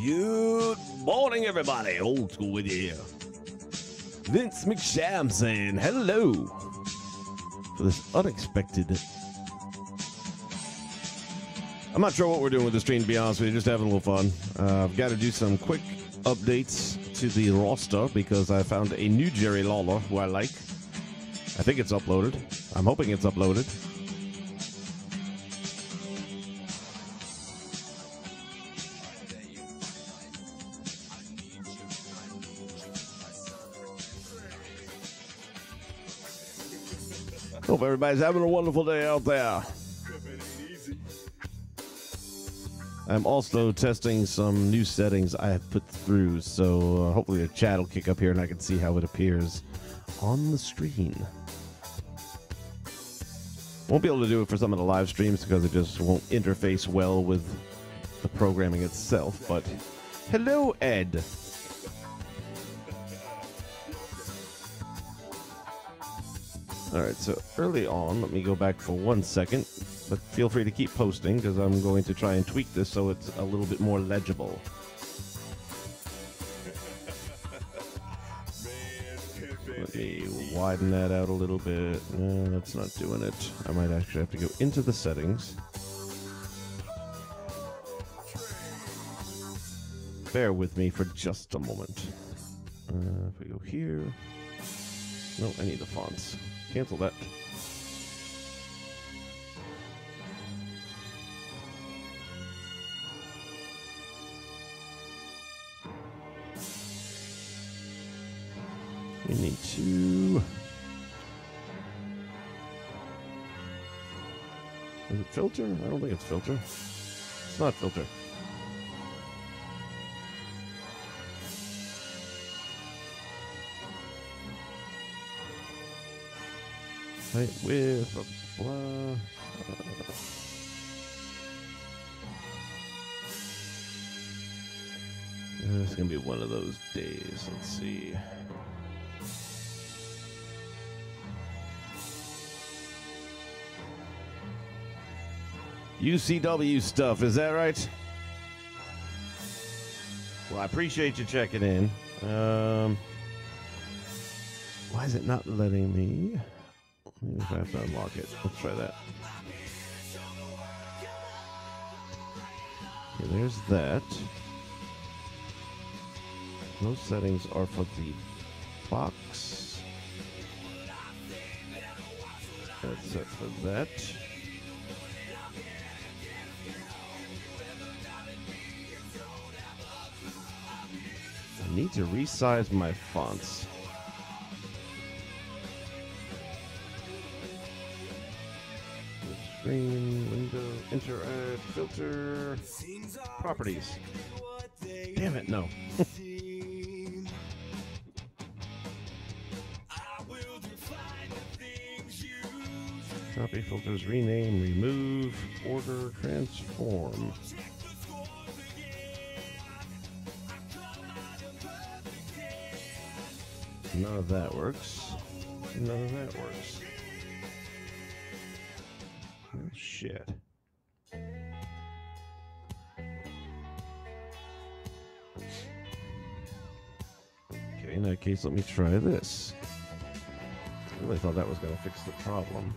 Good morning, everybody. Old school with you here. Vince McSham saying hello for this unexpected. I'm not sure what we're doing with the stream, to be honest with you. Just having a little fun. I've got to do some quick updates to the roster because I found a new Jerry Lawler who I like. I think it's uploaded. I'm hoping it's uploaded. Hope everybody's having a wonderful day out there. I'm also testing some new settings I have put through, so hopefully the chat will kick up here and I can see how it appears on the screen. Won't be able to do it for some of the live streams because it just won't interface well with the programming itself, but hello, Ed. Alright, so early on, let me go back for 1 second, but feel free to keep posting because I'm going to try and tweak this so it's a little bit more legible. Let me widen that out a little bit. No, that's not doing it. I might actually have to go into the settings. Bear with me for just a moment. If we go here... No, I need the fonts. Cancel that. We need to... Is it filter? I don't think it's filter. It's not filter. Height, width, blah, blah, blah. This is going to be one of those days. Let's see. UCW stuff, is that right? Well, I appreciate you checking in. Why is it not letting me... Maybe if I have to unlock it. Let's try that. Okay, there's that. Those settings are for the box. That's set for that. I need to resize my fonts. Screen, window, interact, filter, properties. Damn it, no. Copy filters, rename, remove, order, transform. None of that works. None of that works. Oh, shit. Okay, in that case, let me try this. I really thought that was going to fix the problem.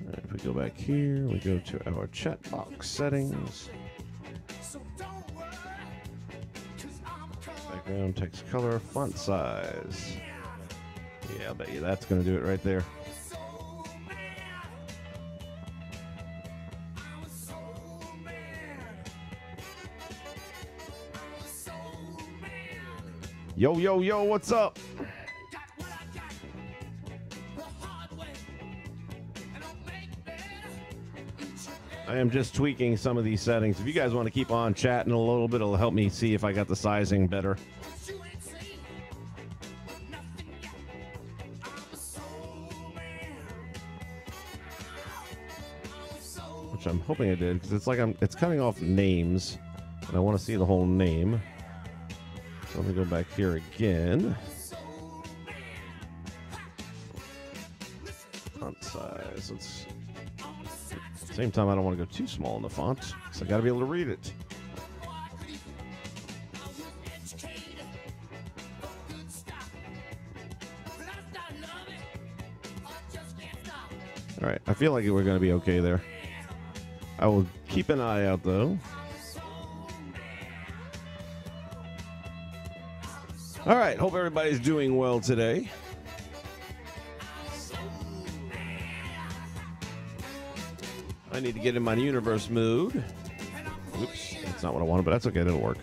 Right, if we go back here, we go to our chat box settings. Background, text color, font size. Yeah, I'll bet you that's going to do it right there. Yo, yo, yo, what's up? I am just tweaking some of these settings. If you guys want to keep on chatting a little bit, it'll help me see if I got the sizing better. Which I'm hoping I did, because it's like it's cutting off names, and I want to see the whole name. So let me go back here again. Font size. Let's. Same time, I don't want to go too small in the font, so I got to be able to read it. All right, I feel like we're going to be okay there. I will keep an eye out, though. All right, hope everybody's doing well today. I need to get in my universe mood. Oops, that's not what I wanted, but that's okay, it'll work.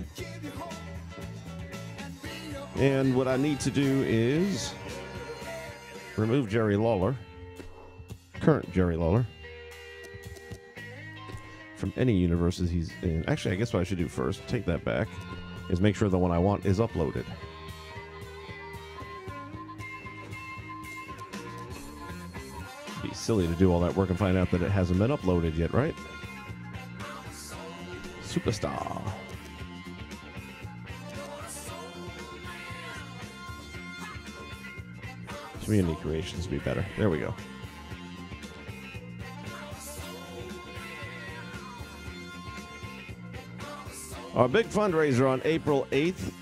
And what I need to do is remove Jerry Lawler, current Jerry Lawler, from any universes he's in. Actually, I guess what I should do first, take that back, is make sure the one I want is uploaded. Be silly to do all that work and find out that it hasn't been uploaded yet, right? Superstar. Community creations would be better. There we go. Our big fundraiser on April 8th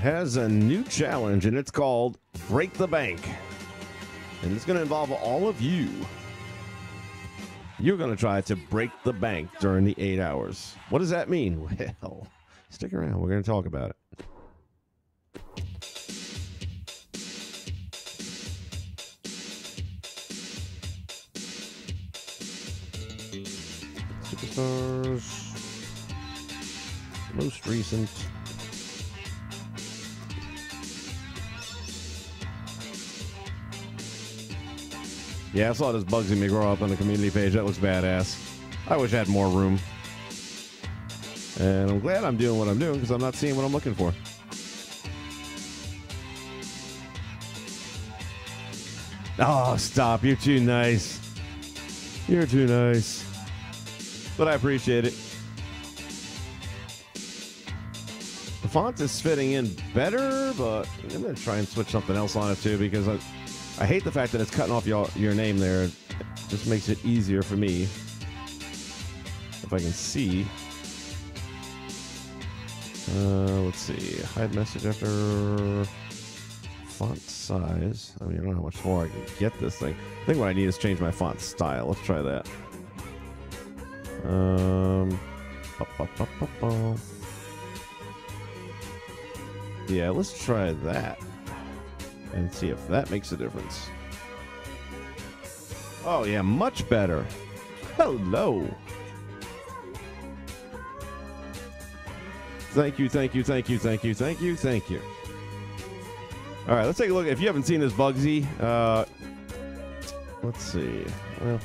has a new challenge, and it's called Break the Bank. And it's going to involve all of you. You're going to try to break the bank during the 8 hours. What does that mean? Well, stick around. We're going to talk about it. Superstars. Most recent. Yeah, I saw this Bugsy McGraw up on the community page. That looks badass. I wish I had more room. And I'm glad I'm doing what I'm doing because I'm not seeing what I'm looking for. Oh, stop. You're too nice. You're too nice. But I appreciate it. The font is fitting in better, but I'm going to try and switch something else on it too because I hate the fact that it's cutting off your name there. It just makes it easier for me. If I can see. Let's see. Hide message after font size. I mean, I don't know how much more I can get this thing. I think what I need is change my font style. Let's try that. Yeah, let's try that. And see if that makes a difference. Oh, yeah, much better. Hello. Thank you, thank you, thank you, thank you, thank you, thank you. All right, let's take a look. If you haven't seen this Bugsy, let's see. Well,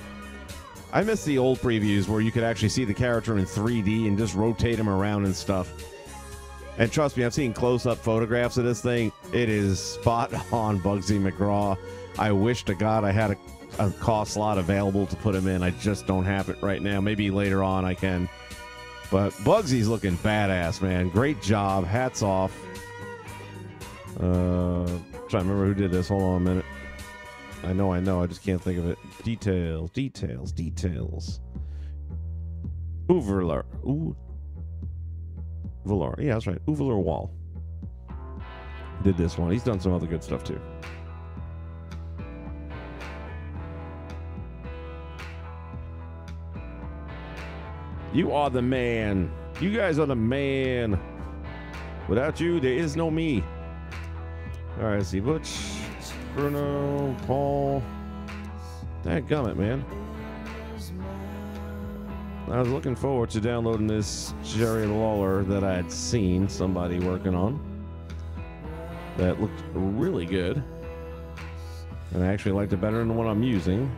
I miss the old previews where you could actually see the character in 3D and just rotate him around and stuff. And trust me, I've seen close-up photographs of this thing. It is spot on Bugsy McGraw. I wish to God I had a cost slot available to put him in. I just don't have it right now. Maybe later on I can. But Bugsy's looking badass, man. Great job. Hats off. Trying to remember who did this. Hold on a minute. I know. I just can't think of it. Details. Uverler. Velar. Yeah, that's right. Uveler Wall did this one. He's done some other good stuff too. You are the man. You guys are the man. Without you, there is no me. All right, let's see. Butch, Bruno, Paul. Dadgummit, man. I was looking forward to downloading this Jerry Lawler that I had seen somebody working on. That looked really good. And I actually liked it better than the one I'm using.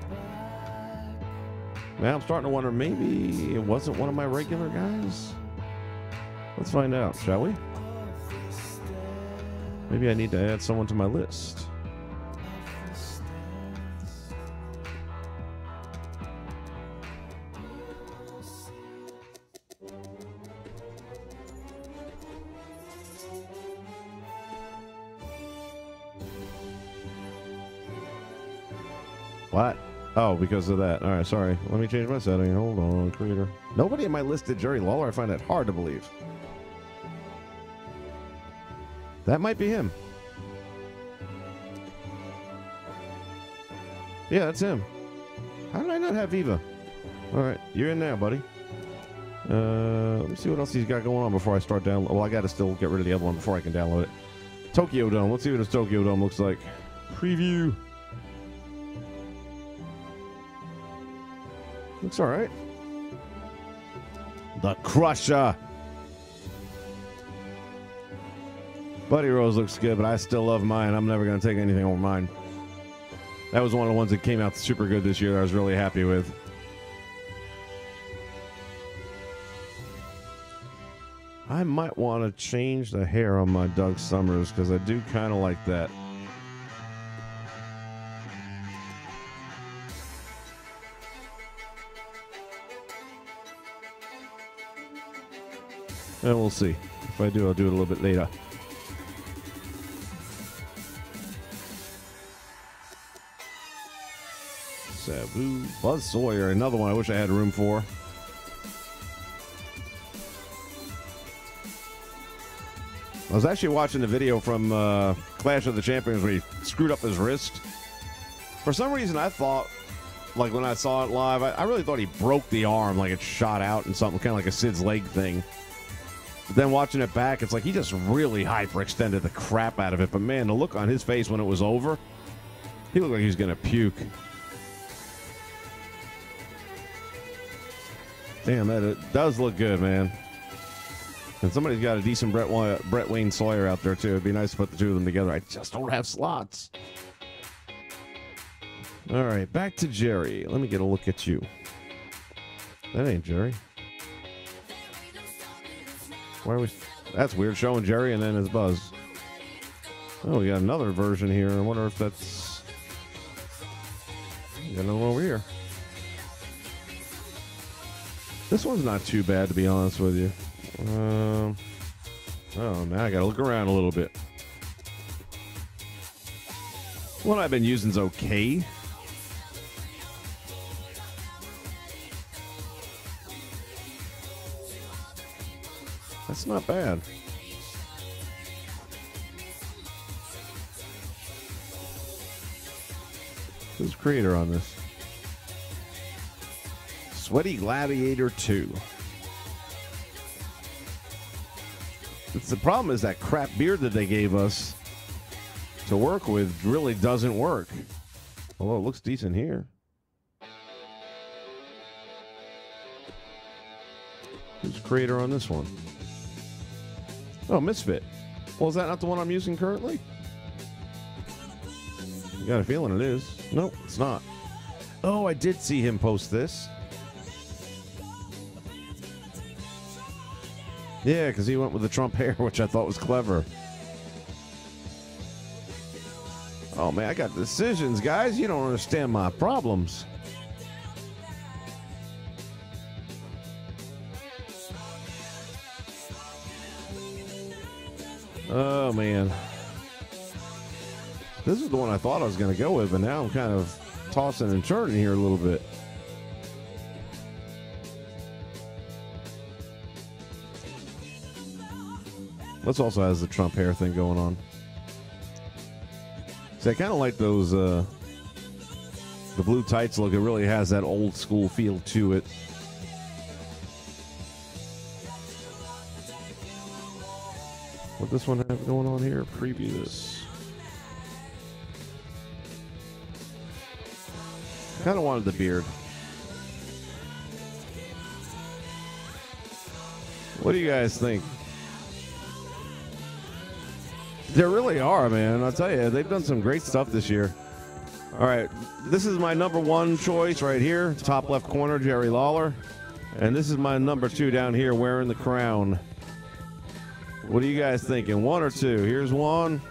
Now I'm starting to wonder, maybe it wasn't one of my regular guys? Let's find out, shall we? Maybe I need to add someone to my list. What? Oh, because of that. All right, sorry. Let me change my setting. Hold on, creator. Nobody in my list did Jerry Lawler. I find that hard to believe. That might be him. Yeah, that's him. How did I not have Viva? All right, you're in now, buddy. Let me see what else he's got going on before I start downloading. Well, I got to still get rid of the other one before I can download it. Tokyo Dome. Let's see what his Tokyo Dome looks like. Preview. Looks all right. The Crusher. Buddy Rose looks good, but I still love mine. I'm never going to take anything over mine. That was one of the ones that came out super good this year that I was really happy with. I might want to change the hair on my Doug Summers because I do kind of like that. And we'll see. If I do, I'll do it a little bit later. Sabu, Buzz Sawyer, another one I wish I had room for. I was actually watching the video from Clash of the Champions where he screwed up his wrist. For some reason, I thought, like when I saw it live, I really thought he broke the arm, like it shot out and something, kind of like a Sid's leg thing. But then watching it back, it's like he just really hyperextended the crap out of it. But man, the look on his face when it was over, he looked like he was going to puke. Damn, that does look good, man. And somebody's got a decent Brett Wayne Sawyer out there, too. It'd be nice to put the two of them together. I just don't have slots. All right, back to Jerry. Let me get a look at you. That ain't Jerry. Why are we... That's weird, showing Jerry and then his Buzz. Oh, we got another version here. I wonder if that's... We got another one over here. This one's not too bad, to be honest with you. Oh, now I gotta look around a little bit. One I've been using is okay. That's not bad. Who's the creator on this? Sweaty Gladiator 2. The problem is that crap beard that they gave us to work with really doesn't work. Although it looks decent here. Who's the creator on this one? Oh, Misfit. Well, is that not the one I'm using currently? You got a feeling it is. Nope, it's not. Oh, I did see him post this. Yeah, because he went with the Trump hair, which I thought was clever. Oh, man, I got decisions, guys. You don't understand my problems. Oh, man. This is the one I thought I was going to go with, but now I'm kind of tossing and turning here a little bit. This also has the Trump hair thing going on. See, I kind of like those, the blue tights look. It really has that old school feel to it. What this one have going on here? Preview this. Kind of wanted the beard. What do you guys think? There really are, man. I'll tell you, they've done some great stuff this year. All right, this is my number one choice right here, top left corner, Jerry Lawler. And this is my number two down here, wearing the crown. What are you guys thinking, one or two? Here's one.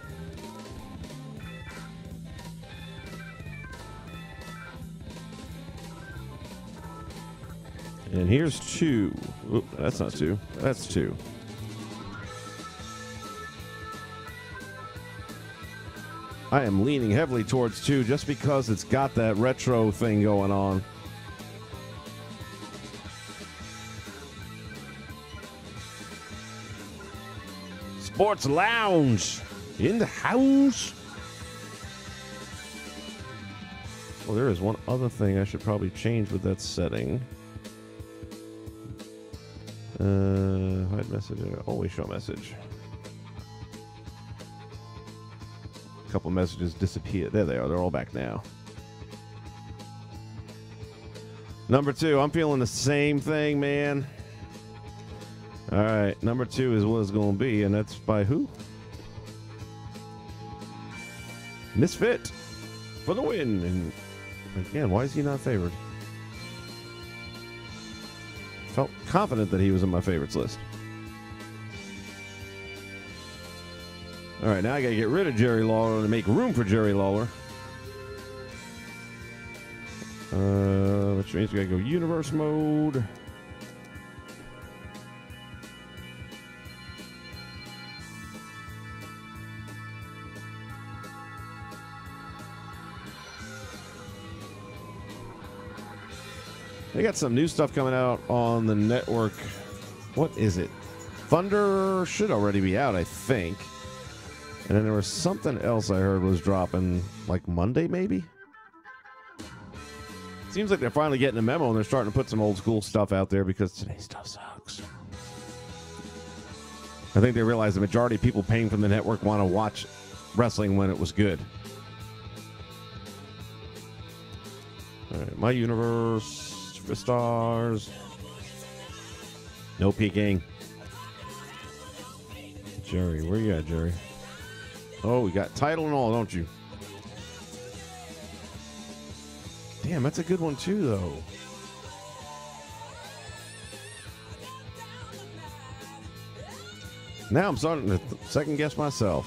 And here's two. Oop, that's not two. That's two. I am leaning heavily towards 2 just because it's got that retro thing going on. Sports Lounge in the house. Well, there is one other thing I should probably change with that setting. Hide message. Always show message. A couple messages disappear. There they are. They're all back now. Number 2. I'm feeling the same thing, man. All right. Number 2 is what it's going to be, and that's by who? Misfit for the win. And again, why is he not favored? Felt confident that he was in my favorites list. All right, now I got to get rid of Jerry Lawler and make room for Jerry Lawler. Which means we got to go universe mode. They got some new stuff coming out on the network. What is it? Thunder should already be out, I think. And then there was something else I heard was dropping like Monday, maybe? Seems like they're finally getting a memo and they're starting to put some old school stuff out there because today's stuff sucks. I think they realize the majority of people paying for the network want to watch wrestling when it was good. All right, my universe. Superstars. No peeking. Jerry, where you at, Jerry? Oh, we got title and all, don't you? Damn, that's a good one too, though. Now I'm starting to second guess myself.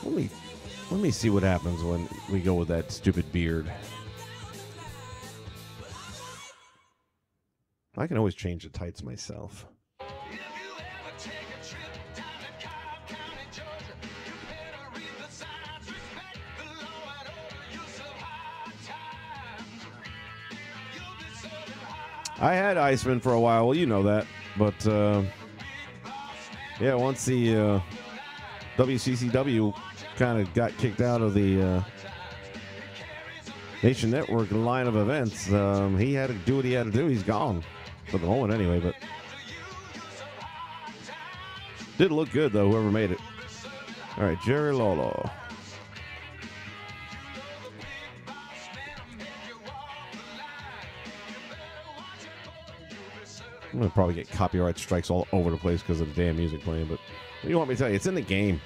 Let me see what happens when we go with that stupid beard. I can always change the tights myself. I had Iceman for a while. Well, you know that. But, yeah, once the WCCW kind of got kicked out of the Nation Network line of events, he had to do what he had to do. He's gone. For the moment, anyway, but did look good, though, whoever made it. All right, Jerry Lawler. I'm going to probably get copyright strikes all over the place because of the damn music playing, but what do you want me to tell you? It's in the game.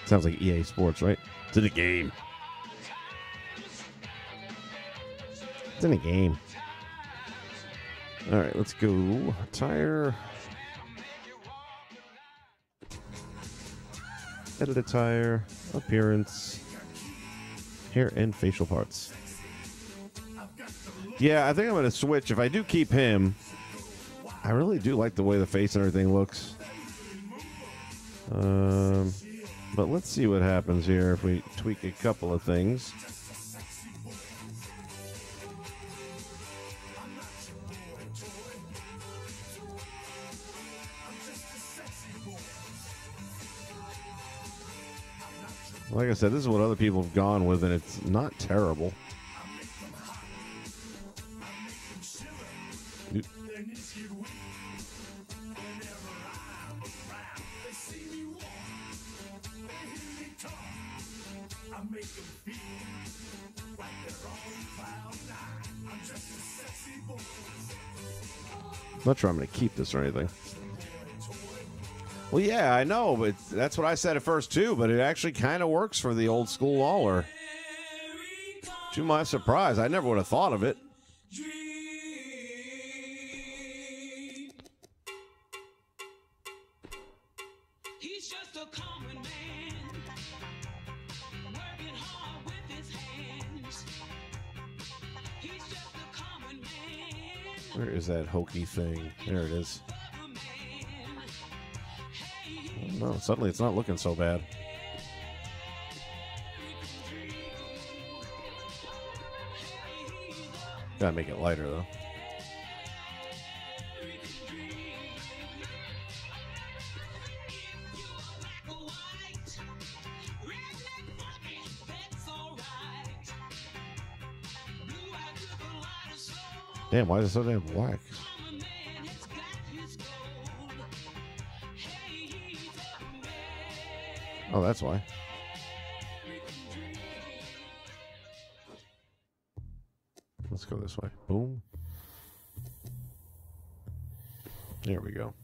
Sounds like EA Sports, right? It's in the game. It's in the game. All right, let's go. Attire. Edit attire. Appearance. Hair and facial parts. Yeah, I think I'm going to switch. If I do keep him, I really do like the way the face and everything looks. But let's see what happens here if we tweak a couple of things. Like I said, this is what other people have gone with, and it's not terrible. I'm not sure I'm going to keep this or anything. Well, yeah, I know, but that's what I said at first, too, but it actually kind of works for the old school Lawler. To my surprise, I never would have thought of it. Where is that hokey thing? There it is. No, suddenly it's not looking so bad. Gotta make it lighter, though. Damn, why is it so damn black? Oh, that's why. Let's go this way. Boom. There we go.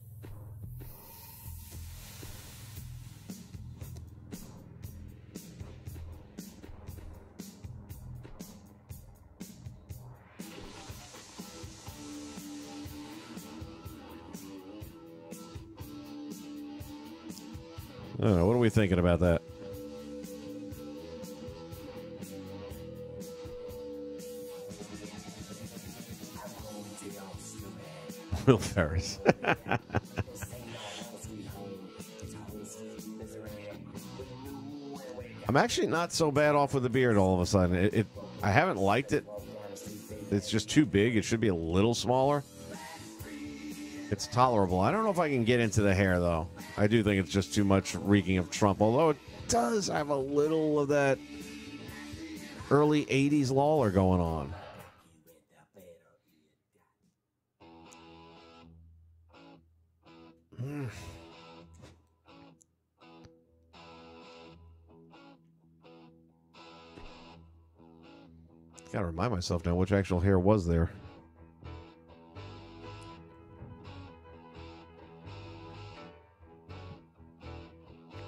I don't know. What are we thinking about that? Will Ferris. I'm actually not so bad off with the beard all of a sudden. I haven't liked it. It's just too big. It should be a little smaller. It's tolerable. I don't know if I can get into the hair, though. I do think it's just too much reeking of Trump, although it does have a little of that early 80s Lawler going on. Gotta remind myself now which actual hair was there.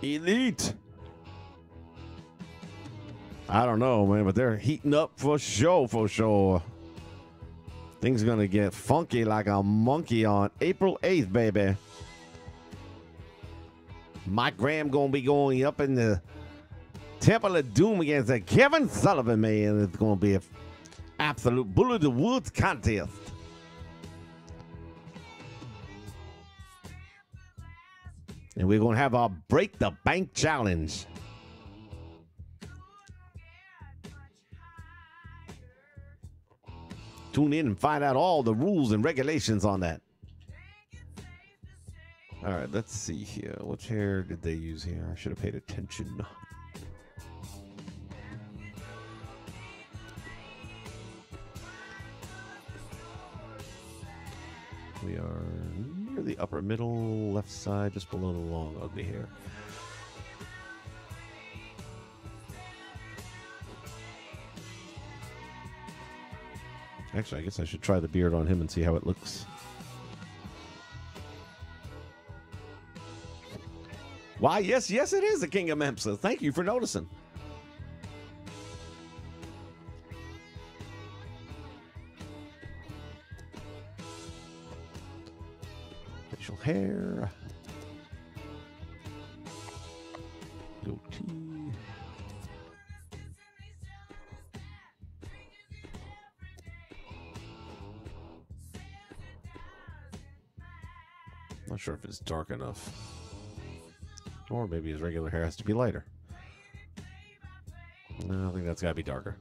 Elite. I don't know, man, but they're heating up for sure, for sure. Things gonna get funky like a monkey on April 8th, baby. Mike Graham gonna be going up in the Temple of Doom against that Kevin Sullivan, man. It's gonna be an absolute bullet of the woods contest. And we're gonna have our Break the Bank challenge. Tune in and find out all the rules and regulations on that. All right, let's see here. Which hair did they use here? I should have paid attention. We are near the upper middle, left side, just below the long, ugly hair. Actually, I guess I should try the beard on him and see how it looks. Why, yes, it is the King of Memphis. Thank you for noticing. Facial hair. Goatee. Not sure if it's dark enough. Or maybe his regular hair has to be lighter. No, I think that's got to be darker.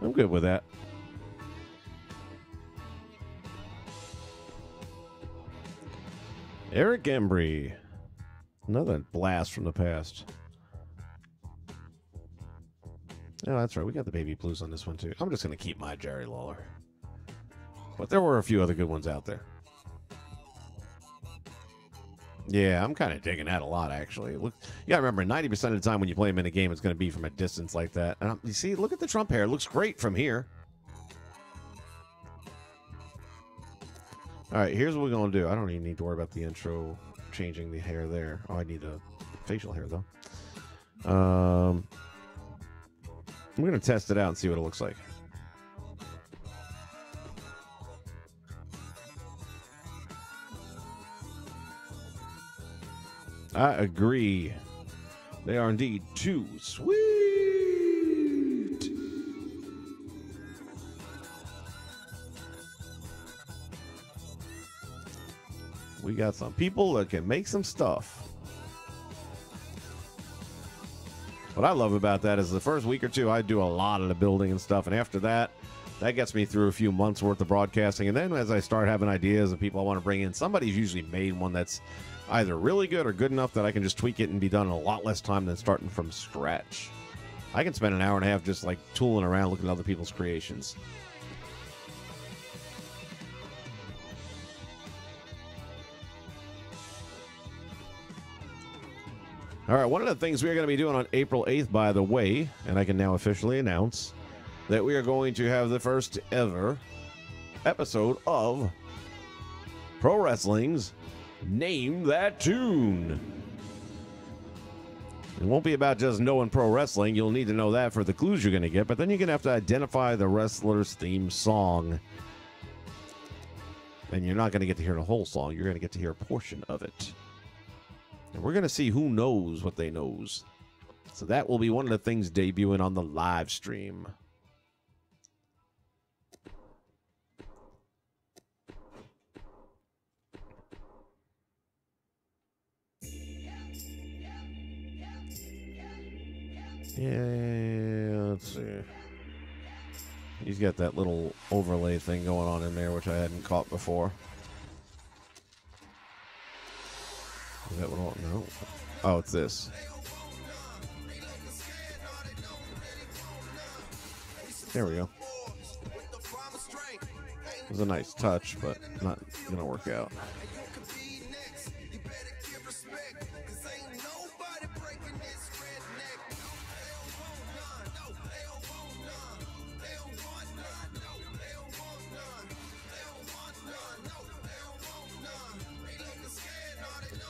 I'm good with that. Eric Embry. Another blast from the past. Oh, that's right. We got the baby blues on this one, too. I'm just going to keep my Jerry Lawler. But there were a few other good ones out there. Yeah, I'm kind of digging that a lot, actually. Look, you gotta remember, 90% of the time when you play him in a game, it's going to be from a distance like that. And you see, look at the Trump hair. It looks great from here. All right, here's what we're going to do. I don't even need to worry about the intro changing the hair there. Oh, I need a facial hair, though. I'm going to test it out and see what it looks like. I agree. They are indeed too sweet. We got some people that can make some stuff. What I love about that is the first week or two, I do a lot of the building and stuff. And after that, that gets me through a few months worth of broadcasting. And then as I start having ideas and people I want to bring in, somebody's usually made one that's either really good or good enough that I can just tweak it and be done in a lot less time than starting from scratch. I can spend an hour and a half just like tooling around looking at other people's creations. All right, one of the things we are going to be doing on April 8th, by the way, and I can now officially announce that we are going to have the first ever episode of Pro Wrestling's Name That Tune. It won't be about just knowing pro wrestling. You'll need to know that for the clues you're going to get, but then you're going to have to identify the wrestler's theme song. And you're not going to get to hear the whole song. You're going to get to hear a portion of it. And we're going to see who knows what they knows. So that will be one of the things debuting on the live stream. Yeah, let's see. He's got that little overlay thing going on in there, which I hadn't caught before. Is that what? No. Oh, it's this. There we go. It was a nice touch, but not gonna work out.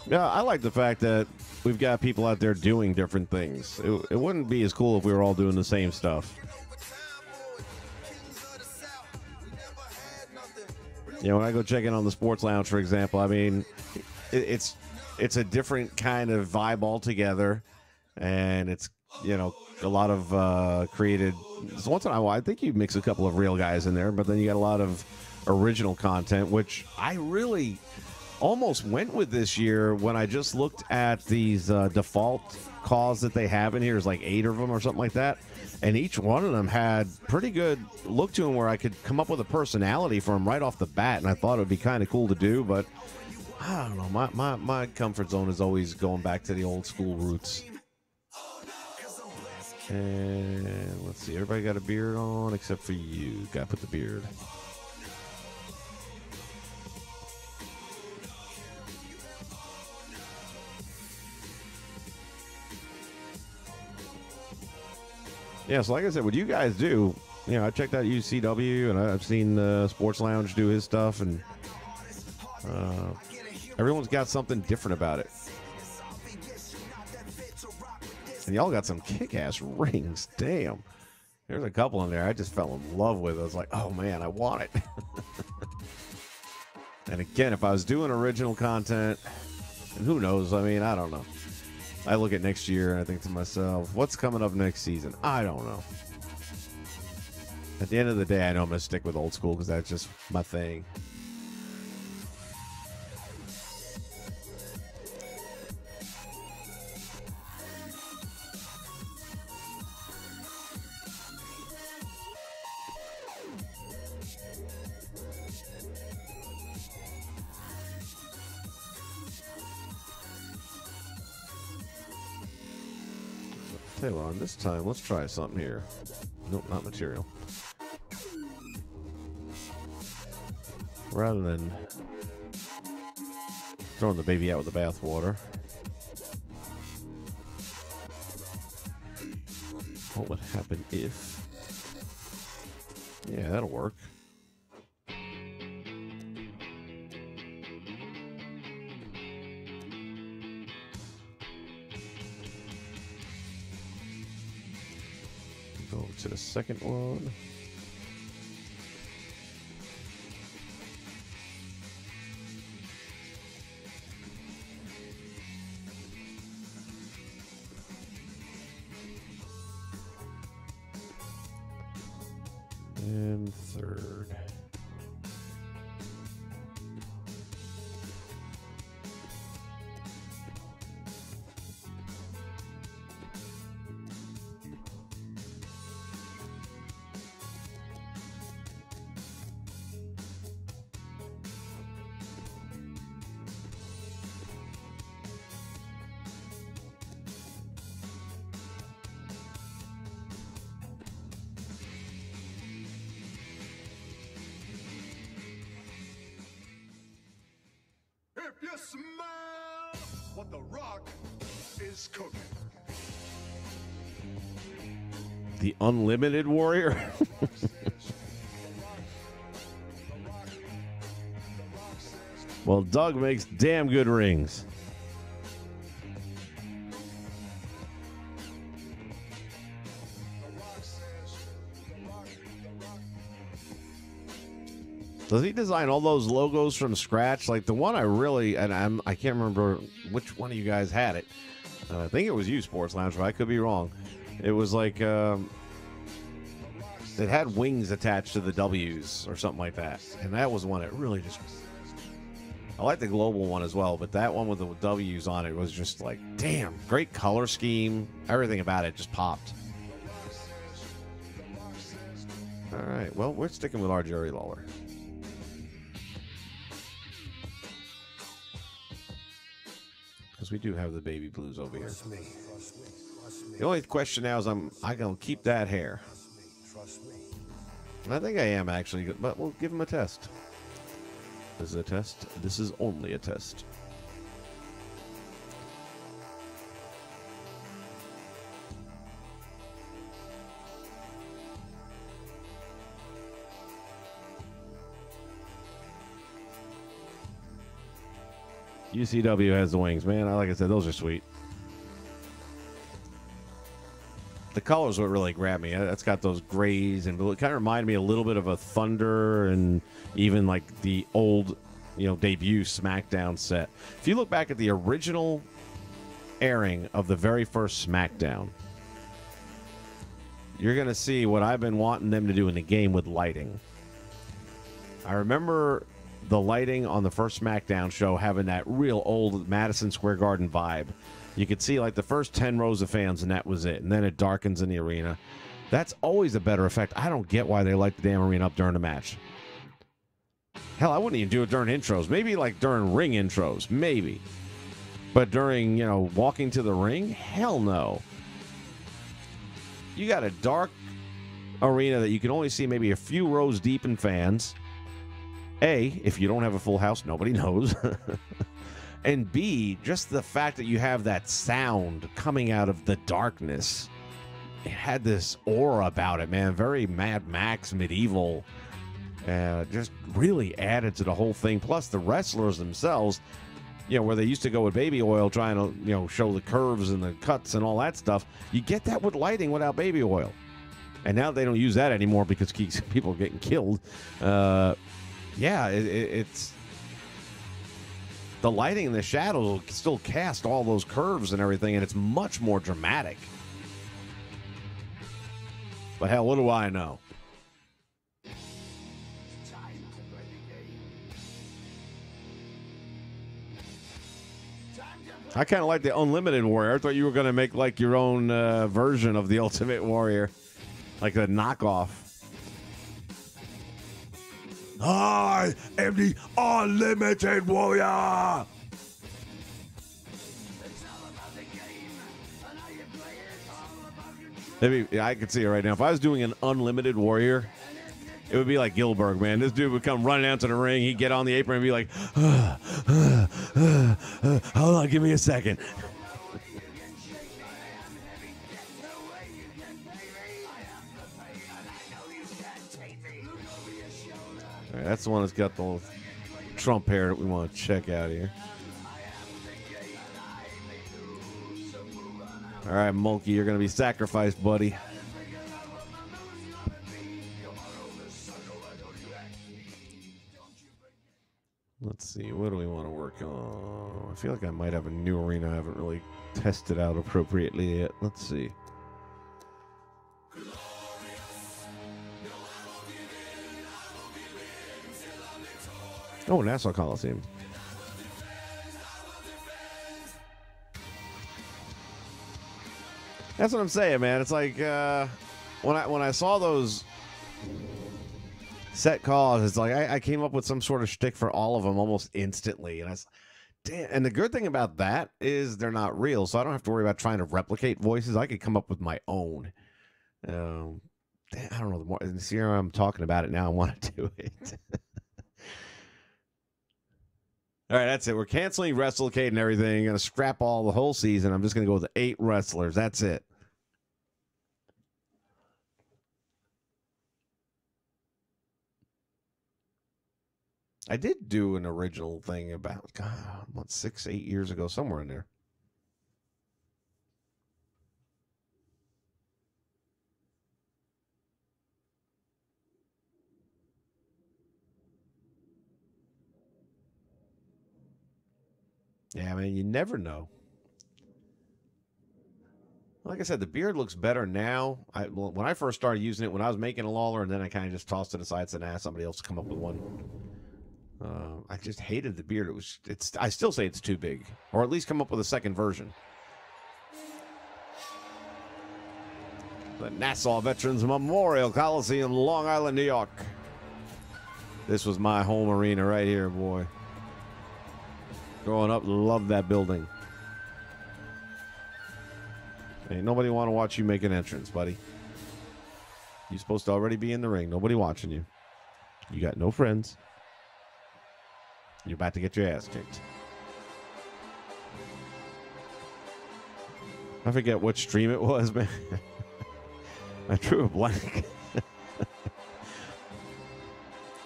Yeah, I like the fact that we've got people out there doing different things. It wouldn't be as cool if we were all doing the same stuff. You know, when I go check in on the sports lounge, for example, I mean, it's a different kind of vibe altogether, and it's, you know, a lot of created. So once in a while, I think you mix a couple of real guys in there, but then you got a lot of original content, which I really almost went with this year when I just looked at these default calls that they have in here. There's like 8 of them or something like that. And each one of them had pretty good look to them where I could come up with a personality for them right off the bat. And I thought it would be kind of cool to do, but I don't know. My comfort zone is always going back to the old school roots. And let's see. Everybody got a beard on except for you. Got to put the beard. Yeah, so like I said, what you guys do, you know, I checked out UCW, and I've seen Sports Lounge do his stuff, and everyone's got something different about it. And y'all got some kick-ass rings. Damn. There's a couple in there I just fell in love with. I was like, oh, man, I want it. And again, if I was doing original content, and who knows, I mean, I don't know. I look at next year and I think to myself, what's coming up next season? I don't know. At the end of the day, I know I'm going to stick with old school because that's just my thing. Tell you what, this time, let's try something here. Nope, not material. Rather than Throwing the baby out with the bathwater. What would happen if... Yeah, that'll work. Go over to the second one. And third. If you smell what the Rock is cooking. The Unlimited Warrior? Well, Doug makes damn good rings. Does he design all those logos from scratch? Like the one I really, and I can't remember which one of you guys had it. I think it was you, Sports Lounge, but I could be wrong. It was like, it had wings attached to the W's or something like that. And that was one that really just, I like the global one as well, but that one with the W's on it was just like, damn, great color scheme. Everything about it just popped. All right, well, we're sticking with our Jerry Lawler. Because we do have the baby blues over here. The only question now is I'm gonna keep that hair. I think I am actually, but we'll give him a test. This is a test. This is only a test. UCW has the wings, man. Like I said, those are sweet. The colors what really grabbed me. It's got those grays and blue. It kind of reminded me a little bit of a Thunder and even like the old, debut SmackDown set. If you look back at the original airing of the very first SmackDown, you're going to see what I've been wanting them to do in the game with lighting. I remember the lighting on the first SmackDown show having that real old Madison Square Garden vibe. You could see like the first 10 rows of fans and that was it. And then it darkens in the arena. That's always a better effect. I don't get why they light the damn arena up during the match. Hell, I wouldn't even do it during intros. Maybe like during ring intros. Maybe. But during, walking to the ring? Hell no. You got a dark arena that you can only see maybe a few rows deep in fans. A, if you don't have a full house, nobody knows. And B, just the fact that you have that sound coming out of the darkness. It had this aura about it, man. Very Mad Max, medieval. Just really added to the whole thing. Plus, the wrestlers themselves, where they used to go with baby oil trying to, show the curves and the cuts and all that stuff. You get that with lighting without baby oil. And now they don't use that anymore because people are getting killed. Yeah, it's the lighting and the shadows will still cast all those curves and everything, and it's much more dramatic. But hell, what do I know? I kind of like the Unlimited Warrior. I thought you were going to make like your own version of the Ultimate Warrior, like a knockoff. I am the Unlimited Warrior. Maybe I could see it right now. If I was doing an Unlimited Warrior, it would be like Gilbert, man. This dude would come running out to the ring. He'd get on the apron and be like, hold on, give me a second. All right, that's the one that's got the little Trump hair that we want to check out here. All right, Mulkey, you're going to be sacrificed, buddy. Let's see, what do we want to work on? I feel like I might have a new arena I haven't really tested out appropriately yet. Let's see. Oh, Nassau Coliseum. That's what I'm saying, man. It's like when I saw those set calls, it's like I came up with some sort of shtick for all of them almost instantly, and damn. And the good thing about that is they're not real, so I don't have to worry about trying to replicate voices. I could come up with my own. I don't know. The more see how I'm talking about it now, I want to do it. All right, that's it. We're canceling WrestleCade and everything. Going to scrap all the whole season. I'm just going to go with the 8 wrestlers. That's it. I did do an original thing about, God, what, 6, 8 years ago, somewhere in there. Yeah, man, you never know. Like I said, the beard looks better now. When I first started using it, when I was making a Lawler, and then I kind of just tossed it aside and said, nah, somebody else come up with one. I just hated the beard. I still say it's too big, or at least come up with a second version. The Nassau Veterans Memorial Coliseum, Long Island, New York. This was my home arena right here, boy. Growing up, loved that building. Ain't nobody want to watch you make an entrance, buddy. You're supposed to already be in the ring. Nobody watching you. You got no friends. You're about to get your ass kicked. I forget what stream it was, man. I drew a blank.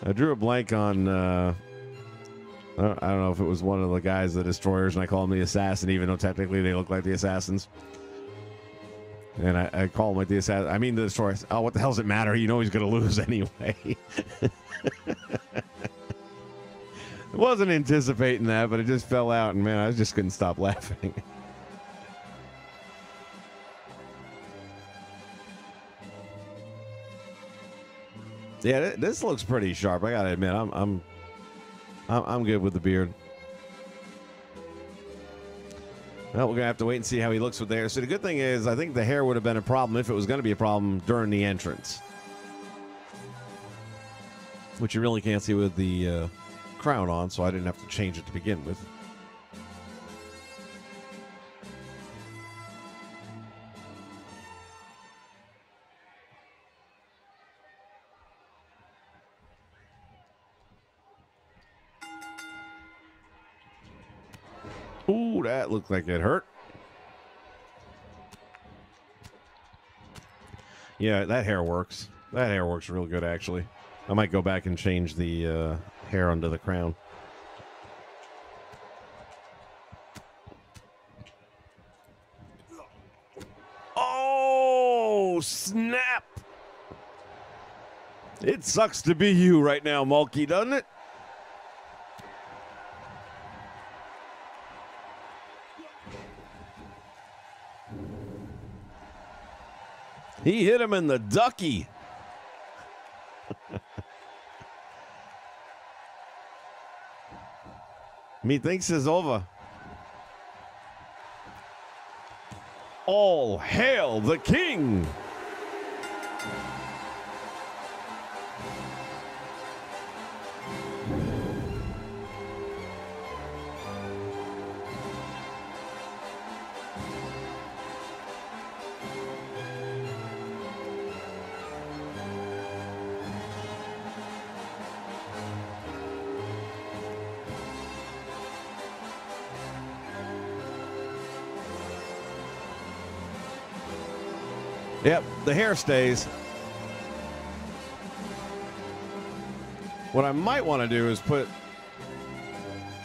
I drew a blank on... I don't know if it was one of the guys, the Destroyers, and I call them the Assassin, even though technically they look like the Assassins. And I call them like the Assassin. I mean the Destroyers. Oh, what the hell does it matter? You know he's going to lose anyway. I wasn't anticipating that, but it just fell out, and man, I just couldn't stop laughing. Yeah, this looks pretty sharp. I gotta admit, I'm good with the beard. Well, we're gonna have to wait and see how he looks with the hair. So the good thing is, I think the hair would have been a problem if it was going to be a problem during the entrance, which you really can't see with the crown on. So I didn't have to change it to begin with. Ooh, that looked like it hurt. Yeah, that hair works. That hair works real good, actually. I might go back and change the hair under the crown. Oh, snap! It sucks to be you right now, Mulkey, doesn't it? He hit him in the ducky. Methinks it's over. All hail the king. Yep, the hair stays. What I might want to do is put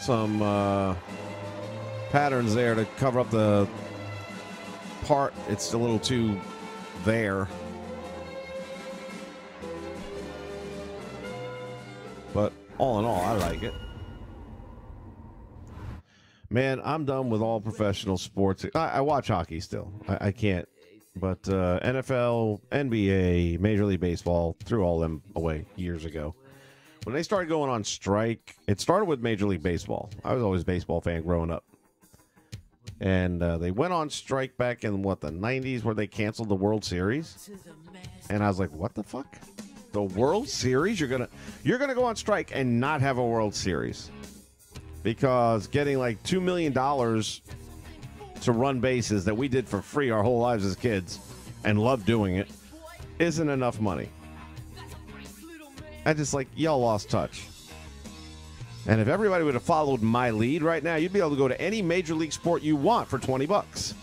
some patterns there to cover up the part. It's a little too there. But all in all, I like it. Man, I'm done with all professional sports. I watch hockey still. I can't. But NFL, NBA, Major League Baseball, threw all them away years ago. When they started going on strike, it started with Major League Baseball. I was always a baseball fan growing up. And they went on strike back in, the 90s where they canceled the World Series? And I was like, what the fuck? The World Series? You're gonna go on strike and not have a World Series. Because getting like $2 million to run bases that we did for free our whole lives as kids and loved doing it isn't enough money. I just like, y'all lost touch. And if everybody would have followed my lead right now, you'd be able to go to any major league sport you want for $20.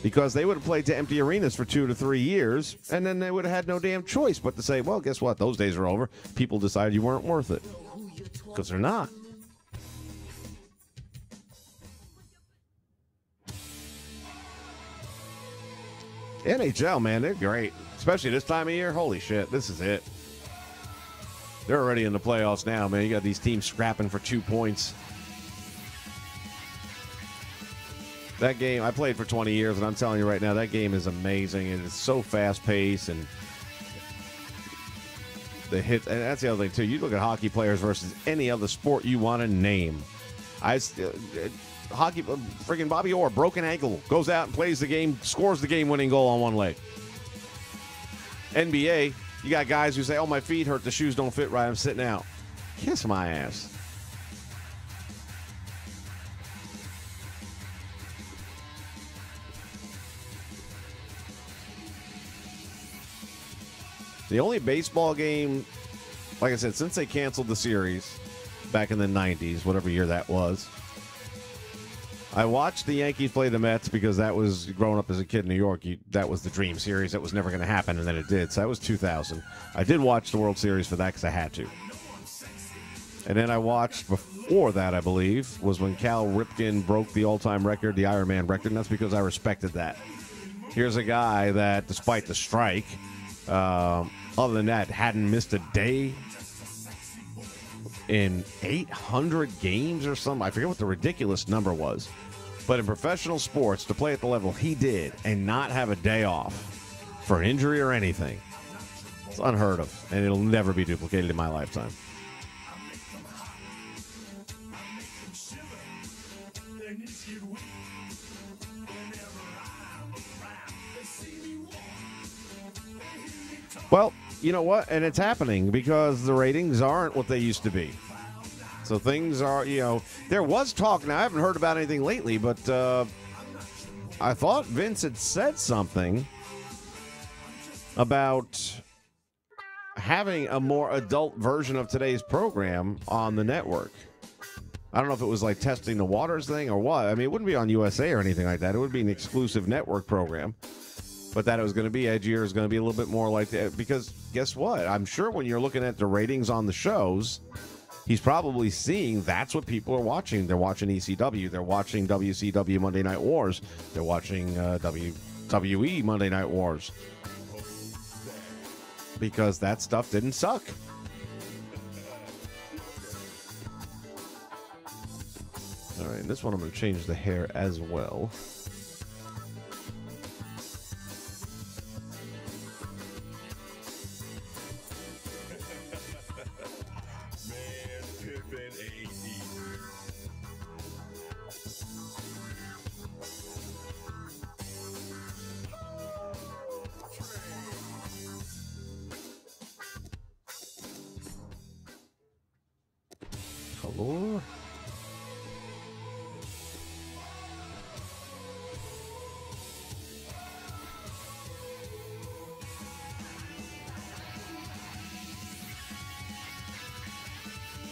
Because they would have played to empty arenas for 2 to 3 years, and then they would have had no damn choice but to say, well, guess what? Those days are over. People decided you weren't worth it. Because they're not. NHL, man, they're great. Especially this time of year. Holy shit, this is it. They're already in the playoffs now, man. You got these teams scrapping for 2 points. That game, I played for 20 years, and I'm telling you right now, that game is amazing. And it's so fast-paced, and the hit. And that's the other thing, too. You look at hockey players versus any other sport you want to name. Hockey, friggin' Bobby Orr, broken ankle, goes out and plays the game, scores the game-winning goal on one leg. NBA, you got guys who say, oh, my feet hurt, the shoes don't fit right, I'm sitting out. Kiss my ass. The only baseball game, like I said, since they canceled the series back in the 90s, whatever year that was, I watched the Yankees play the Mets because that was, growing up as a kid in New York, that was the dream series. That was never going to happen, and then it did. So that was 2000. I did watch the World Series for that because I had to. And then I watched, before that, I believe, was when Cal Ripken broke the all-time record, the Ironman record, and that's because I respected that. Here's a guy that, despite the strike, other than that, hadn't missed a day in 800 games or something. I forget what the ridiculous number was. But in professional sports, to play at the level he did and not have a day off for an injury or anything, it's unheard of, and it'll never be duplicated in my lifetime. Well, you know what? And it's happening because the ratings aren't what they used to be. So things are, there was talk. Now, I haven't heard about anything lately, but I thought Vince had said something about having a more adult version of today's program on the network. I don't know if it was like testing the waters thing or what. I mean, it wouldn't be on USA or anything like that. It would be an exclusive network program. But that it was going to be edgier, it was going to be a little bit more like that. Because guess what? I'm sure when you're looking at the ratings on the shows, he's probably seeing that's what people are watching. They're watching ECW. They're watching WCW Monday Night Wars. They're watching WWE Monday Night Wars. Because that stuff didn't suck. All right, this one I'm going to change the hair as well. Color.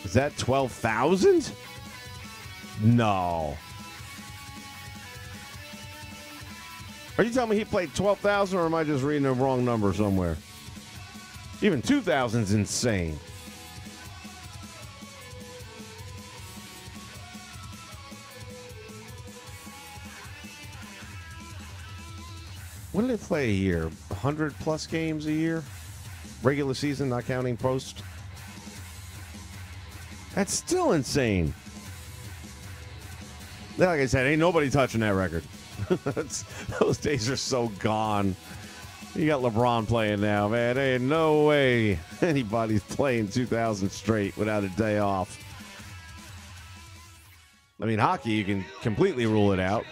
Is that 12,000? No. Are you telling me he played 12,000, or am I just reading the wrong number somewhere? Even 2,000 is insane. What do they play a year? 100-plus games a year? Regular season, not counting post? That's still insane. Like I said, ain't nobody touching that record. Those days are so gone. You got LeBron playing now, man. There ain't no way anybody's playing 2,000 straight without a day off. I mean, hockey, you can completely rule it out.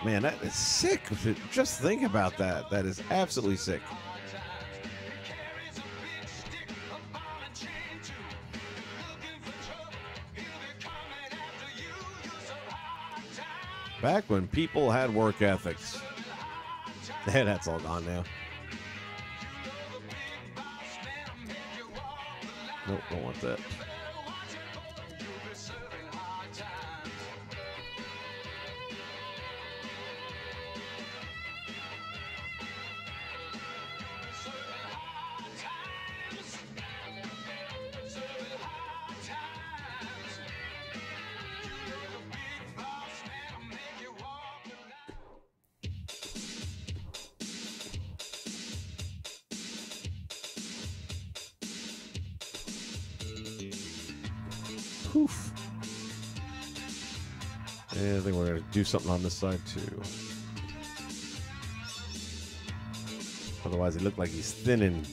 Man, that is sick. Just think about that. That is absolutely sick. Back when people had work ethics. Man, that's all gone now. Nope, don't want that. Poof. And I think we're going to do something on this side, too. Otherwise, it looked like he's thinning.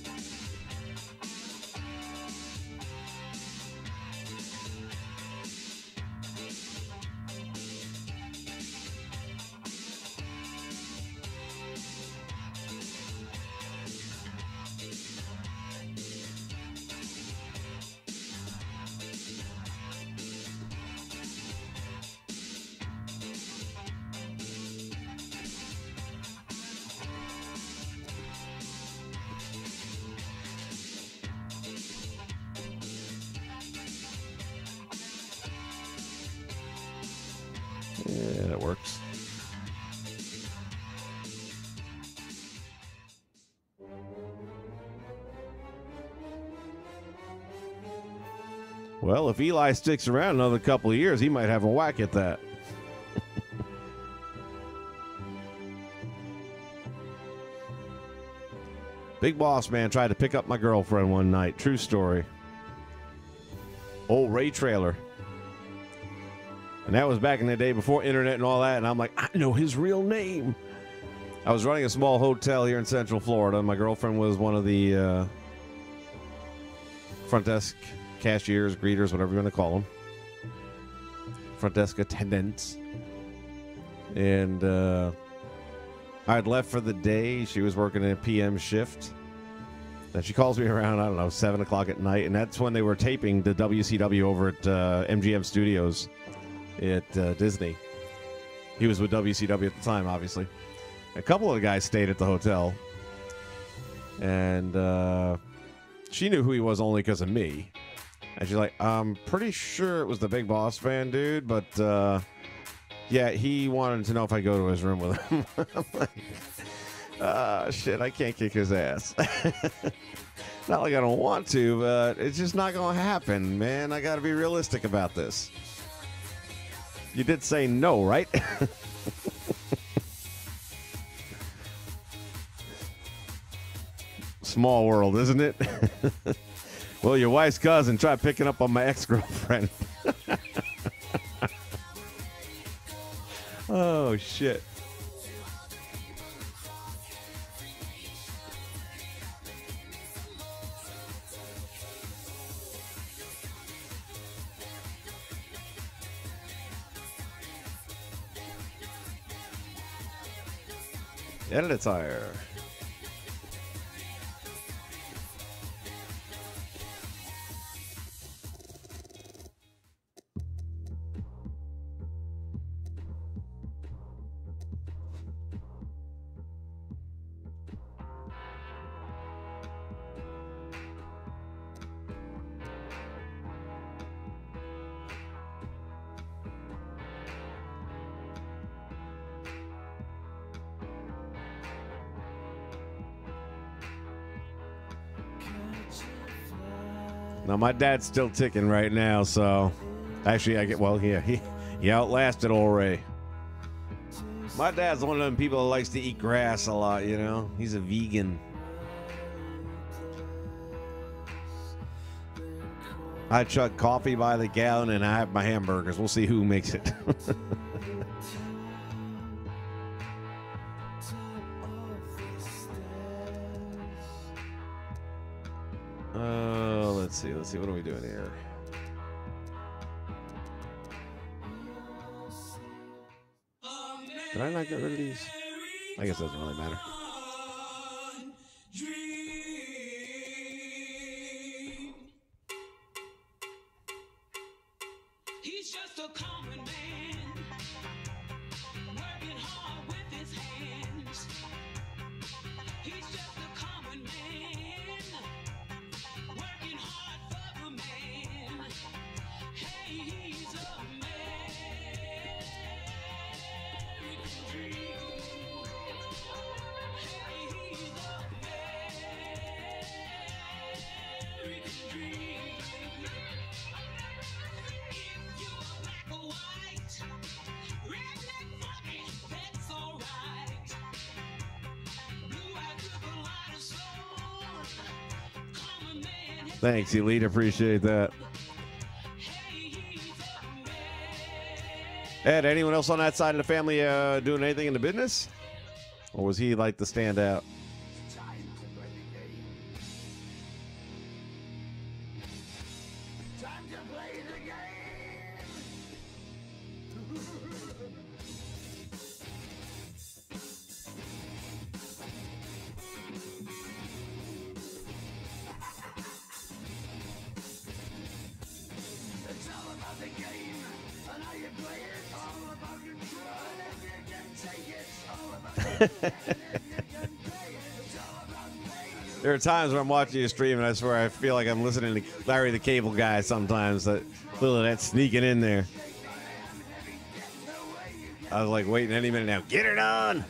Yeah, that works. Well, if Eli sticks around another couple of years, he might have a whack at that. Big Boss Man tried to pick up my girlfriend one night. True story. Old Ray Trailer. And that was back in the day before internet and all that. And I'm like, I know his real name. I was running a small hotel here in Central Florida. My girlfriend was one of the front desk cashiers, greeters, whatever you want to call them. Front desk attendants. And I had left for the day. She was working a PM shift. Then she calls me around, I don't know, 7 o'clock at night. And that's when they were taping the WCW over at MGM Studios at Disney. He was with WCW at the time, obviously. A couple of the guys stayed at the hotel. And she knew who he was only because of me. And she's like, I'm pretty sure it was the Big Boss Man dude, but yeah, he wanted to know if I go to his room with him. I'm like, shit, I can't kick his ass. Not like I don't want to, but it's just not going to happen, man. I got to be realistic about this. You did say no, right? Small world, isn't it? Well, your wife's cousin tried picking up on my ex-girlfriend. Oh, shit. Edit attire. Now my dad's still ticking right now, so actually I get he outlasted old Ray. My dad's one of them people that likes to eat grass a lot, you know. He's a vegan. I chuck coffee by the gallon and I have my hamburgers. We'll see who makes it. Let's see. Let's see. What are we doing here? Did I not get rid of these? I guess it doesn't really matter. He's just a common man, working hard with his hands. He's just a common man, working hard for the man. Hey, he's a American dream. Hey, he's a American dream. If you're black or white, redneck, funky, that's alright. Blue-eyed with a lot of soul, common man. Thanks, Elite. Appreciate that. Hey, he's a man. Ed, anyone else on that side of the family doing anything in the business? Or was he like the standout? Time to play the game. Time to play the game. It's all about the game and how you play it. All about control. And if you can take it, all about the game. And if you can pay it, it's all about pain. There are times when I'm watching you stream and I swear I feel like I'm listening to Larry the Cable Guy sometimes. That little of that sneaking in there. I was like waiting any minute now. Get it on!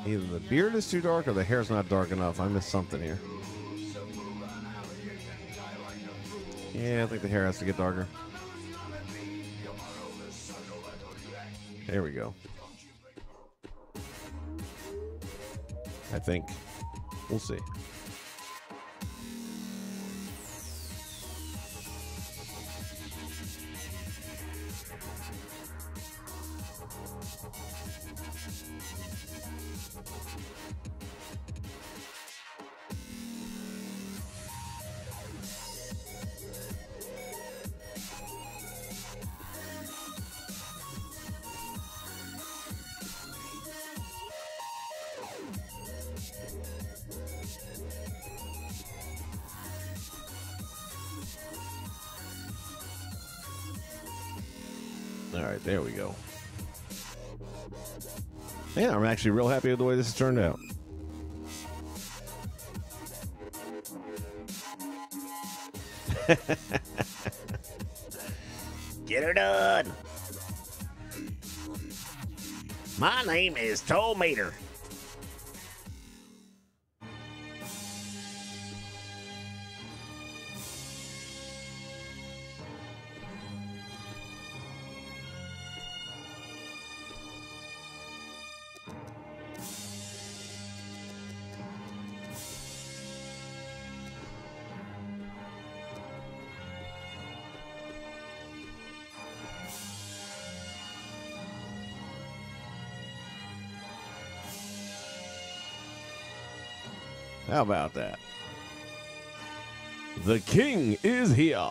Either the beard is too dark or the hair's not dark enough. I missed something here. Yeah, I think the hair has to get darker. There we go. I think. We'll see. All right, there we go. Yeah, I'm actually real happy with the way this has turned out. Get her done. My name is Tomater. How about that? The king is here.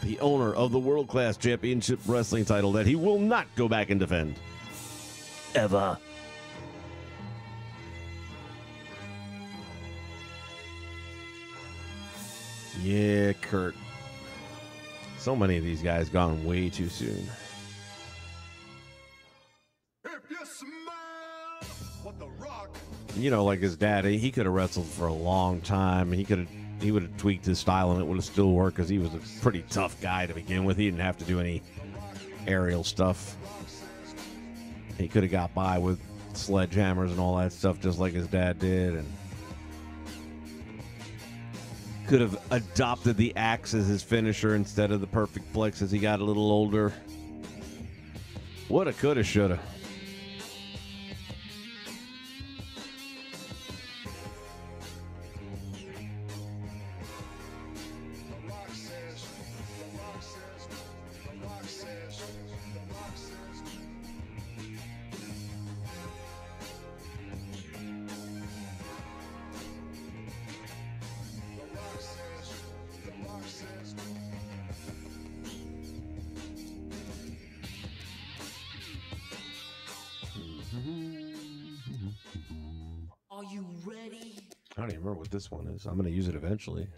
The owner of the World Class Championship Wrestling title that he will not go back and defend. Ever. Yeah, Kurt. So many of these guys gone way too soon. If you smell what the Rock You know, like his dad, he could have wrestled for a long time. He could have he would have tweaked his style and it would have still worked because he was a pretty tough guy to begin with. He didn't have to do any aerial stuff. He could have got by with sledgehammers and all that stuff just like his dad did, and could have adopted the axe as his finisher instead of the perfect flex as he got a little older. Woulda, coulda, shoulda. Are you ready? I don't even remember what this one is. I'm going to use it eventually.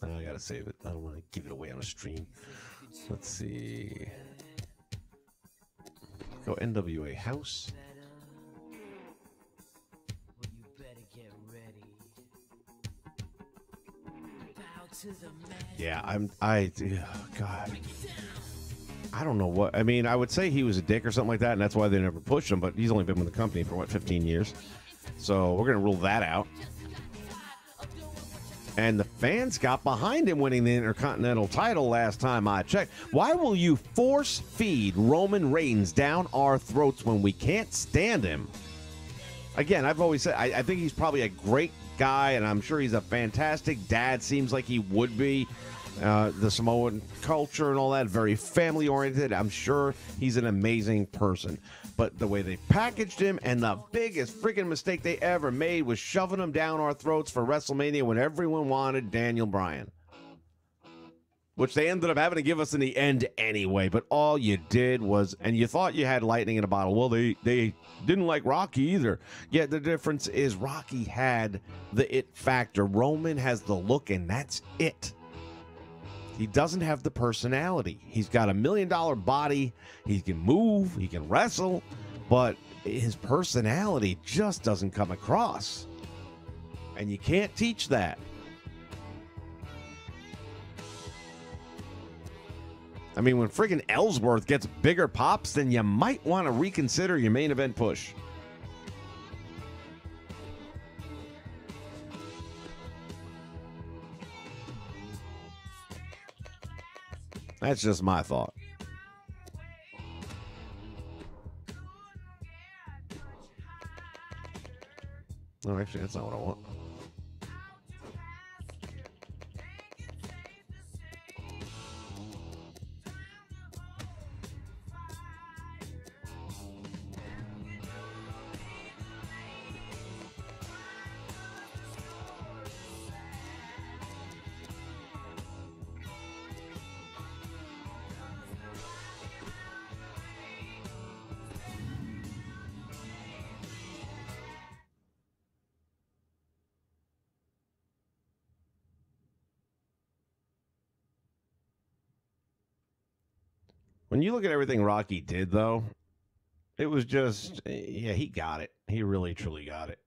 I got to save it. I don't want to give it away on a stream. Let's see. Go NWA House. Well, you better get ready. Bow to the man. Yeah, God. I don't know what. I mean, I would say he was a dick or something like that, and that's why they never pushed him, but he's only been with the company for, 15 years? So we're going to rule that out. And the fans got behind him winning the Intercontinental title last time I checked. Why will you force feed Roman Reigns down our throats when we can't stand him? Again, I've always said, I think he's probably a great guy, and I'm sure he's a fantastic dad. Seems like he would be. The Samoan culture and all that, very family oriented. I'm sure he's an amazing person. But the way they packaged him, and the biggest freaking mistake they ever made was shoving him down our throats for WrestleMania when everyone wanted Daniel Bryan, which they ended up having to give us in the end anyway. But all you did was, and you thought you had lightning in a bottle. Well, they didn't like Rocky either. Yeah, the difference is Rocky had the it factor. Roman has the look, and that's it. He doesn't have the personality. He's got $1 million body. He can move. He can wrestle. But his personality just doesn't come across. And you can't teach that. I mean, when friggin' Ellsworth gets bigger pops, then you might want to reconsider your main event push. That's just my thought. No, actually, that's not what I want. When you look at everything Rocky did, though, it was just, yeah, he got it. He really, truly got it.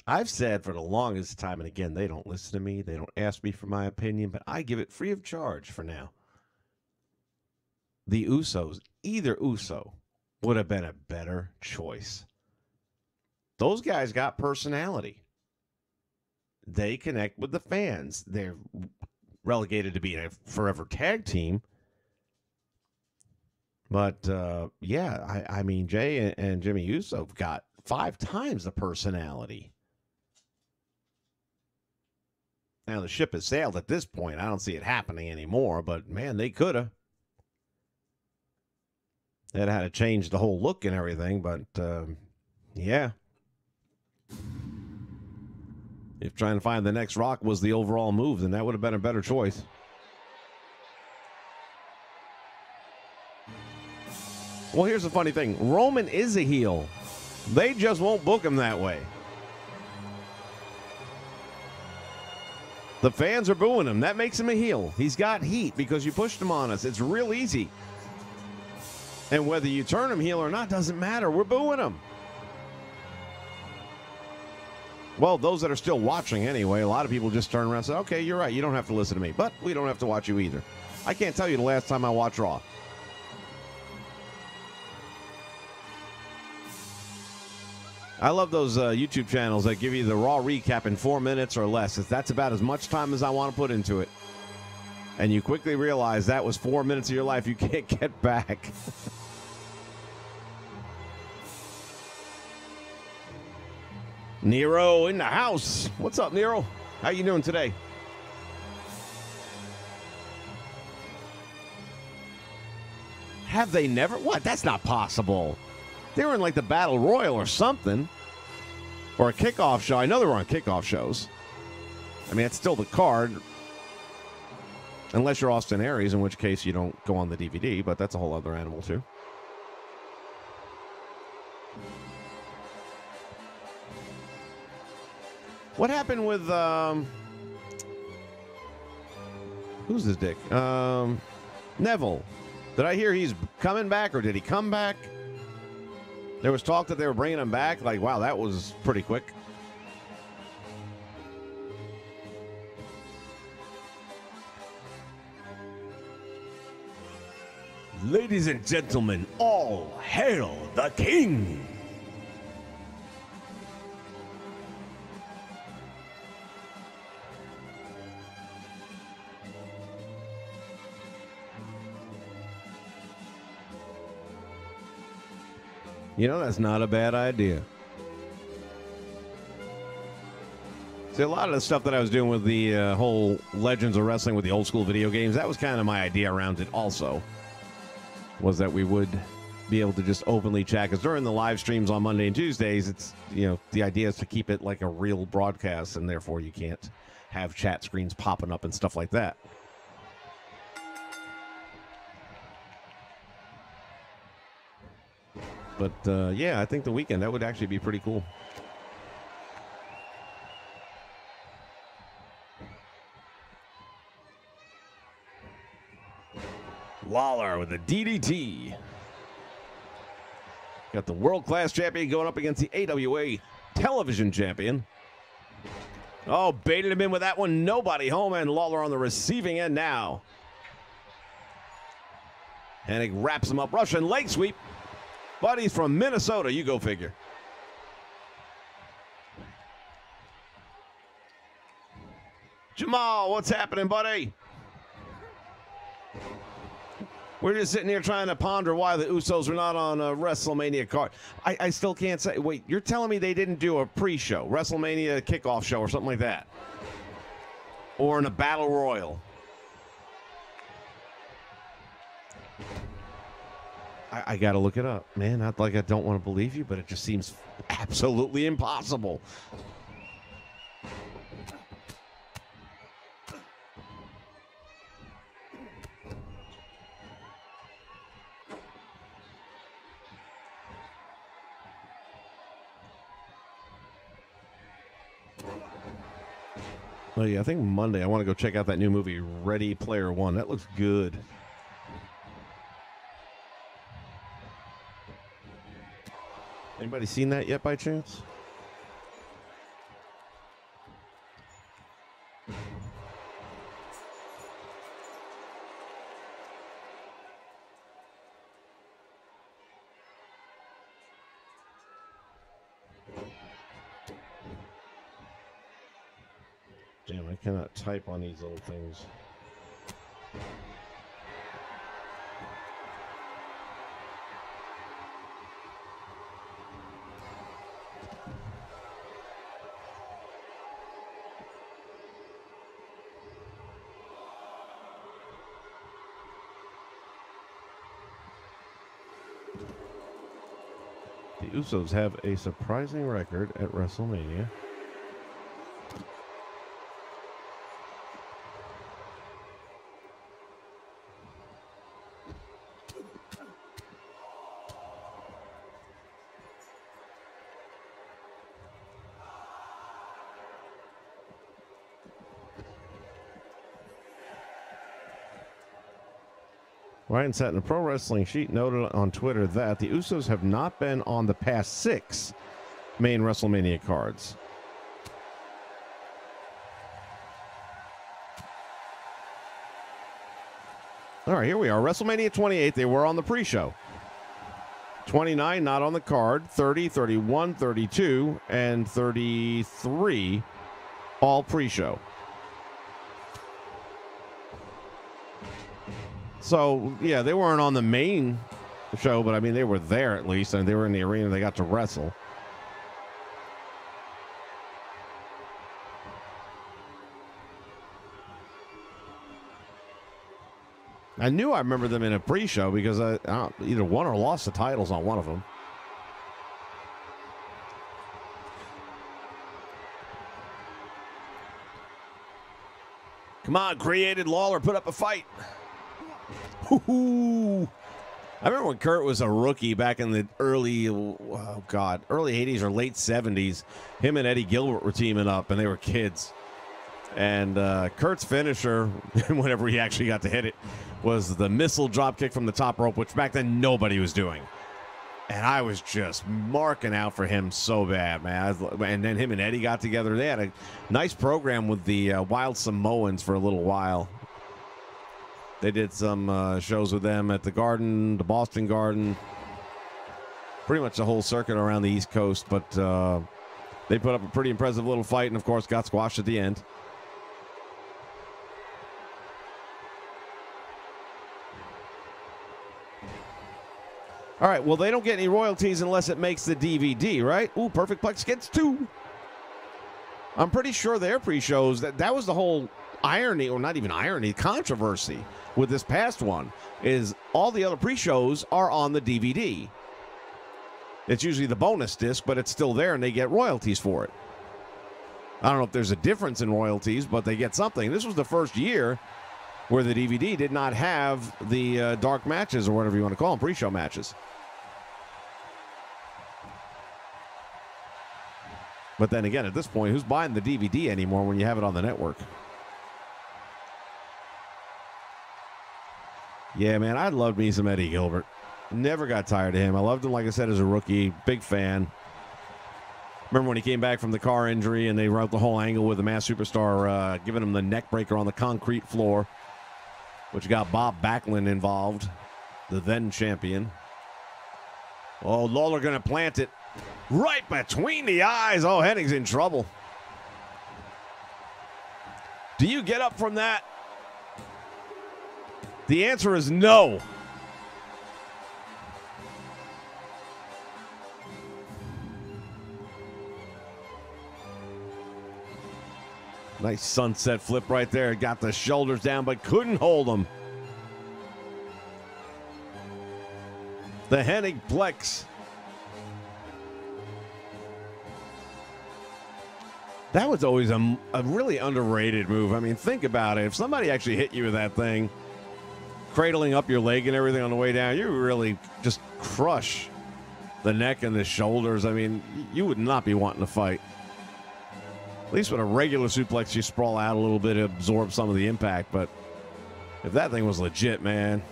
I've said for the longest time, and again, they don't listen to me. They don't ask me for my opinion, but I give it free of charge for now. The Usos, either Uso, would have been a better choice. Those guys got personality. They connect with the fans. They're relegated to being a forever tag team. But, yeah, I mean, Jay and Jimmy Uso have got 5 times the personality. Now, the ship has sailed at this point. I don't see it happening anymore, but, man, they could have. They'd had to change the whole look and everything, but, yeah. If trying to find the next Rock was the overall move, then that would have been a better choice. Well, here's the funny thing. Roman is a heel. They just won't book him that way. The fans are booing him. That makes him a heel. He's got heat because you pushed him on us. It's real easy. And whether you turn him heel or not doesn't matter. We're booing him. Well, those that are still watching anyway, a lot of people just turn around and say, okay, you're right, you don't have to listen to me, but we don't have to watch you either. I can't tell you the last time I watched Raw. I love those YouTube channels that give you the Raw recap in 4 minutes or less. That's about as much time as I want to put into it. And you quickly realize that was 4 minutes of your life you can't get back. Nero in the house. What's up, Nero? How you doing today? Have they never? What? That's not possible. They were in like the Battle Royal or something. Or a kickoff show. I know they were on kickoff shows. I mean, it's still the card. Unless you're Austin Aries, in which case you don't go on the DVD, but that's a whole other animal too. What happened with who's this dick? Neville. Did I hear he's coming back, or did he come back? There was talk that they were bringing him back. Like, wow, that was pretty quick. Ladies and gentlemen, all hail the king! You know, that's not a bad idea. See, a lot of the stuff that I was doing with the whole Legends of Wrestling with the old school video games, that was kind of my idea around it also. Was that we would be able to just openly chat. Because during the live streams on Monday and Tuesdays, it's, you know, the idea is to keep it like a real broadcast, and therefore you can't have chat screens popping up and stuff like that. But, yeah, I think the weekend, that would actually be pretty cool. Lawler with the DDT. Got the world-class champion going up against the AWA television champion. Oh, baited him in with that one. Nobody home, and Lawler on the receiving end now. Hennig wraps him up. Russian leg sweep. But he's from Minnesota. You go figure. Jamal, what's happening, buddy? We're just sitting here trying to ponder why the Usos are not on a WrestleMania card. I still can't say. Wait, you're telling me they didn't do a pre-show, WrestleMania kickoff show or something like that? Or in a Battle Royal? I got to look it up, man. Not like I don't want to believe you, but it just seems absolutely impossible. Oh, yeah, I think Monday I want to go check out that new movie, Ready Player One. That looks good. Anybody seen that yet by chance? Damn, I cannot type on these little things. The Usos have a surprising record at WrestleMania. Ryan Satin, a Pro Wrestling Sheet, noted on Twitter that the Usos have not been on the past 6 main WrestleMania cards. All right, here we are. WrestleMania 28. They were on the pre-show. 29 not on the card. 30, 31, 32, and 33 all pre-show. So, yeah, they weren't on the main show, but I mean, they were there at least, and they were in the arena. They got to wrestle. I knew I remember them in a pre-show because I either won or lost the titles on one of them. Come on, created Lawler, put up a fight. Hoo-hoo. I remember when Kurt was a rookie back in the early 80s or late 70s. Him and Eddie Gilbert were teaming up, and they were kids. And Kurt's finisher, whenever he actually got to hit it, was the missile drop kick from the top rope, which back then nobody was doing. And I was just marking out for him so bad, man. And then him and Eddie got together. They had a nice program with the Wild Samoans for a little while. They did some shows with them at the Garden, the Boston Garden, pretty much the whole circuit around the East Coast. But they put up a pretty impressive little fight and, of course, got squashed at the end. All right, well, they don't get any royalties unless it makes the DVD, right? Ooh, Perfect Plex gets 2. I'm pretty sure their pre-shows, that was the whole irony, or not even irony, controversy with this past one, is all the other pre-shows are on the DVD. It's usually the bonus disc, but it's still there, and they get royalties for it. I don't know if there's a difference in royalties, but they get something. This was the first year where the DVD did not have the dark matches, or whatever you want to call them, pre-show matches. But then again, at this point, who's buying the DVD anymore when you have it on the network? Yeah, man, I loved me some Eddie Gilbert. Never got tired of him. I loved him, like I said, as a rookie. Big fan. Remember when he came back from the car injury and they wrote the whole angle with the Mass Superstar giving him the neck breaker on the concrete floor, which got Bob Backlund involved, the then champion. Oh, Lawler going to plant it right between the eyes. Oh, Hennig's in trouble. Do you get up from that? The answer is no. Nice sunset flip right there. Got the shoulders down, but couldn't hold them. The Hennig Plex. That was always a really underrated move. I mean, think about it. If somebody actually hit you with that thing, cradling up your leg and everything on the way down, you really just crush the neck and the shoulders. I mean, you would not be wanting to fight. At least with a regular suplex, you sprawl out a little bit, absorb some of the impact. But if that thing was legit, man.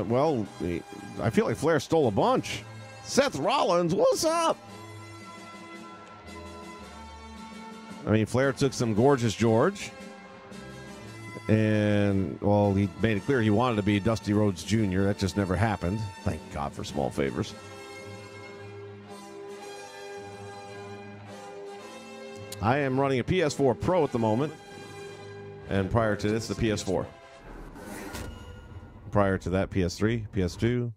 Well, I feel like Flair stole a bunch. Seth Rollins, what's up? I mean, Flair took some Gorgeous George. And, well, he made it clear he wanted to be Dusty Rhodes Jr. That just never happened. Thank God for small favors. I am running a PS4 Pro at the moment. And prior to this, the PS4. Prior to that, PS3, PS2,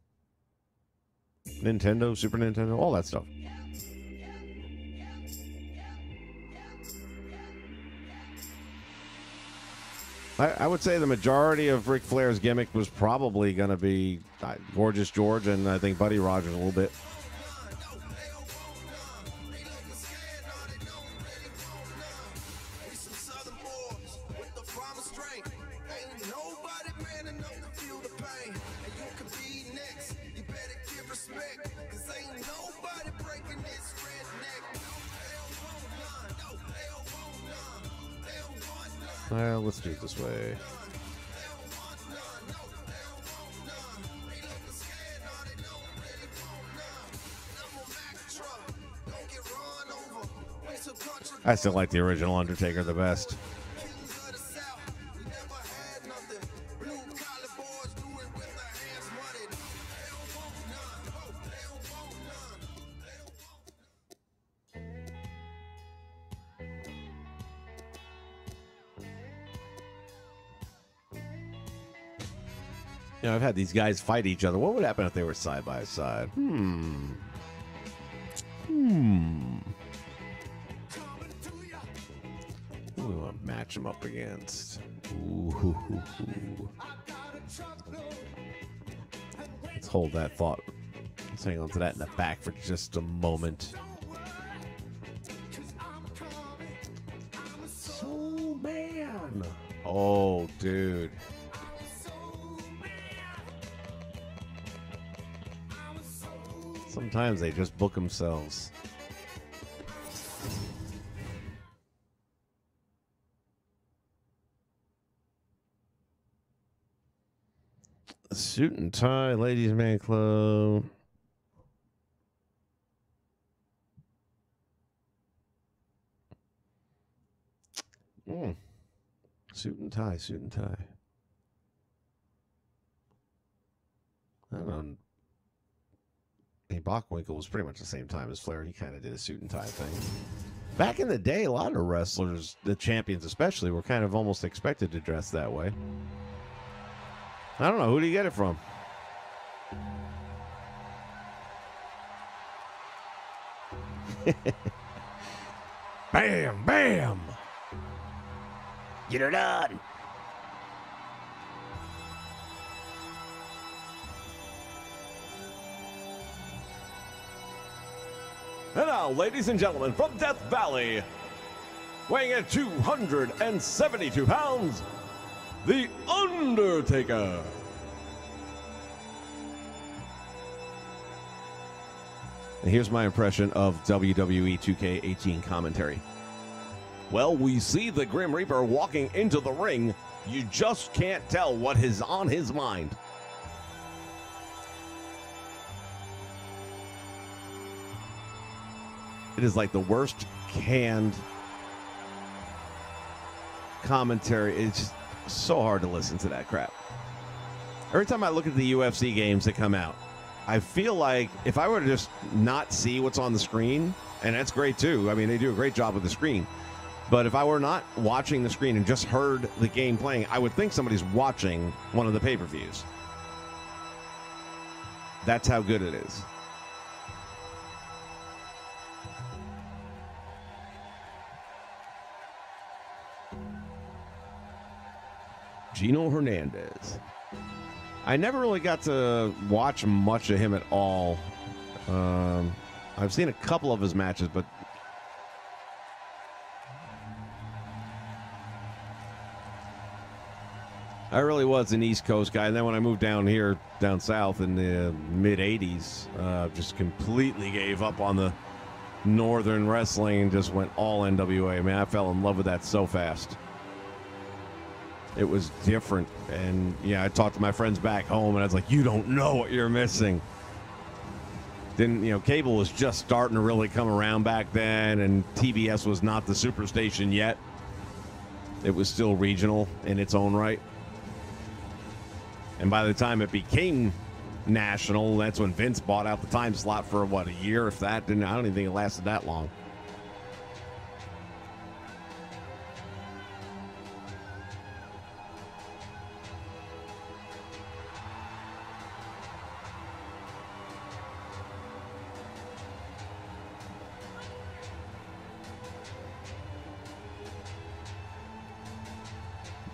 Nintendo, Super Nintendo, all that stuff. I would say the majority of Ric Flair's gimmick was probably going to be Gorgeous George and I think Buddy Rogers a little bit. Well, let's do it this way. I still like the original Undertaker the best. You know, I've had these guys fight each other. What would happen if they were side by side? Who do we want to match them up against? Ooh. Let's hold that thought. Let's hang on to that in the back for just a moment. So, man. Oh, dude. Sometimes they just book themselves. Suit and tie, ladies' man club. Suit and tie, suit and tie. I don't know. Bockwinkel was pretty much the same time as Flair. He kind of did a suit and tie thing. Back in the day, a lot of wrestlers, the champions especially, were kind of almost expected to dress that way. I don't know. Who do you get it from? Bam, bam. Get her done. And now, ladies and gentlemen, from Death Valley, weighing in 272 pounds, The Undertaker. And here's my impression of WWE2K18 commentary. Well, we see the Grim Reaper walking into the ring. You just can't tell what is on his mind. It is like the worst canned commentary. It's just so hard to listen to that crap. Every time I look at the UFC games that come out, I feel like if I were to just not see what's on the screen, and that's great too. I mean, they do a great job with the screen. But if I were not watching the screen and just heard the game playing, I would think somebody's watching one of the pay-per-views. That's how good it is. Gino Hernandez. I never really got to watch much of him at all. I've seen a couple of his matches, but I really was an East Coast guy. And then when I moved down here, down south in the mid-'80s, just completely gave up on the Northern wrestling and just went all NWA. Man, I fell in love with that so fast. It was different. And, yeah, I talked to my friends back home, and I was like, you don't know what you're missing. Then, you know, cable was just starting to really come around back then, and TBS was not the superstation yet. It was still regional in its own right. And by the time it became national, that's when Vince bought out the time slot for, what, a year, if that? I don't even think it lasted that long.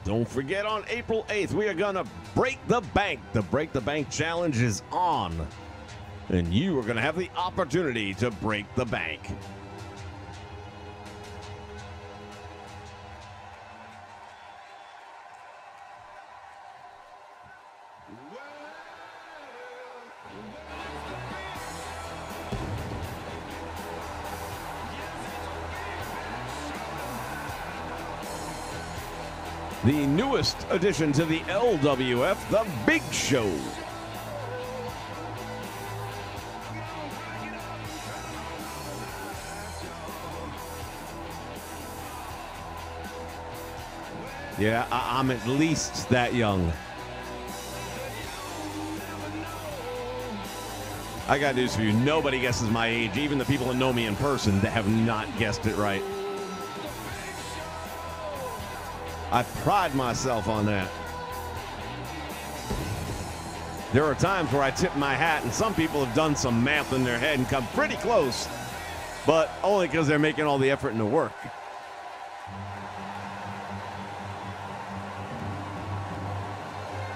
Don't forget, on April 8th, we are going to break the bank. The Break the Bank Challenge is on. And you are going to have the opportunity to break the bank. The newest addition to the LWF, The Big Show. Yeah, I'm at least that young. I got news for you. Nobody guesses my age. Even the people that know me in person that have not guessed it right. I pride myself on that. There are times where I tip my hat, and some people have done some math in their head and come pretty close, but only because they're making all the effort and the work.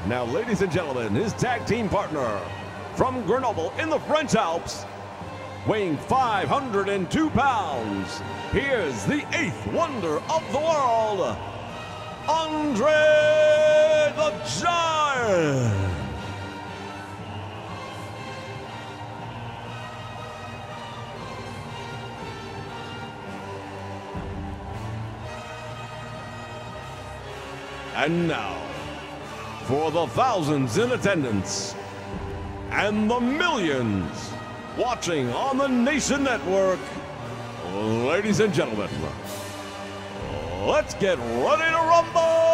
Now, ladies and gentlemen, his tag team partner from Grenoble in the French Alps, weighing 502 pounds, here's the 8th wonder of the world, Andre the Giant. And now, for the thousands in attendance and the millions watching on the Nation Network, ladies and gentlemen, let's get ready to rumble!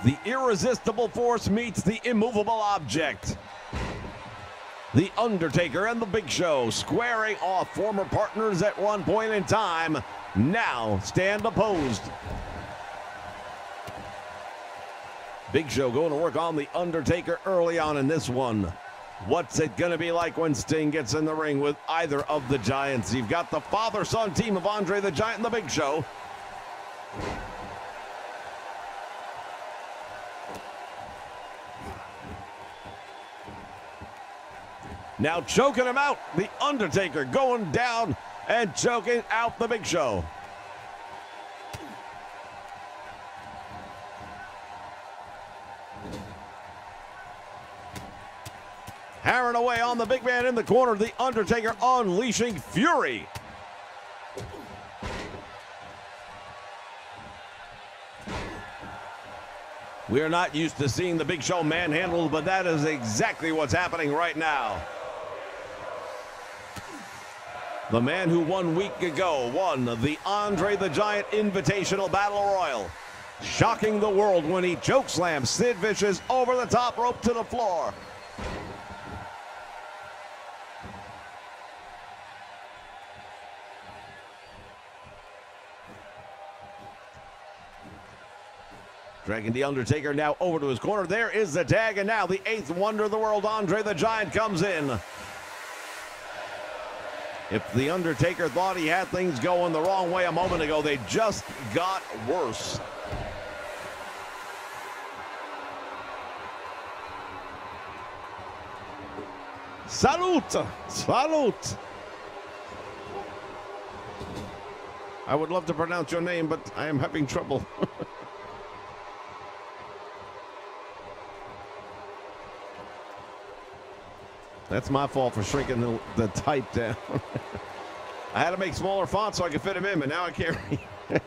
The irresistible force meets the immovable object. The Undertaker and the Big Show squaring off, former partners at one point in time, now stand opposed. Big Show going to work on the Undertaker early on in this one. What's it going to be like when Sting gets in the ring with either of the Giants? You've got the father-son team of Andre the Giant and the Big Show. Now choking him out, the Undertaker going down and choking out the Big Show. Hammering away on the big man in the corner, the Undertaker unleashing fury. We are not used to seeing the Big Show manhandled, but that is exactly what's happening right now. The man who 1 week ago won the Andre the Giant Invitational Battle Royal, shocking the world when he chokeslammed Sid Vicious over the top rope to the floor. Dragging the Undertaker now over to his corner. There is the tag, and now the 8th wonder of the world, Andre the Giant, comes in. If the Undertaker thought he had things going the wrong way a moment ago, they just got worse. Salute! Salute! I would love to pronounce your name, but I am having trouble. That's my fault for shrinking the type down. I had to make smaller fonts so I could fit him in, but now I can't read it.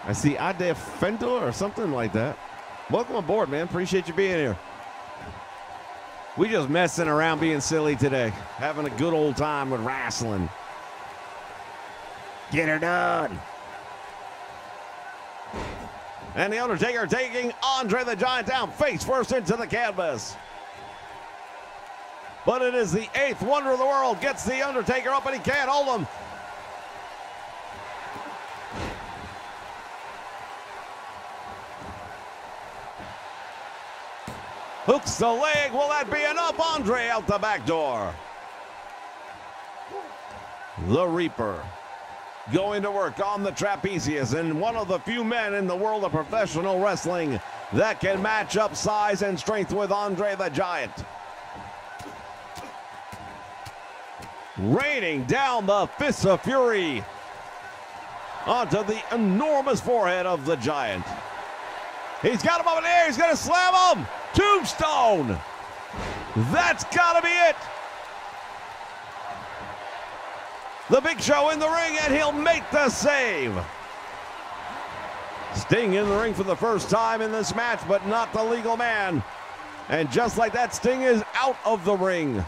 I see Ade Fendor or something like that. Welcome aboard, man. Appreciate you being here. We just messing around being silly today. Having a good old time with wrestling. Get her done. And the Undertaker taking Andre the Giant down face first into the canvas. But it is the 8th wonder of the world. Gets the Undertaker up and he can't hold him. Hooks the leg. Will that be enough? Andre out the back door. The Reaper going to work on the trapezius, and one of the few men in the world of professional wrestling that can match up size and strength with Andre the Giant. Raining down the fists of fury onto the enormous forehead of the Giant. He's got him up in the air. He's going to slam him. Tombstone. That's got to be it. The Big Show in the ring, and he'll make the save. Sting in the ring for the first time in this match, but not the legal man. And just like that, Sting is out of the ring.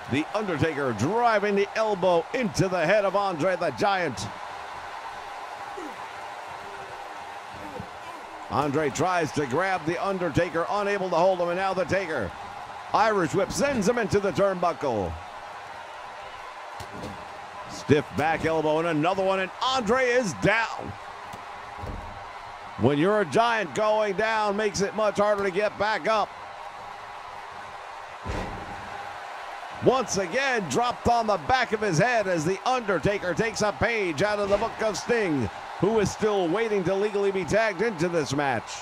The Undertaker driving the elbow into the head of Andre the Giant. Andre tries to grab the Undertaker, unable to hold him, and now the Taker. Irish whip sends him into the turnbuckle. Stiff back elbow and another one, and Andre is down. When you're a giant, going down makes it much harder to get back up. Once again, dropped on the back of his head as the Undertaker takes a page out of the book of Sting, who is still waiting to legally be tagged into this match.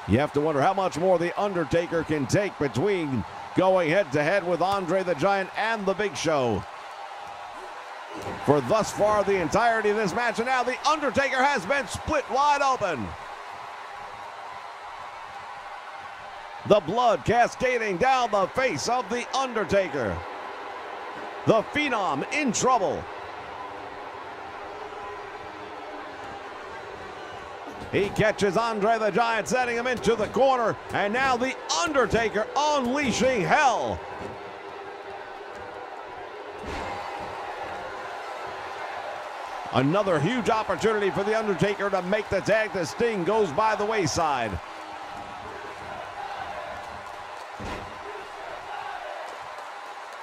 You have to wonder how much more the Undertaker can take between going head-to-head with Andre the Giant and the Big Show. For thus far, the entirety of this match, and now the Undertaker has been split wide open. The blood cascading down the face of the Undertaker. The Phenom in trouble. He catches Andre the Giant, setting him into the corner, and now the Undertaker unleashing hell. Another huge opportunity for the Undertaker to make the tag to Sting goes by the wayside.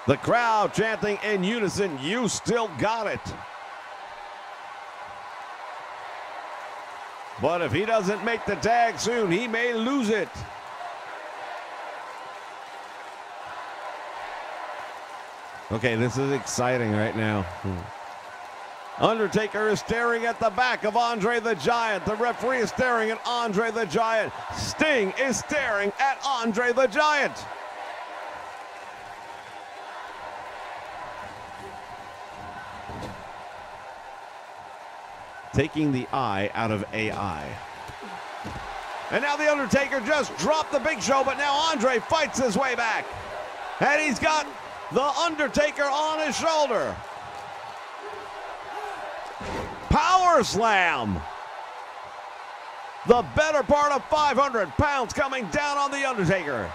The crowd chanting in unison, "You still got it." But if he doesn't make the tag soon, he may lose it. Okay, this is exciting right now. Undertaker is staring at the back of Andre the Giant. The referee is staring at Andre the Giant. Sting is staring at Andre the Giant. Taking the I out of AI. And now the Undertaker just dropped the Big Show, but now Andre fights his way back. And he's got the Undertaker on his shoulder. Power slam. The better part of 500 pounds coming down on the Undertaker.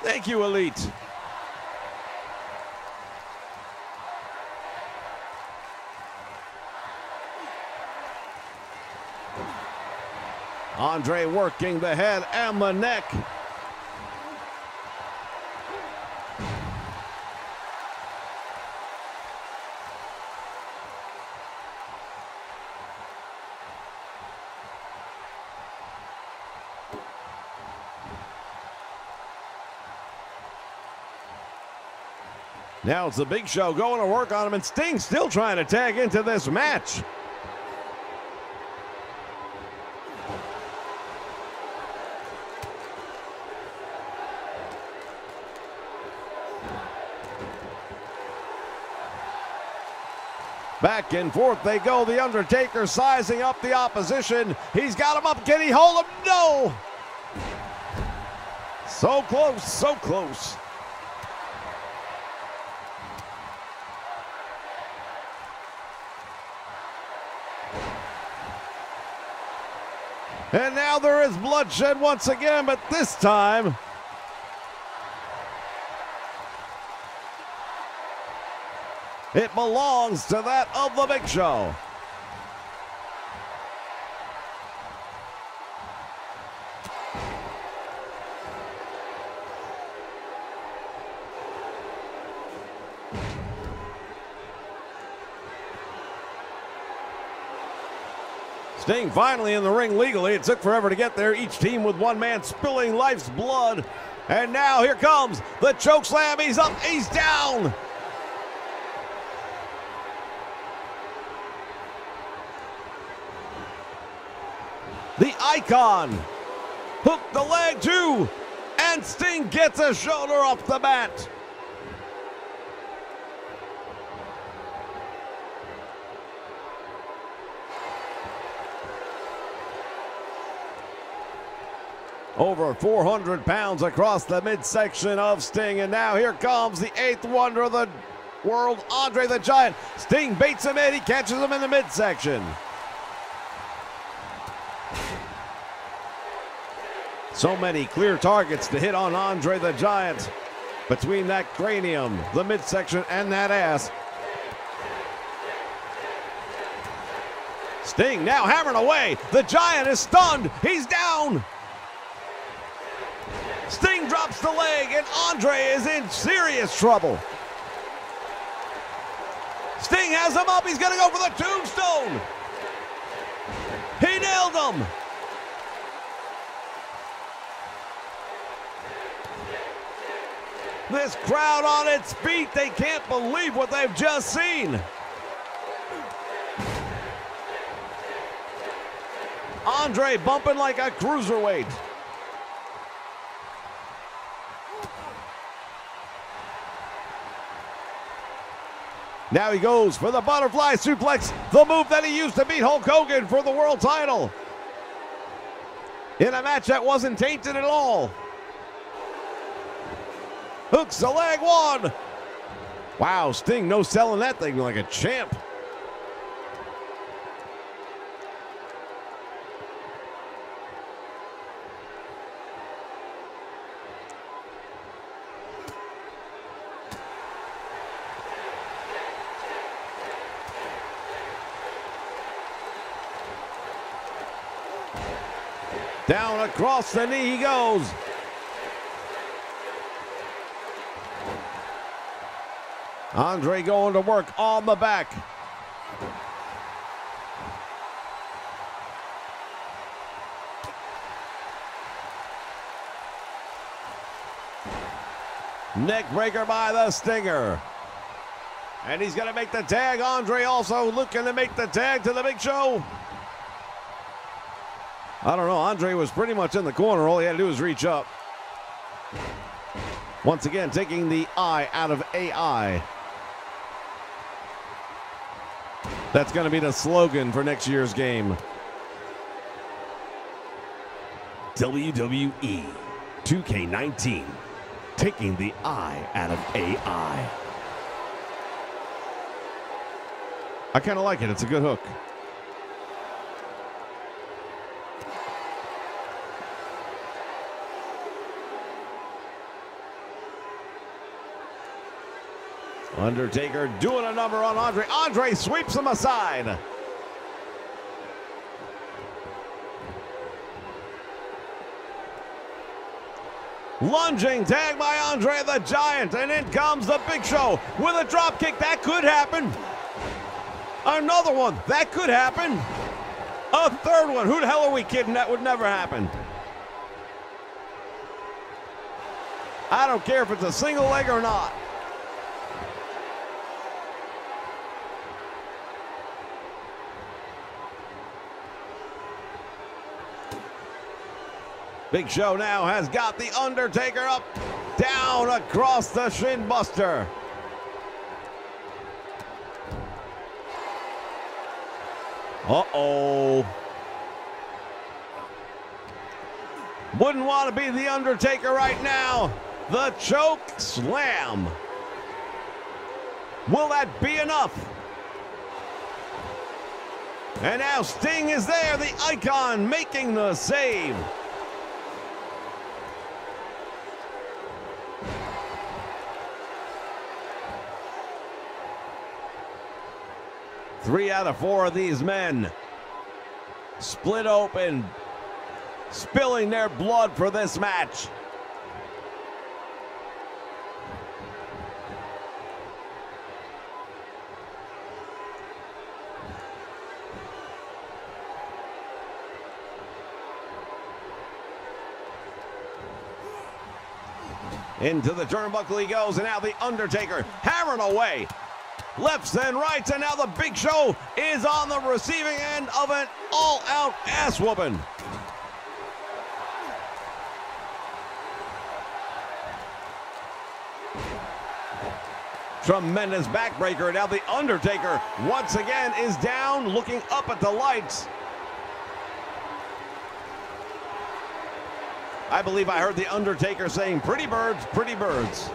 Thank you, Elite. Andre working the head and the neck. Now it's the Big Show going to work on him, and Sting still trying to tag into this match. Back and forth they go. The Undertaker sizing up the opposition. He's got him up. Can he hold him? No! So close, so close. And now there is bloodshed once again, but this time it belongs to that of the Big Show. Sting finally in the ring legally. It took forever to get there. Each team with one man spilling life's blood. And now here comes the choke slam. He's up, he's down. The Icon. Hook the leg too. And Sting gets a shoulder off the mat. Over 400 pounds across the midsection of Sting. And now here comes the eighth wonder of the world, Andre the Giant. Sting baits him in. He catches him in the midsection. So many clear targets to hit on Andre the Giant. Between that cranium, the midsection, and that ass. Sting now hammering away. The Giant is stunned. He's down. Sting drops the leg, and Andre is in serious trouble. Sting has him up. He's going to go for the tombstone. He nailed him. This crowd on its feet, they can't believe what they've just seen. Andre bumping like a cruiserweight. Now he goes for the butterfly suplex, the move that he used to beat Hulk Hogan for the world title. In a match that wasn't tainted at all. Hooks the leg one. Wow, Sting no selling that thing like a champ. Down across the knee he goes. Andre going to work on the back. Neck breaker by the Stinger. And he's going to make the tag. Andre also looking to make the tag to the Big Show. I don't know. Andre was pretty much in the corner. All he had to do was reach up. Once again, taking the I out of AI. That's going to be the slogan for next year's game. WWE 2K18. Taking the I out of AI. I kind of like it. It's a good hook. Undertaker doing a number on Andre. Andre sweeps him aside. Lunging tag by Andre the Giant, and in comes the Big Show with a drop kick. That could happen. Another one. That could happen. A third one. Who the hell are we kidding? That would never happen. I don't care if it's a single leg or not. Big Show now has got the Undertaker up, down across the shin buster. Uh-oh. Wouldn't want to be the Undertaker right now. The choke slam. Will that be enough? And now Sting is there, the Icon making the save. Three out of four of these men split open, spilling their blood for this match. Into the turnbuckle he goes, and now the Undertaker hammering away. Lefts and rights, and now the Big Show is on the receiving end of an all-out ass whooping. Tremendous backbreaker. Now the Undertaker once again is down, looking up at the lights. I believe I heard the Undertaker saying, "Pretty birds, pretty birds."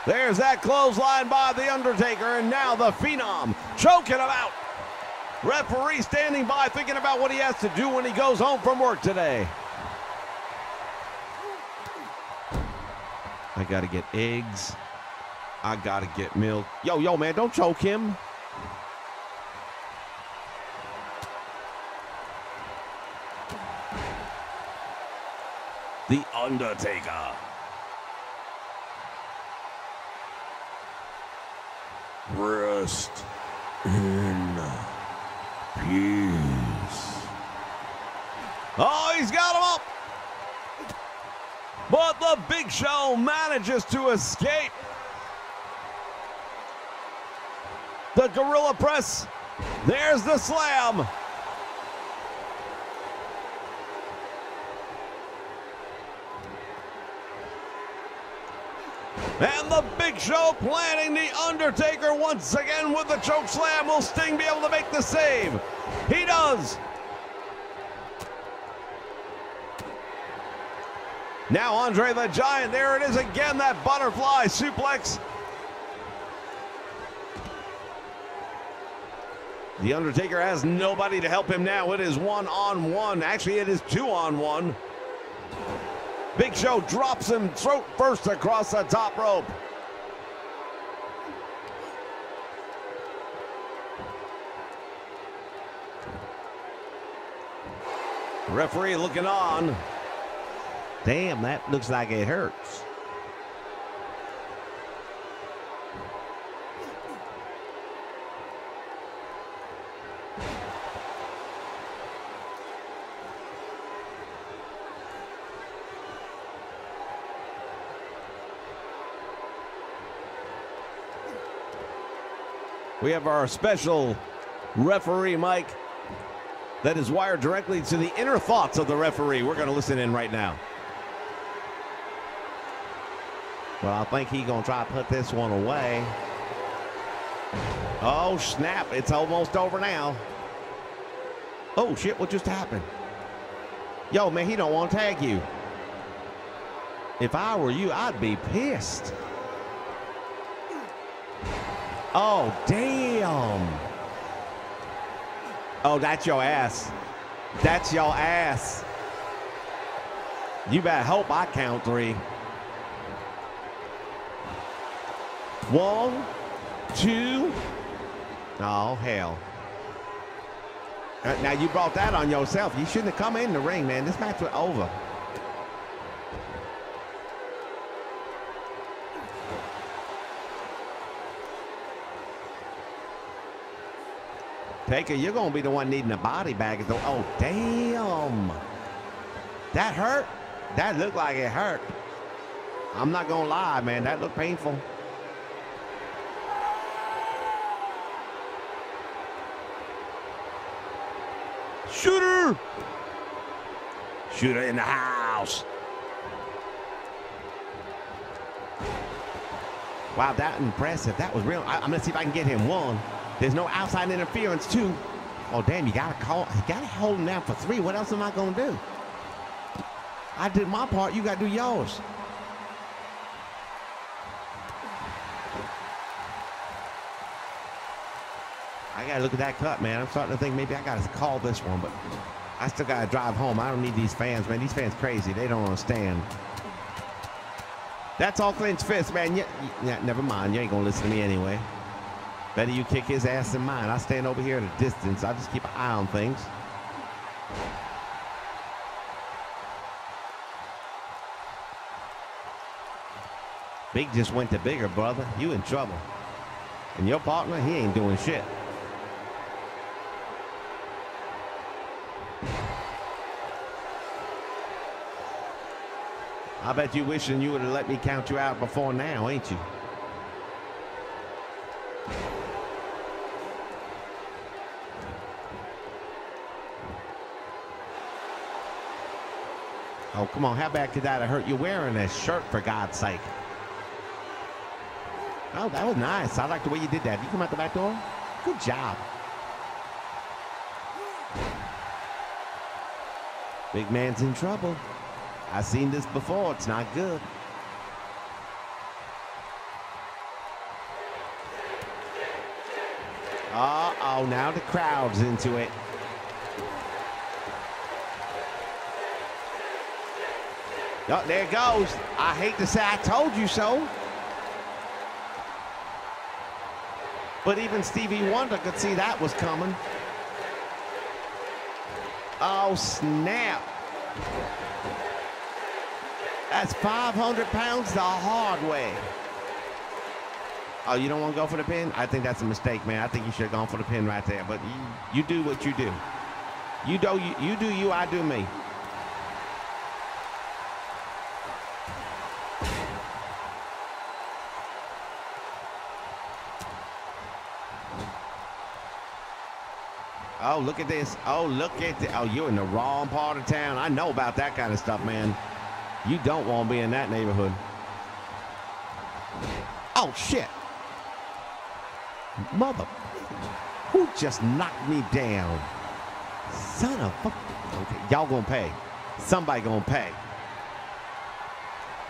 There's that clothesline by the Undertaker, and now the Phenom choking him out. Referee standing by thinking about what he has to do when he goes home from work today. I gotta get eggs. I gotta get milk. Yo, man, don't choke him. The Undertaker. Rest in peace. Oh, he's got him up. But the Big Show manages to escape. The Gorilla Press. There's the slam. And the Big Show planning the Undertaker once again with the choke slam. Will Sting be able to make the save? He does. Now Andre the Giant, there it is again, that butterfly suplex. The Undertaker has nobody to help him now. It is one-on-one. Actually, it is two-on-one. Big Show drops him throat first across the top rope. Referee looking on. Damn, that looks like it hurts. We have our special referee mic that is wired directly to the inner thoughts of the referee. We're going to listen in right now. Well, I think he's going to try to put this one away. Oh, snap. It's almost over now. Oh, shit. What just happened? Yo, man, he don't want to tag you. If I were you, I'd be pissed. Oh, damn. Oh, that's your ass. That's your ass. You better hope I count three. 1, 2. Oh, hell. Now, you brought that on yourself. You shouldn't have come in the ring, man. This match was over. Taker, you're going to be the one needing a body bag. Oh, damn. That hurt? That looked like it hurt. I'm not going to lie, man. That looked painful. Shooter! Shooter in the house. Wow, that impressive. That was real. I'm going to see if I can get him one. There's no outside interference, too. Oh, damn, you got to hold him down for 3. What else am I going to do? I did my part. You got to do yours. I got to look at that cut, man. I'm starting to think maybe I got to call this one, but I still got to drive home. I don't need these fans, man. These fans crazy. They don't understand. That's all clenched fist, man. Yeah, never mind. You ain't going to listen to me anyway. Better you kick his ass than mine. I stand over here at a distance. I just keep an eye on things. Big just went to bigger, brother. You in trouble. And your partner, he ain't doing shit. I bet you wishing you would have let me count you out before now, ain't you? Oh, come on. How bad could that have hurt? You're wearing a shirt, for God's sake. Oh, that was nice. I like the way you did that. You come out the back door? Good job. Big man's in trouble. I've seen this before. It's not good. Uh-oh, now the crowd's into it. Oh, there it goes. I hate to say I told you so. But even Stevie Wonder could see that was coming. Oh, snap. That's 500 pounds the hard way. Oh, you don't want to go for the pin? I think that's a mistake, man. I think you should have gone for the pin right there. But you do what you do. You do you, I do me. Oh, look at this. Oh, look at this. Oh, you're in the wrong part of town. I know about that kind of stuff, man. You don't want to be in that neighborhood. Oh, shit. Mother. Who just knocked me down? Son of a... Okay, y'all gonna pay. Somebody gonna pay.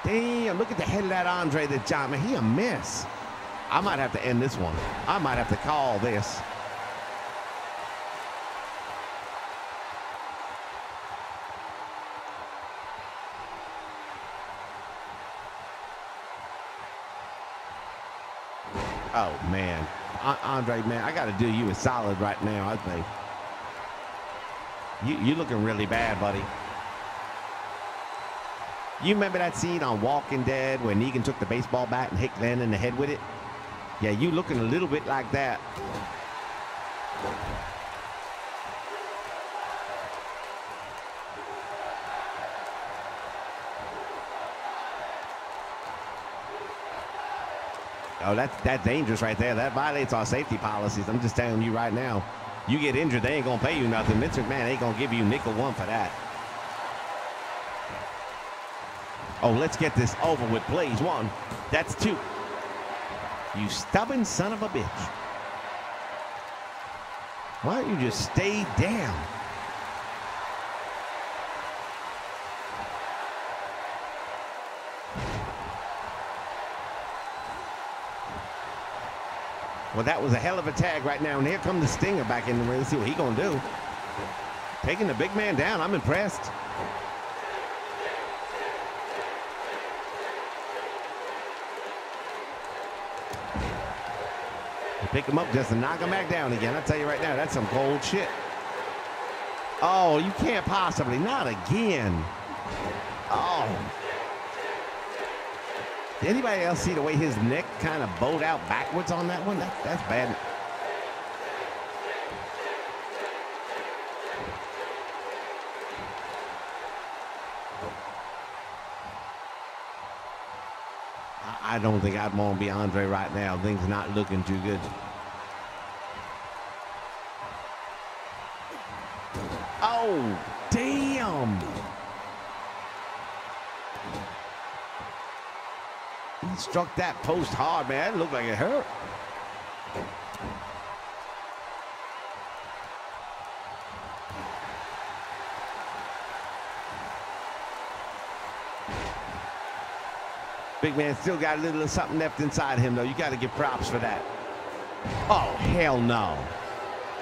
Damn, look at the head of that Andre the Giant. Man, he a mess. I might have to end this one. I might have to call this. Oh, man. Andre, man, I got to do you a solid right now, I think. You're looking really bad, buddy. You remember that scene on Walking Dead where Negan took the baseball bat and hit Glenn in the head with it? Yeah, you looking a little bit like that. Oh, that's dangerous right there. That violates our safety policies. I'm just telling you right now. You get injured, they ain't gonna pay you nothing. Vince McMahon ain't gonna give you nickel one for that. Oh, let's get this over with, please. One. That's two. You stubborn son of a bitch. Why don't you just stay down? Well, that was a hell of a tag right now. And here comes the Stinger back in the ring. Let's see what he's going to do. Taking the big man down. I'm impressed. Pick him up just to knock him back down again. I'll tell you right now, that's some cold shit. Oh, you can't possibly. Not again. Oh. Did anybody else see the way his neck kind of bowed out backwards on that one? That's bad. I don't think I'd want to be Andre right now. Things not looking too good. Oh, damn. He struck that post hard, man. It looked like it hurt. Big man still got a little something left inside him, though. You got to give props for that. Oh, hell no.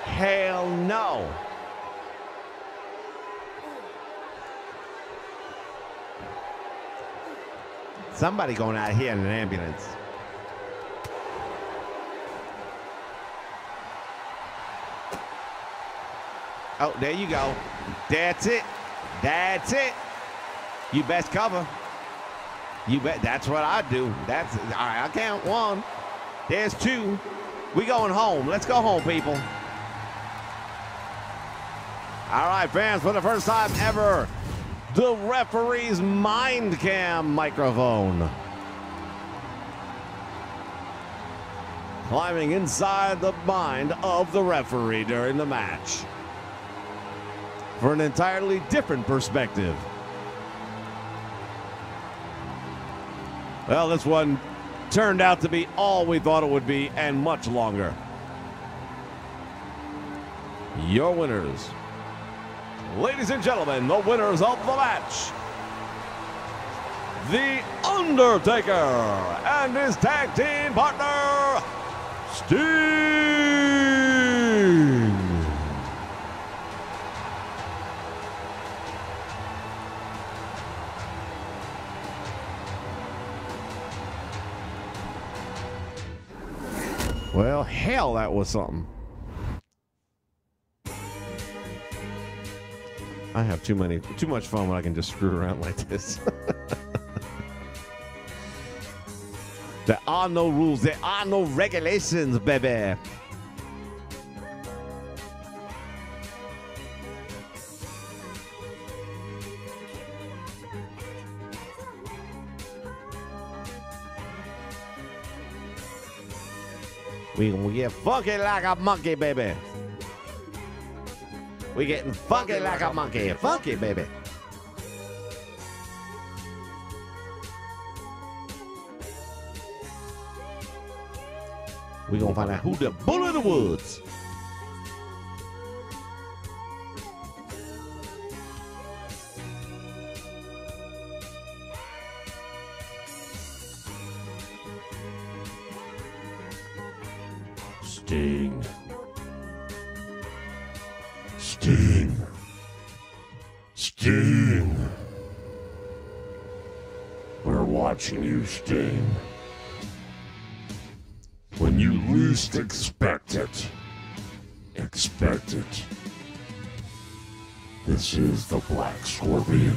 Hell no. Somebody going out here in an ambulance. Oh, there you go. That's it. That's it. You best cover. You bet. That's what I do. That's all right. I count one. There's two. We going home. Let's go home, people. All right, fans, for the first time ever, the referee's mind cam microphone. Climbing inside the mind of the referee during the match. For an entirely different perspective. Well, this one turned out to be all we thought it would be and much longer. Your winners. Ladies and gentlemen, the winners of the match. The Undertaker and his tag team partner, Sting. Well, hell, that was something. I have too much fun when I can just screw around like this. There are no rules. There are no regulations, baby. We gonna get funky like a monkey, baby. We getting funky like a monkey. Funky, baby. We gonna find out who the bull in the woods. Sting. Sting. Sting. We're watching you, Sting. When you least expect it. Expect it. This is the Black Scorpion.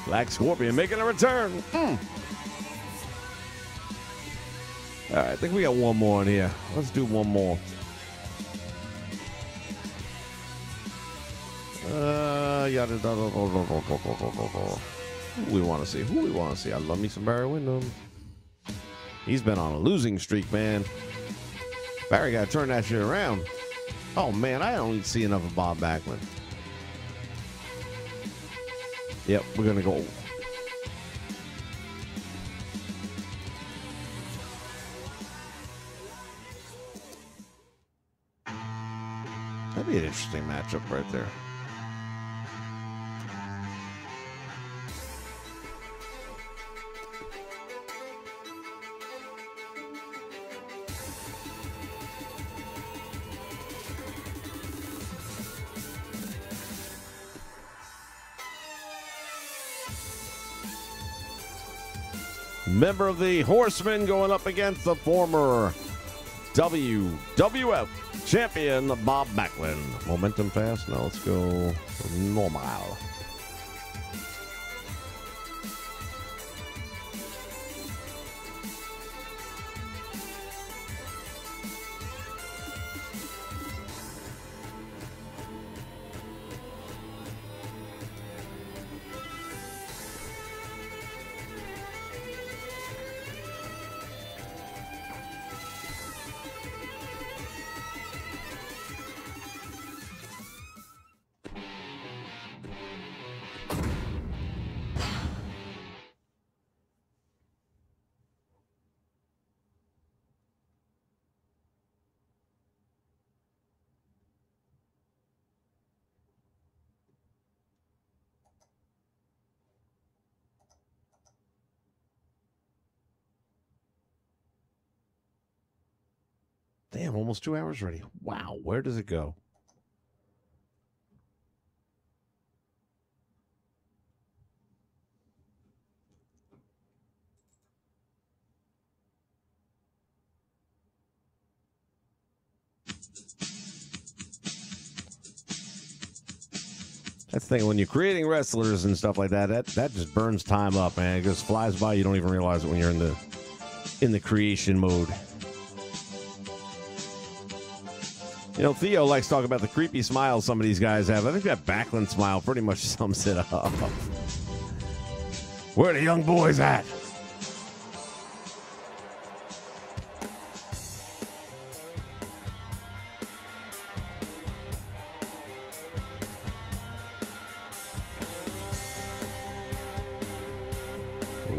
Black Scorpion making a return. All right, I think we got one more in here. Let's do one more. Yada, da, da, da, da, da, da, da, da. Who we want to see? Who we want to see? I love me some Barry Windham. He's been on a losing streak, man. Barry got to turn that shit around. Oh, man, I don't even see enough of Bob Backlund. Yep, we're going to go. That'd be an interesting matchup right there. Member of the Horsemen going up against the former WWF champion, Bob Backlund. Momentum fast? No, let's go normal. Damn, almost 2 hours already. Wow, where does it go? That's the thing, when you're creating wrestlers and stuff like that, that just burns time up, man. It just flies by. You don't even realize it when you're in the creation mode. You know, Theo likes to talk about the creepy smile some of these guys have. I think that Backlund smile pretty much sums it up. Where are the young boys at?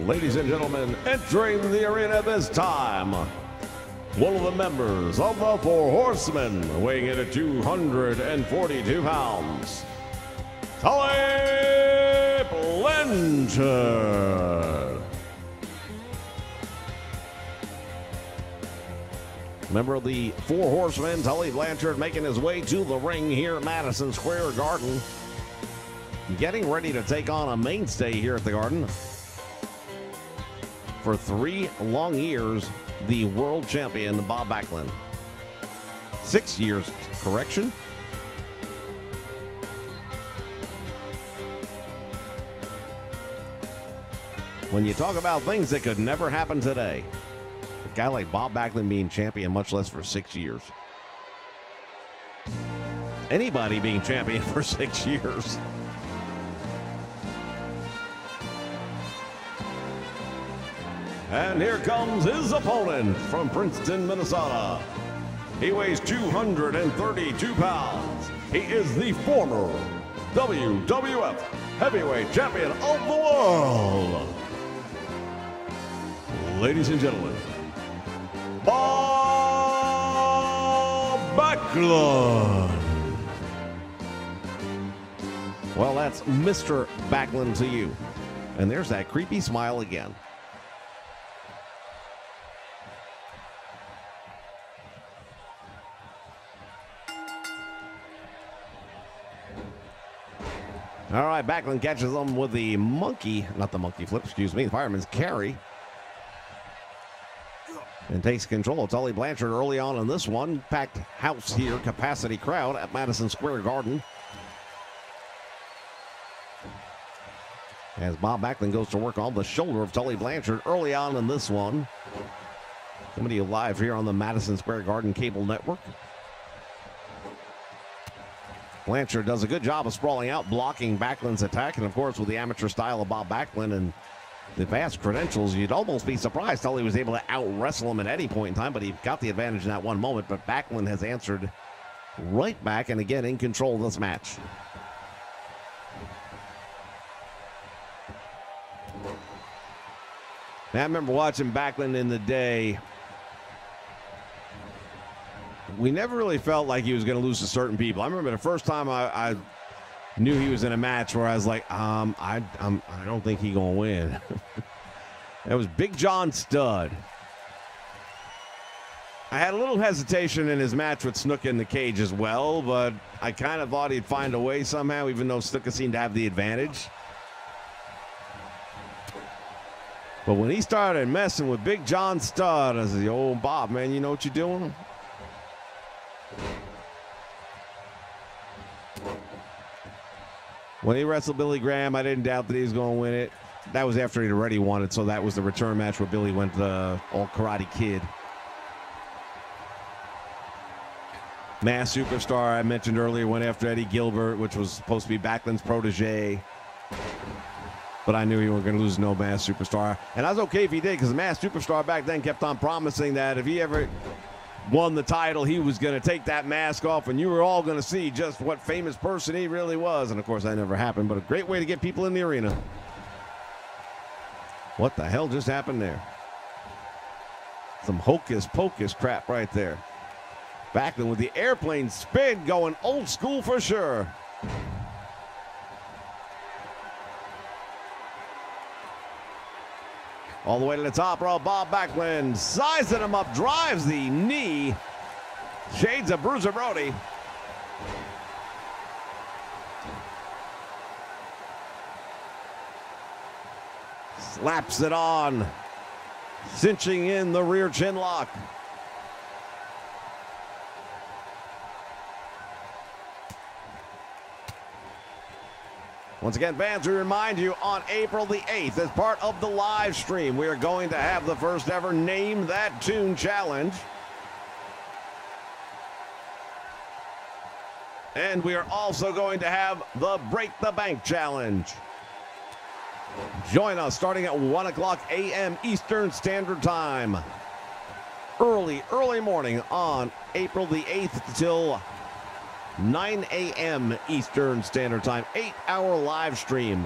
Ladies and gentlemen, entering the arena this time, one of the members of the Four Horsemen, weighing in at 242 pounds, Tully Blanchard. Member of the Four Horsemen, Tully Blanchard, making his way to the ring here at Madison Square Garden, getting ready to take on a mainstay here at the Garden. For 3 long years, the world champion, Bob Backlund. 6 years, correction. When you talk about things that could never happen today, a guy like Bob Backlund being champion, much less for 6 years. Anybody being champion for 6 years. And here comes his opponent from Princeton, Minnesota. He weighs 232 pounds. He is the former WWF Heavyweight Champion of the World. Ladies and gentlemen, Bob Backlund. Well, that's Mr. Backlund to you. And there's that creepy smile again. All right, Backlund catches him with the monkey, not the monkey flip, excuse me, the fireman's carry. And takes control of Tully Blanchard early on in this one. Packed house here, capacity crowd at Madison Square Garden. As Bob Backlund goes to work on the shoulder of Tully Blanchard early on in this one. Coming to you live here on the Madison Square Garden Cable Network. Blanchard does a good job of sprawling out, blocking Backlund's attack, and of course with the amateur style of Bob Backlund and the vast credentials, you'd almost be surprised Tully was able to out-wrestle him at any point in time, but he got the advantage in that one moment, but Backlund has answered right back and again in control of this match. Now, I remember watching Backlund in the day. We never really felt like he was going to lose to certain people. I remember the first time I knew he was in a match where I was like, I don't think he's going to win. That was Big John Studd. I had a little hesitation in his match with Snuka in the cage as well, but I kind of thought he'd find a way somehow, even though Snuka seemed to have the advantage. But when he started messing with Big John Studd, I said, "Oh, Bob, man, you know what you're doing?" When he wrestled Billy Graham, I didn't doubt that he was going to win it. That was after he'd already won it, so that was the return match where Billy went all Karate Kid. Mass Superstar, I mentioned earlier, went after Eddie Gilbert, which was supposed to be Backlund's protege. But I knew he wasn't going to lose no Mass Superstar. And I was okay if he did, because the Mass Superstar back then kept on promising that if he ever won the title, he was going to take that mask off, and you were all going to see just what famous person he really was. And, of course, that never happened, but a great way to get people in the arena. What the hell just happened there? Some hocus-pocus crap right there. Backlund with the airplane spin going old school for sure. All the way to the top row, Bob Backlund sizing him up, drives the knee. Shades of Bruiser Brody. Slaps it on, cinching in the rear chin lock. Once again, fans, we remind you on April the 8th, as part of the live stream, we are going to have the first ever Name That Tune challenge. And we are also going to have the Break the Bank challenge. Join us starting at 1 o'clock a.m. Eastern Standard Time. Early morning on April the 8th till 9 a.m. Eastern Standard Time. 8-hour live stream.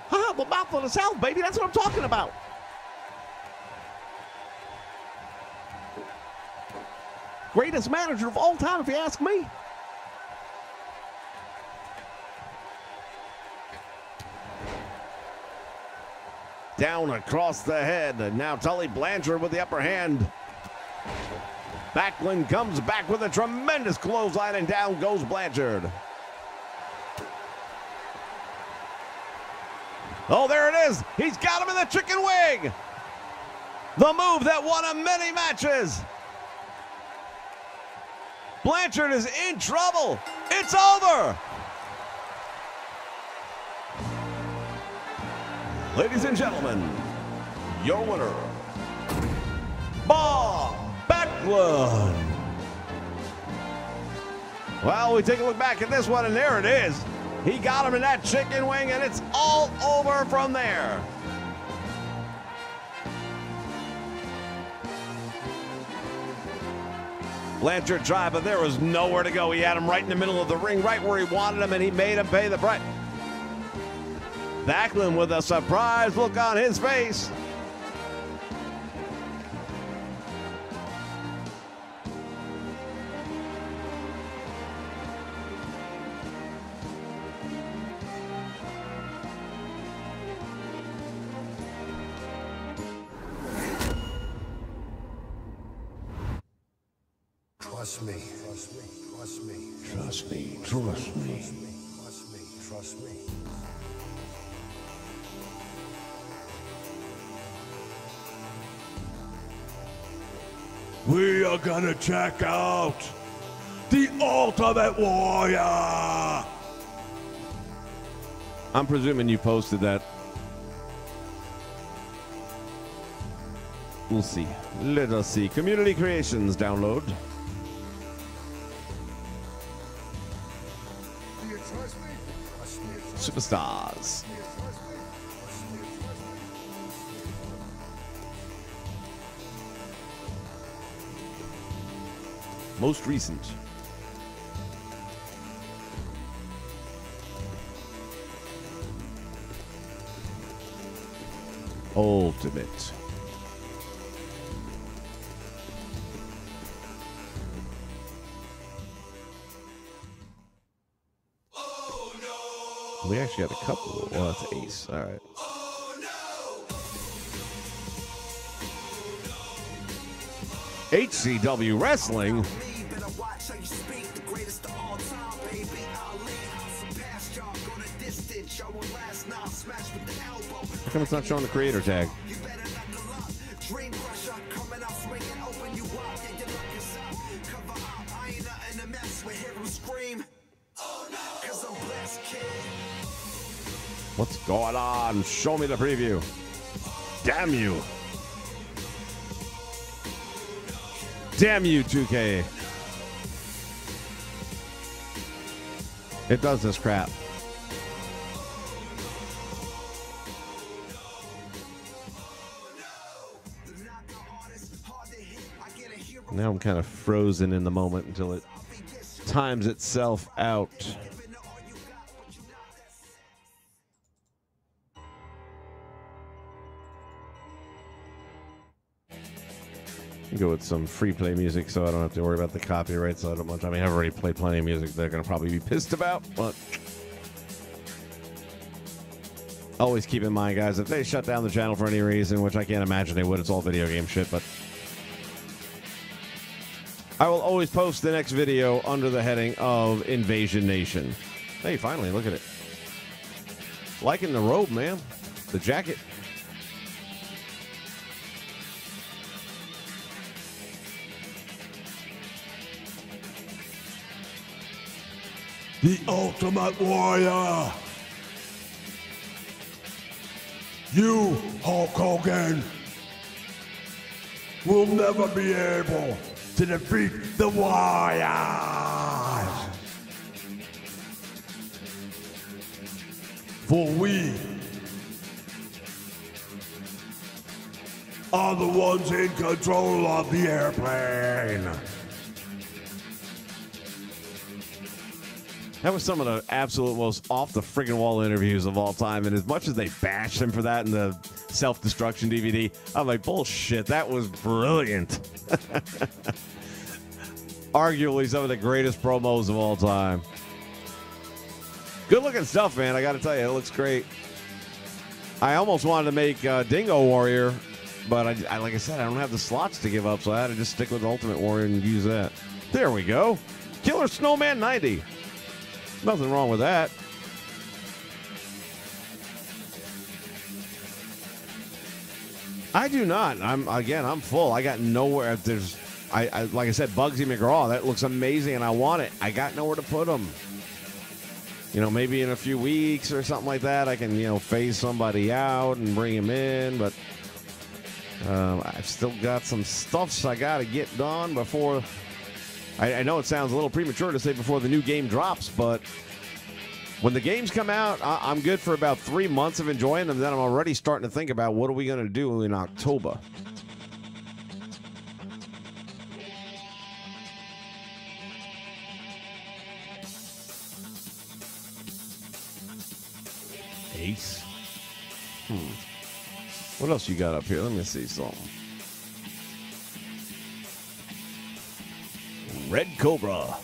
Ha! The mouth of the South, baby. That's what I'm talking about. Greatest manager of all time, if you ask me. Down across the head. And now Tully Blanchard with the upper hand. Backlund comes back with a tremendous clothesline, and down goes Blanchard. Oh, there it is. He's got him in the chicken wing. The move that won him many matches. Blanchard is in trouble. It's over. Ladies and gentlemen, your winner, Bob Backlund. Well, we take a look back at this one, and there it is. He got him in that chicken wing, and it's all over from there. Blanchard tried, but there was nowhere to go. He had him right in the middle of the ring, right where he wanted him, and he made him pay the price. Backlund with a surprised look on his face. Trust me. Trust me. Trust me. Trust me, trust me. Trust me. Trust me. We are gonna check out the Ultimate Warrior. I'm presuming you posted that. We'll see. Let us see. Community Creations download. Do you trust me? Trust me. Superstars. Do you trust me? Trust me. Most recent. Ultimate. We actually got a couple. Well, that's Ace. All right. HCW Wrestling. How come it's not showing the creator tag? What's going on? Show me the preview. Damn you. Damn you, 2K. It does this crap. Now I'm kind of frozen in the moment until it times itself out. Go with some free play music so I don't have to worry about the copyright so much. I mean, I've already played plenty of music they're going to probably be pissed about, but always keep in mind, guys, if they shut down the channel for any reason, which I can't imagine they would, it's all video game shit, but I will always post the next video under the heading of Invasion Nation. Hey, finally, look at it. Liking the robe, man. The jacket. The Ultimate Warrior. You, Hulk Hogan, will never be able to defeat the Warriors. For we are the ones in control of the airplane. That was some of the absolute most off the friggin' wall interviews of all time. And as much as they bashed him for that in the self-destruction DVD, I'm like, bullshit, that was brilliant. Arguably some of the greatest promos of all time. Good looking stuff, man. I got to tell you, it looks great. I almost wanted to make Dingo Warrior, but I like I said, I don't have the slots to give up, so I had to just stick with Ultimate Warrior and use that. There we go. Killer Snowman 90. Nothing wrong with that. I do not. I'm full. I got nowhere. I like I said, Bugsy McGraw. That looks amazing, and I want it. I got nowhere to put him. You know, maybe in a few weeks or something like that, I can phase somebody out and bring him in. But I've still got some stuffs I got to get done before. I know it sounds a little premature to say before the new game drops, but when the games come out, I'm good for about 3 months of enjoying them. Then I'm already starting to think about what are we going to do in October. Ace. What else you got up here? Let me see something. Red Cobra.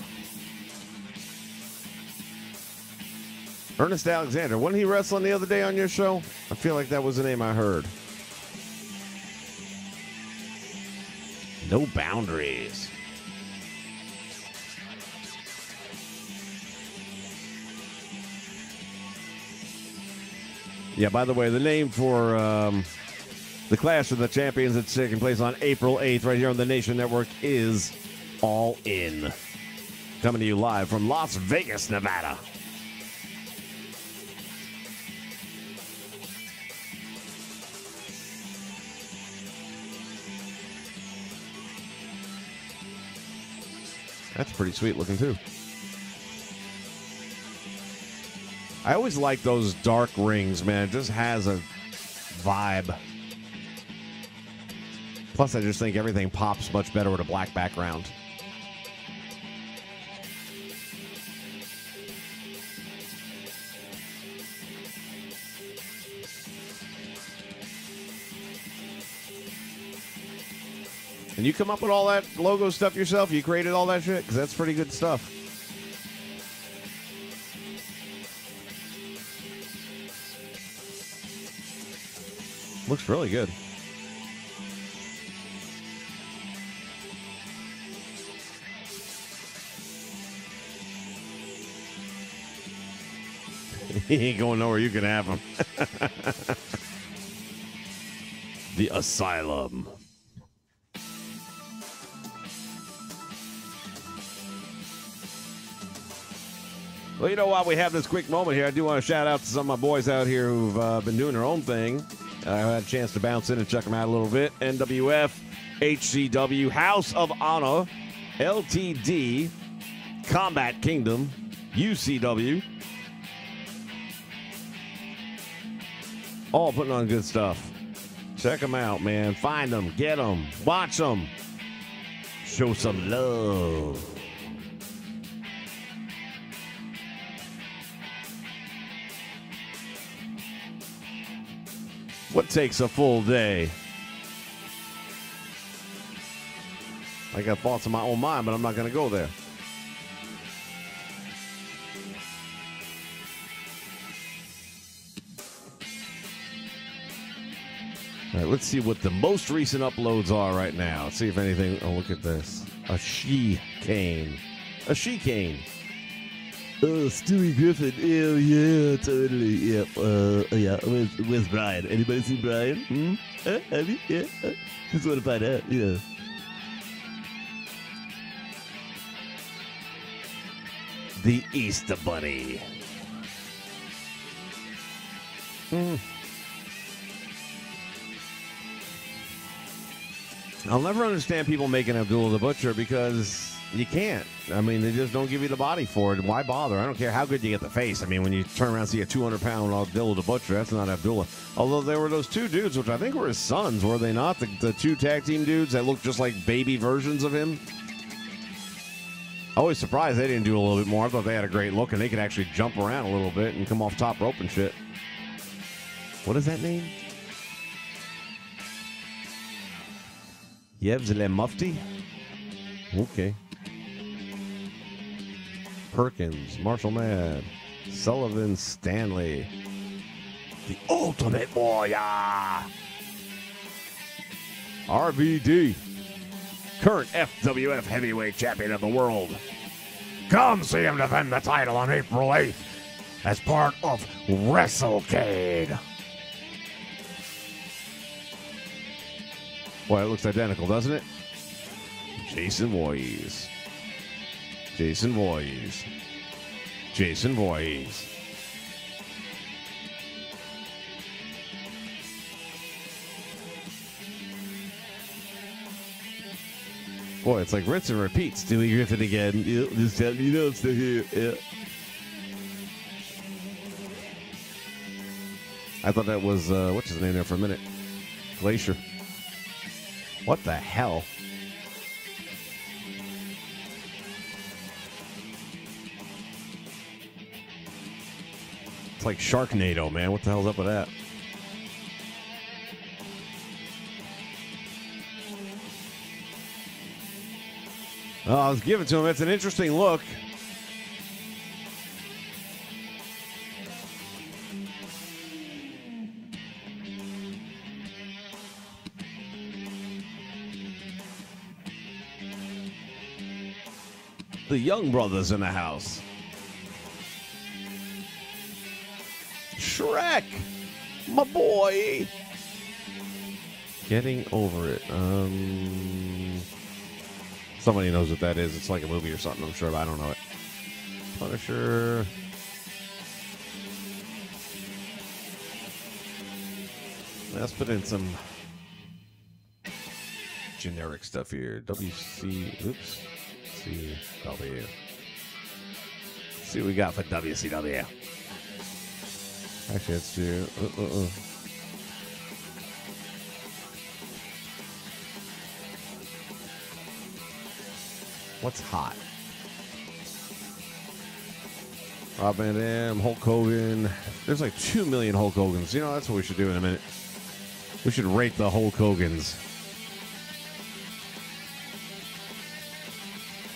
Ernest Alexander. Wasn't he wrestling the other day on your show? I feel like that was the name I heard. No boundaries. Yeah, by the way, the name for the Clash of the Champions that's taking place on April 8th right here on the Nation Network is All In. Coming to you live from Las Vegas, Nevada. That's pretty sweet looking, too. I always like those dark rings, man. It just has a vibe. Plus, I just think everything pops much better with a black background. And you come up with all that logo stuff yourself? You created all that shit? Because that's pretty good stuff. Looks really good. He ain't going nowhere. You can have him. The Asylum. Well, you know, while we have this quick moment here, I do want to shout out to some of my boys out here who've been doing their own thing. I had a chance to bounce in and check them out a little bit. NWF, HCW, House of Honor, LTD, Combat Kingdom, UCW. All putting on good stuff. Check them out, man. Find them, get them, watch them. Show some love. What takes a full day? I got thoughts in my own mind, but I'm not going to go there. All right, let's see what the most recent uploads are right now. Let's see if anything. Oh, look at this. A she-cane. A she-cane. Oh, Stewie Griffin. Oh, yeah, totally. Yep. Yeah. Where's Brian? Anybody seen Brian? Have you? Yeah. Just want to find out. Yeah. The Easter Bunny. I'll never understand people making Abdullah the Butcher because you can't. I mean, they just don't give you the body for it. Why bother? I don't care how good you get the face. I mean, when you turn around and see a 200-pound Abdullah the Butcher, that's not Abdullah. Although there were those two dudes, which I think were his sons, were they not? The two tag team dudes that looked just like baby versions of him. I was surprised they didn't do a little bit more. I thought they had a great look, and they could actually jump around a little bit and come off top rope and shit. What is that name? Yevzele Mufti? Okay. Perkins, Marshall Mad, Sullivan Stanley. The Ultimate Warrior. RVD. Current FWF Heavyweight Champion of the World. Come see him defend the title on April 8th as part of WrestleCade. Boy, it looks identical, doesn't it? Jason Voorhees. Jason Voorhees. Jason Voorhees. Boy, it's like rinse and repeat. Stewie Griffin again. This time you know it's still here. Yeah. I thought that was, what's his name there for a minute? Glacier. What the hell? It's like Sharknado, man. What the hell's up with that? Oh, I was giving it to him. It's an interesting look. The Young Brothers in the house. Shrek, my boy. Getting over it. Somebody knows what that is. It's like a movie or something, I'm sure, but I don't know it. Punisher. Let's put in some generic stuff here. WC. Oops. CW. Let's see what we got for WCW. Actually, let's do. What's hot? Rob Van Dam, Hulk Hogan. There's like 2 million Hulk Hogans. You know, that's what we should do in a minute. We should rate the Hulk Hogans.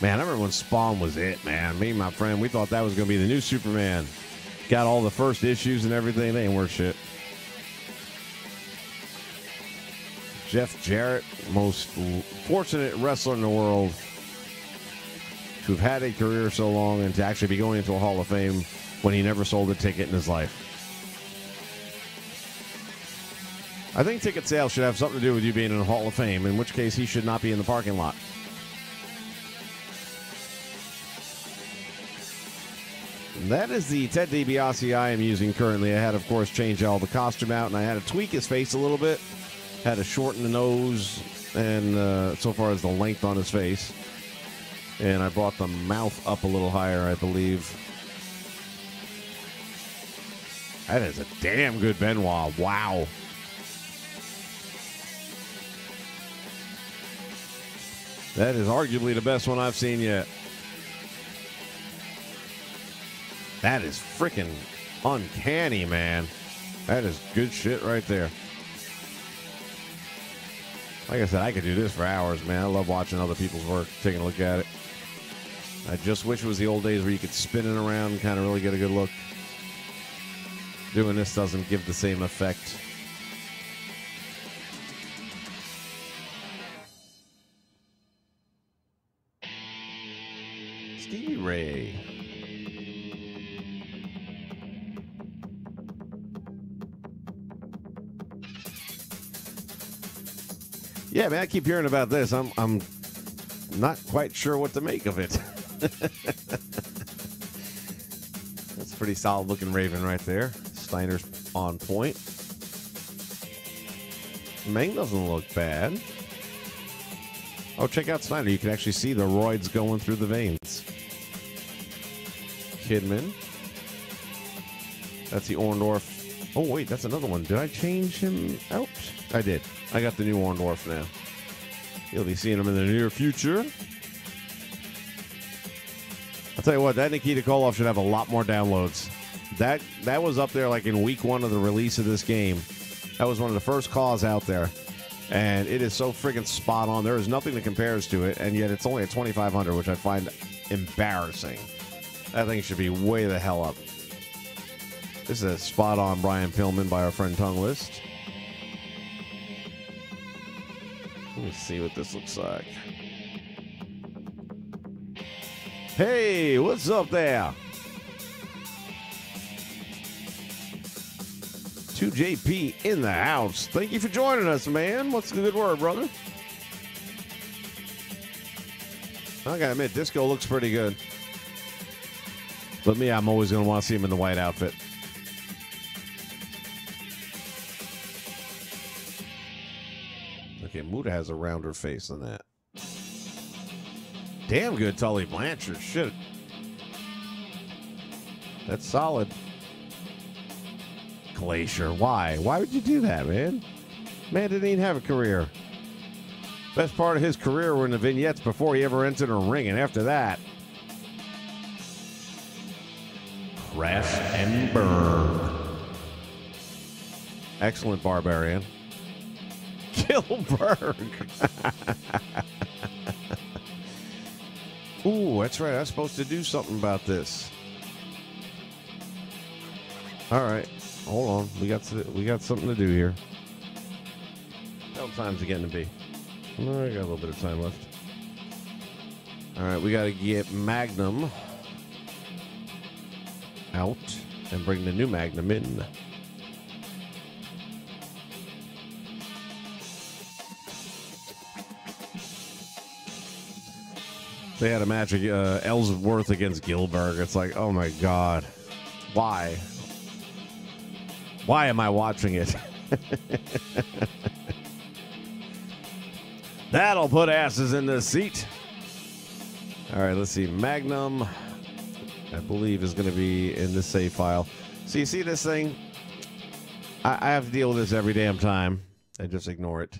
Man, I remember when Spawn was it, man. Me and my friend, we thought that was going to be the new Superman. Got all the first issues and everything. They ain't worth shit. Jeff Jarrett, most fortunate wrestler in the world to have had a career so long and to actually be going into a Hall of Fame when he never sold a ticket in his life. I think ticket sales should have something to do with you being in the Hall of Fame, in which case he should not be in the parking lot. And that is the Ted DiBiase I am using currently. I had, of course, changed all the costume out, and I had to tweak his face a little bit. Had to shorten the nose, and so far as the length on his face. And I brought the mouth up a little higher, I believe. That is a damn good Benoit. Wow. That is arguably the best one I've seen yet. That is freaking uncanny, man. That is good shit right there. Like I said, I could do this for hours, man. I love watching other people's work, taking a look at it. I just wish it was the old days where you could spin it around and kind of really get a good look. Doing this doesn't give the same effect. Stevie Ray. Yeah, man, I keep hearing about this. I'm not quite sure what to make of it. That's a pretty solid looking Raven right there. Steiner's on point. Meng doesn't look bad. Oh, check out Steiner. You can actually see the roids going through the veins. Kidman. That's the Orndorff. Oh, wait, that's another one. Did I change him out? I did. I got the new Orndorff now. You'll be seeing him in the near future. Tell you what, that Nikita Koloff should have a lot more downloads. That was up there like in week 1 of the release of this game. That was one of the first calls out there. And it is so friggin' spot on. There is nothing that compares to it, and yet it's only at 2,500, which I find embarrassing. That thing should be way the hell up. This is a spot on Brian Pillman by our friend Tongue List. Let me see what this looks like. Hey, what's up there? 2JP in the house. Thank you for joining us, man. What's the good word, brother? I gotta admit, Disco looks pretty good. But me, I'm always gonna want to see him in the white outfit. Okay, Muda has a rounder face than that. Damn good Tully Blanchard. Shit. That's solid. Glacier. Why? Why would you do that, man? Man didn't even have a career. Best part of his career were in the vignettes before he ever entered a ring, and after that, crash and burn. Excellent Barbarian. Gilbert. Ooh, that's right. I was supposed to do something about this. All right. Hold on. We got something to do here. How time's it getting to be? Oh, I got a little bit of time left. All right, we got to get Magnum out and bring the new Magnum in. They had a match Ellsworth against Gilbert. It's like, oh my God. Why? Why am I watching it? That'll put asses in the seat. All right, let's see. Magnum, I believe, is going to be in this save file. So you see this thing? I have to deal with this every damn time. I just ignore it.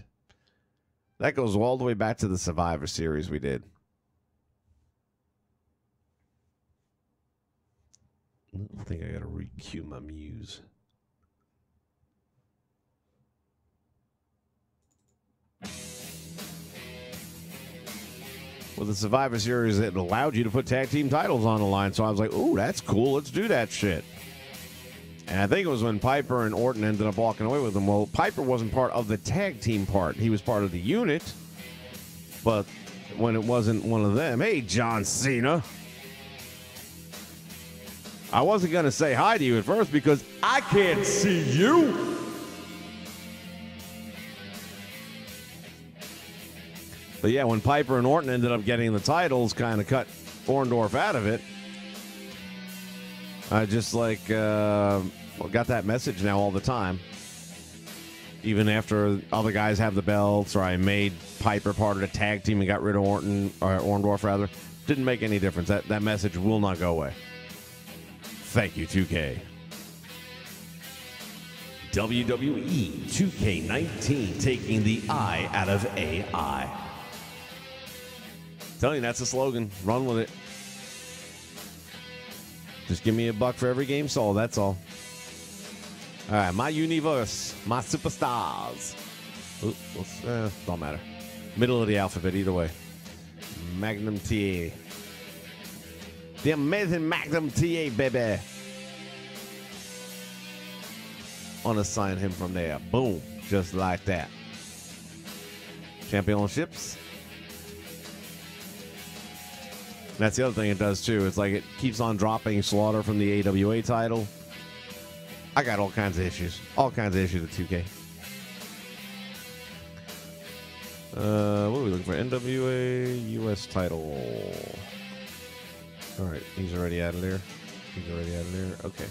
That goes all the way back to the Survivor Series we did. I think I got to re-cue my muse. Well, the Survivor Series, it allowed you to put tag team titles on the line. So I was like, ooh, that's cool. Let's do that shit. And I think it was when Piper and Orton ended up walking away with them. Well, Piper wasn't part of the tag team part. He was part of the unit. But when it wasn't one of them, hey, John Cena. I wasn't going to say hi to you at first because I can't see you. But yeah, when Piper and Orton ended up getting the titles, kind of cut Orndorff out of it. I just like got that message now all the time. Even after other guys have the belts, or I made Piper part of the tag team and got rid of Orton, or Orndorff rather, didn't make any difference. That message will not go away. Thank you, 2K. WWE 2K18 taking the I out of AI. Telling you, that's the slogan. Run with it. Just give me $1 for every game sold. That's all. All right, my universe, my superstars. Ooh, don't matter. Middle of the alphabet, either way. Magnum TA. The amazing Magnum TA, baby. Unassign him from there. Boom. Just like that. Championships. That's the other thing it does, too. It's like it keeps on dropping Slaughter from the AWA title. I got all kinds of issues. All kinds of issues with 2K. What are we looking for? NWA US title. All right. He's already out of there. He's already out of there. Okay.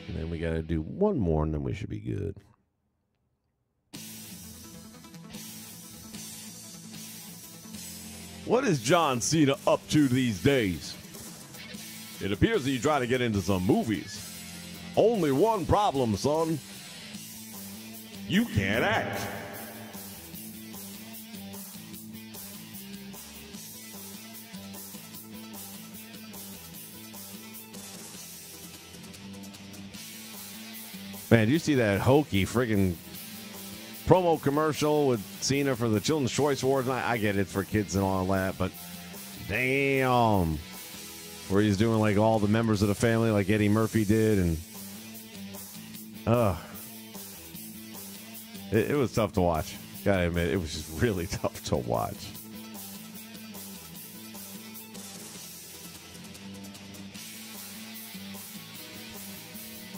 And then we got to do one more, and then we should be good. What is John Cena up to these days? It appears that you try to get into some movies. Only one problem, son. You can't act. Man, you see that hokey friggin' promo commercial with Cena for the Children's Choice Awards? I get it for kids and all that, but damn. Where he's doing like all the members of the family like Eddie Murphy did, and it was tough to watch. Gotta admit, it was just really tough to watch.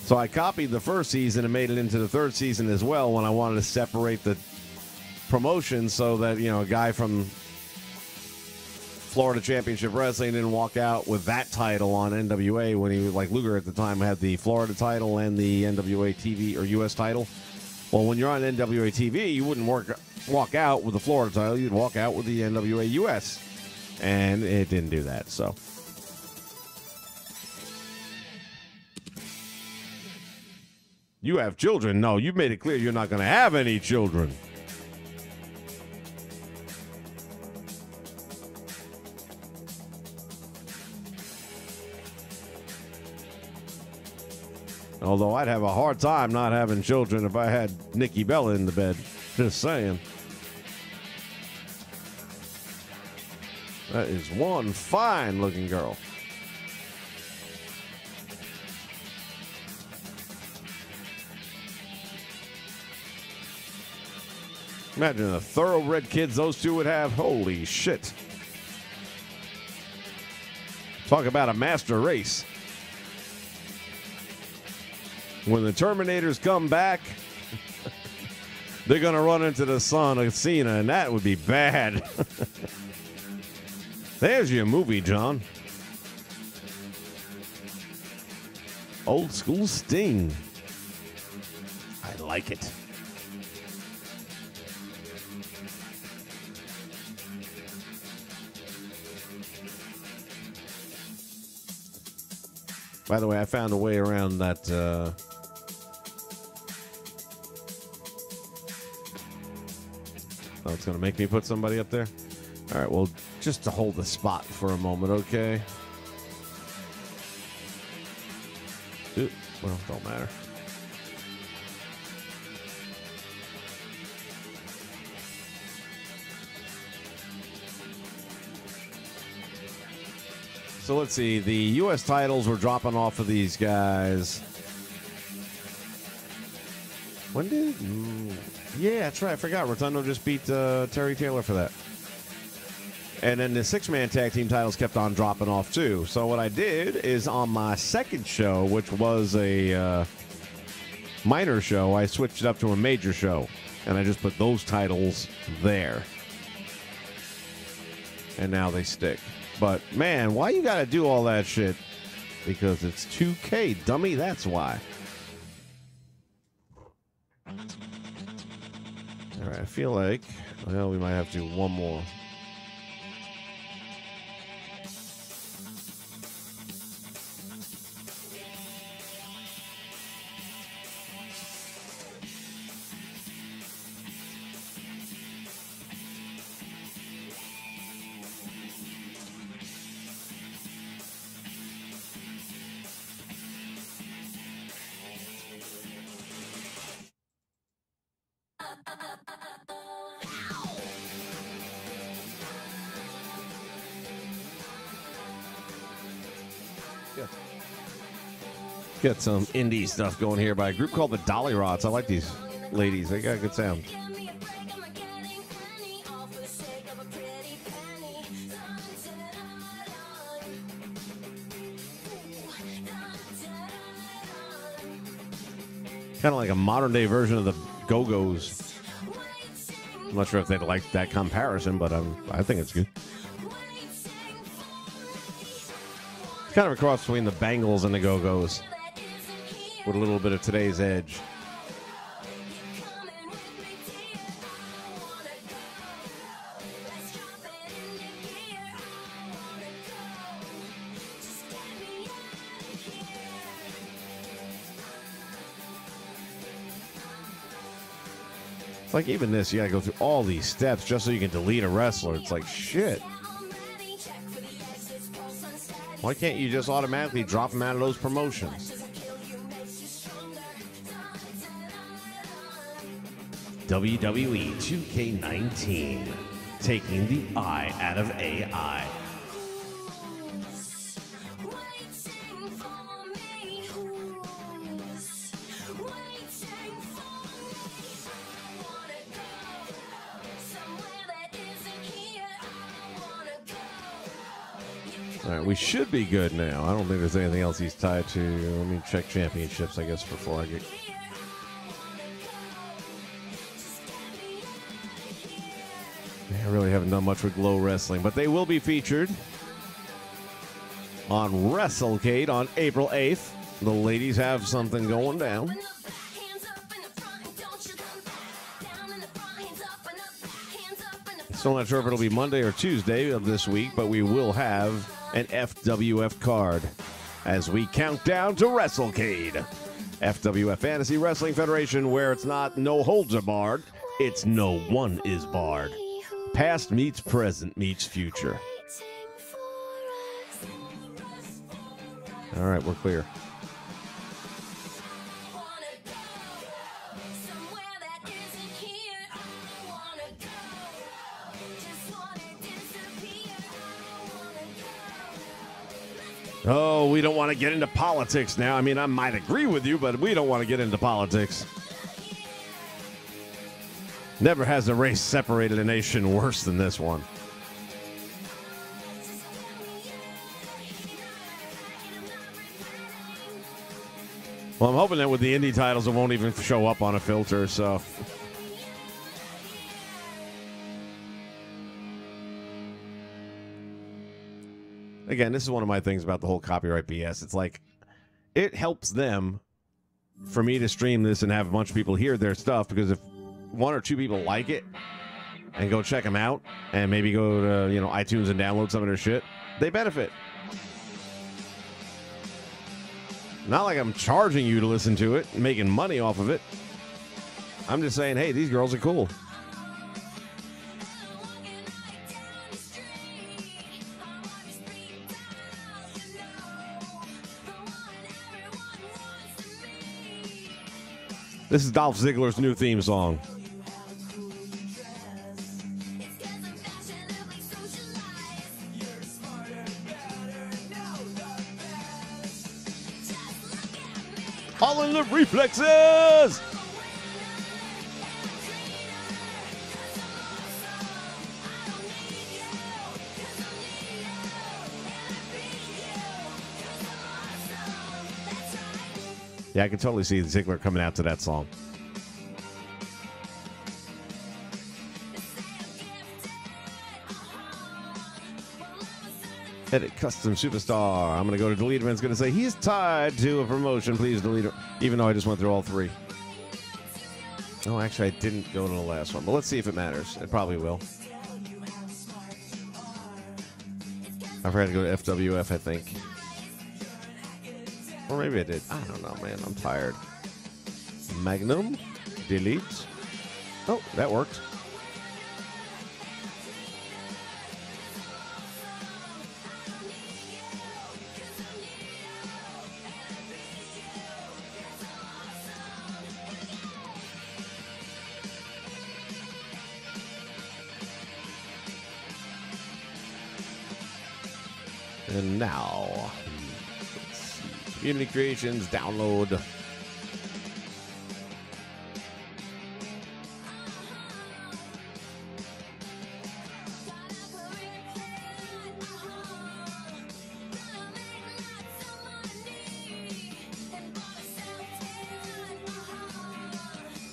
So I copied the first season and made it into the third season as well when I wanted to separate the promotions so that, you know, a guy from Florida Championship Wrestling didn't walk out with that title on NWA when he was like Luger at the time had the Florida title and the NWA TV or US title. Well, when you're on NWA TV, you wouldn't walk out with the Florida title. You'd walk out with the NWA US. And it didn't do that, so. You have children? No, you've made it clear you're not going to have any children. Although I'd have a hard time not having children if I had Nikki Bella in the bed. Just saying. That is one fine-looking girl. Imagine the thoroughbred kids those two would have. Holy shit. Talk about a master race. When the Terminators come back, they're going to run into the son of Cena, and that would be bad. There's your movie, John. Old school Sting. I like it. By the way, I found a way around that. Oh, it's going to make me put somebody up there? All right, well, just to hold the spot for a moment, okay? Ooh, well, don't matter. So let's see. The U.S. titles were dropping off of these guys. When did... yeah, that's right. I forgot. Rotundo just beat Terry Taylor for that. And then the six-man tag team titles kept on dropping off, too. So what I did is on my second show, which was a minor show, I switched it up to a major show. And I just put those titles there. And now they stick. But, man, why you got to do all that shit? Because it's 2K, dummy. That's why. All right, I feel like, well, we might have to do one more. Got some indie stuff going here by a group called the Dolly Rots. I like these ladies. They got a good sound. Kind of like a modern day version of the Go-Go's. I'm not sure if they'd like that comparison, but I think it's good. It's kind of a cross between the Bangles and the Go-Go's, with a little bit of today's edge. Like, even this, you gotta go through all these steps just so you can delete a wrestler. It's like, shit. Why can't you just automatically drop them out of those promotions? WWE 2K18, taking the I out of AI. All right, we should be good now. I don't think there's anything else he's tied to. Let me check championships, I guess, before I get... I really haven't done much with Glow Wrestling, but they will be featured on WrestleCade on April 8th. The ladies have something going down. Still not sure if it'll be Monday or Tuesday of this week, but we will have an FWF card as we count down to WrestleCade. FWF Fantasy Wrestling Federation, where it's not no holds are barred, it's no one is barred. Past meets present meets future. All right, we're clear. Oh, we don't want to get into politics now. I mean, I might agree with you, but we don't want to get into politics. Never has a race separated a nation worse than this one. Well, I'm hoping that with the indie titles, it won't even show up on a filter, so... Again, this is one of my things about the whole copyright BS. It's like, it helps them for me to stream this and have a bunch of people hear their stuff, because if one or two people like it and go check them out and maybe go to, you know, iTunes and download some of their shit, they benefit. Not like I'm charging you to listen to it, making money off of it. I'm just saying, hey, these girls are cool. This is Dolph Ziggler's new theme song. All in the reflexes! Yeah, I can totally see Ziggler coming out to that song. Edit custom superstar. I'm going to go to delete him, and it's going to say he's tied to a promotion. Please delete him, even though I just went through all three. Oh, actually, I didn't go to the last one, but let's see if it matters. It probably will. I forgot to go to FWF, I think. Or maybe I did. I don't know, man. I'm tired. Magnum. Delete. Oh, that worked. And now, let's see. Community creations, download.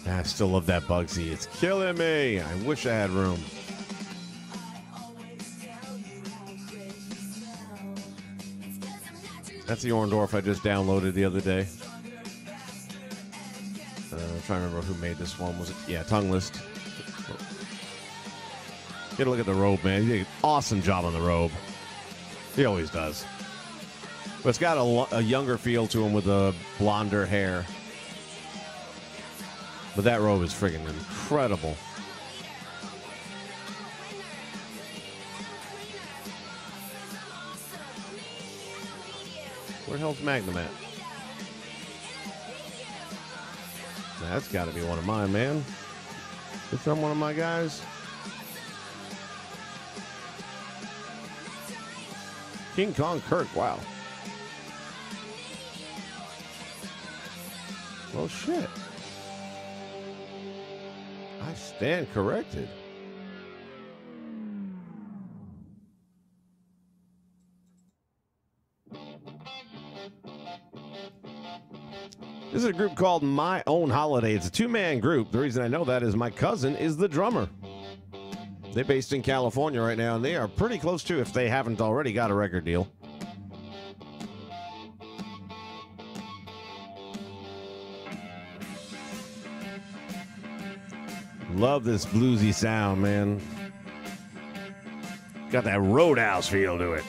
I still love that Bugsy. It's killing me. I wish I had room. That's the Orndorff I just downloaded the other day. I'm trying to remember who made this one. Was it? Yeah, Tongue List. Get a look at the robe, man. He did an awesome job on the robe. He always does. But it's got a younger feel to him with the blonder hair. But that robe is friggin' incredible. Where the hell's Magnum at? That's got to be one of mine, man. Is that one of my guys? King Kong Kirk, wow. Well, shit. I stand corrected. This is a group called My Own Holiday. It's a two-man group. The reason I know that is my cousin is the drummer. They're based in California right now, and they are pretty close to, if they haven't already got a record deal. Love this bluesy sound, man. Got that Roadhouse feel to it.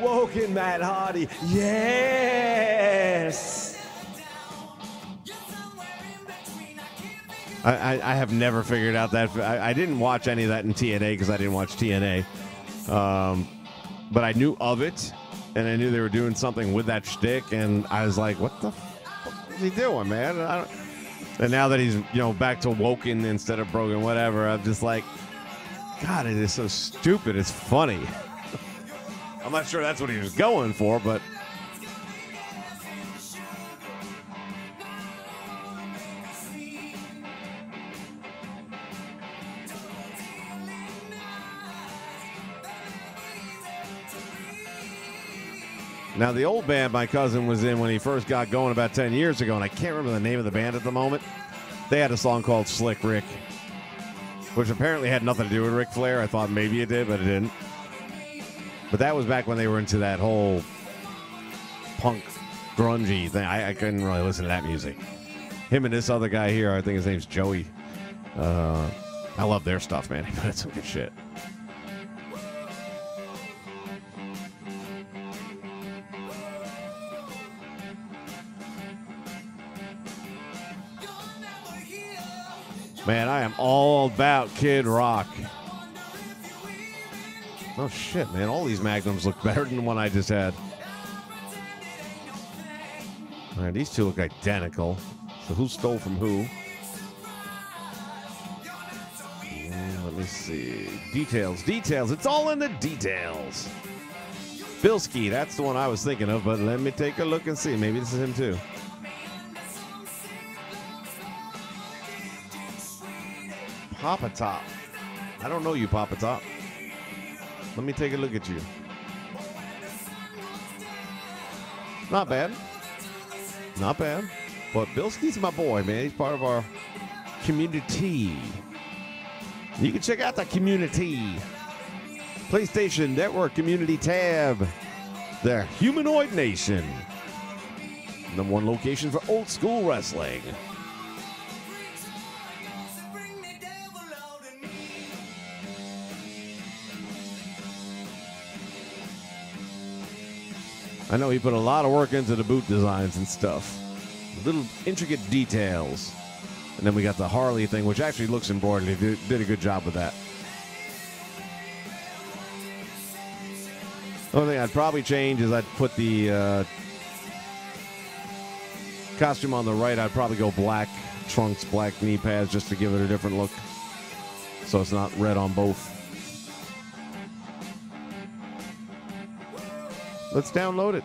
Woken Matt Hardy. Yes. I have never figured out that. I didn't watch any of that in TNA because I didn't watch TNA. But I knew of it, and I knew they were doing something with that shtick, and I was like, what the fuck is he doing, man? And now that he's, back to Woken instead of Broken, whatever, I'm just like, God, it is so stupid. It's funny. I'm not sure that's what he was going for, but now the old band my cousin was in when he first got going about 10 years ago, and I can't remember the name of the band at the moment. They had a song called Slick Rick, which apparently had nothing to do with Ric Flair. I thought maybe it did, but it didn't. But that was back when they were into that whole punk, grungy thing. I couldn't really listen to that music. Him and this other guy here, I think his name's Joey. I love their stuff, man. They put some good shit. Man, I am all about Kid Rock. Oh, shit, man. All these Magnums look better than the one I just had. All right, these two look identical. So who stole from who? Let me see. Details. It's all in the details. Bilski, that's the one I was thinking of, but let me take a look and see. Maybe this is him, too. Papa Top. I don't know you, Papa Top. Let me take a look at you. Not bad. Not bad. But Bilski's my boy, man. He's part of our community. You can check out the community. PlayStation Network Community tab. The Humanoid Nation. Number one location for old school wrestling. I know he put a lot of work into the boot designs and stuff. Little intricate details. And then we got the Harley thing, which actually looks embroidered. He did a good job with that. The only thing I'd probably change is I'd put the costume on the right. I'd probably go black trunks, black knee pads, just to give it a different look. So it's not red on both. Let's download it.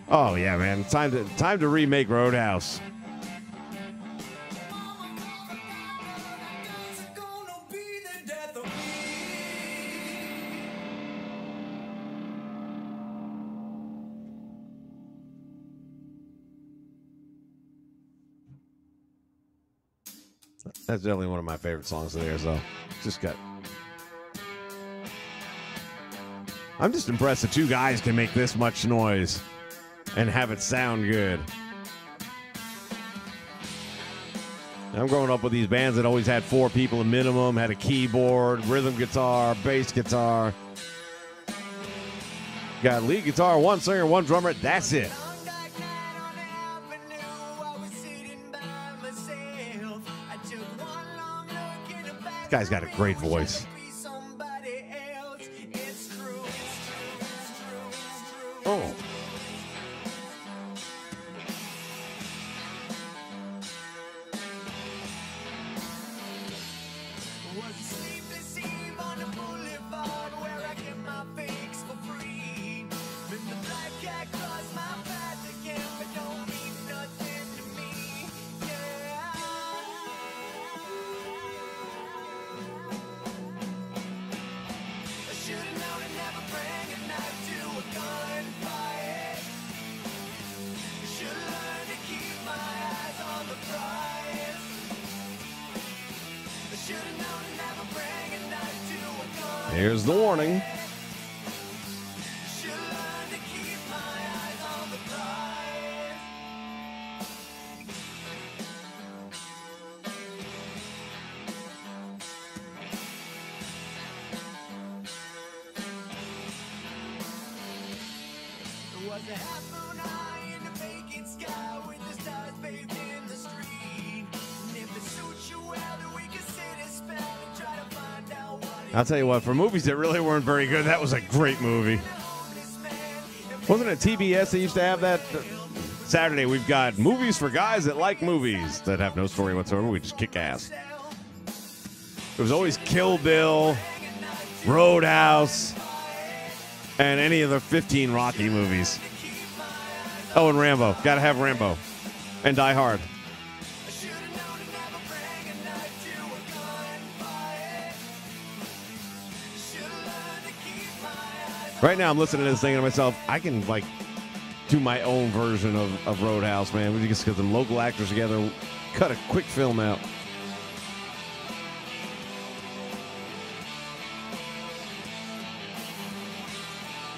Oh yeah, man! Time to remake Roadhouse. That's definitely one of my favorite songs of theirs, though. Just got. I'm just impressed that two guys can make this much noise and have it sound good. I'm growing up with these bands that always had 4 people a minimum, had a keyboard, rhythm guitar, bass guitar. Got lead guitar, 1 singer, 1 drummer. That's it. This guy's got a great voice. Oh. Here's the warning. I'll tell you what, for movies that really weren't very good, that was a great movie. Wasn't it TBS that used to have that? Saturday, we've got movies for guys that like movies that have no story whatsoever. We just kick ass. It was always Kill Bill, Roadhouse, and any of the 15 Rocky movies. Oh, and Rambo. Got to have Rambo. And Die Hard. Right now, I'm listening to this thing to myself. I can, like, do my own version of Roadhouse, man. We just get some local actors together, cut a quick film out.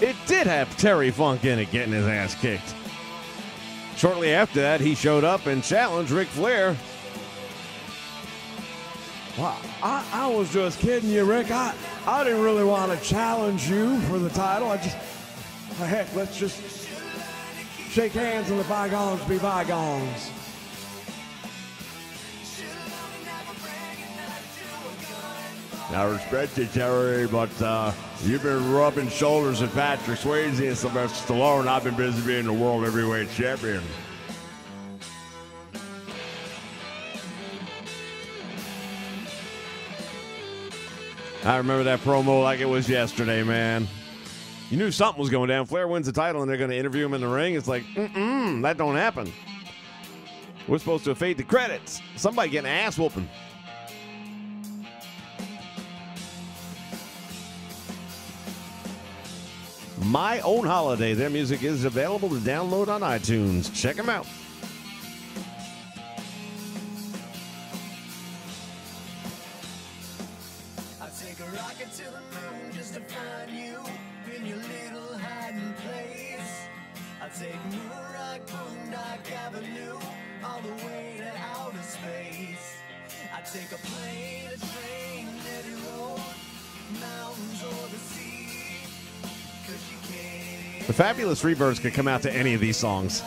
It did have Terry Funk in it getting his ass kicked. Shortly after that, he showed up and challenged Ric Flair. Well, I was just kidding you, Rick. I didn't really want to challenge you for the title. Heck, let's just shake hands and let bygones be bygones. I respect you, Terry, but you've been rubbing shoulders with Patrick Swayze and Sylvester Stallone. I've been busy being the world heavyweight champion. I remember that promo like it was yesterday, man. You knew something was going down. Flair wins the title, and they're going to interview him in the ring. It's like, that don't happen. We're supposed to fade the credits. Somebody getting an ass whooping. My Own Holiday. Their music is available to download on iTunes. Check them out. I'll take a rocket to the moon just to find you in your little hiding place. I'll take Moonrock, Boondock Avenue all the way to outer space. I take a plane, a train, any road, mountains or the sea. The Fabulous Freebirds could come out to any of these songs.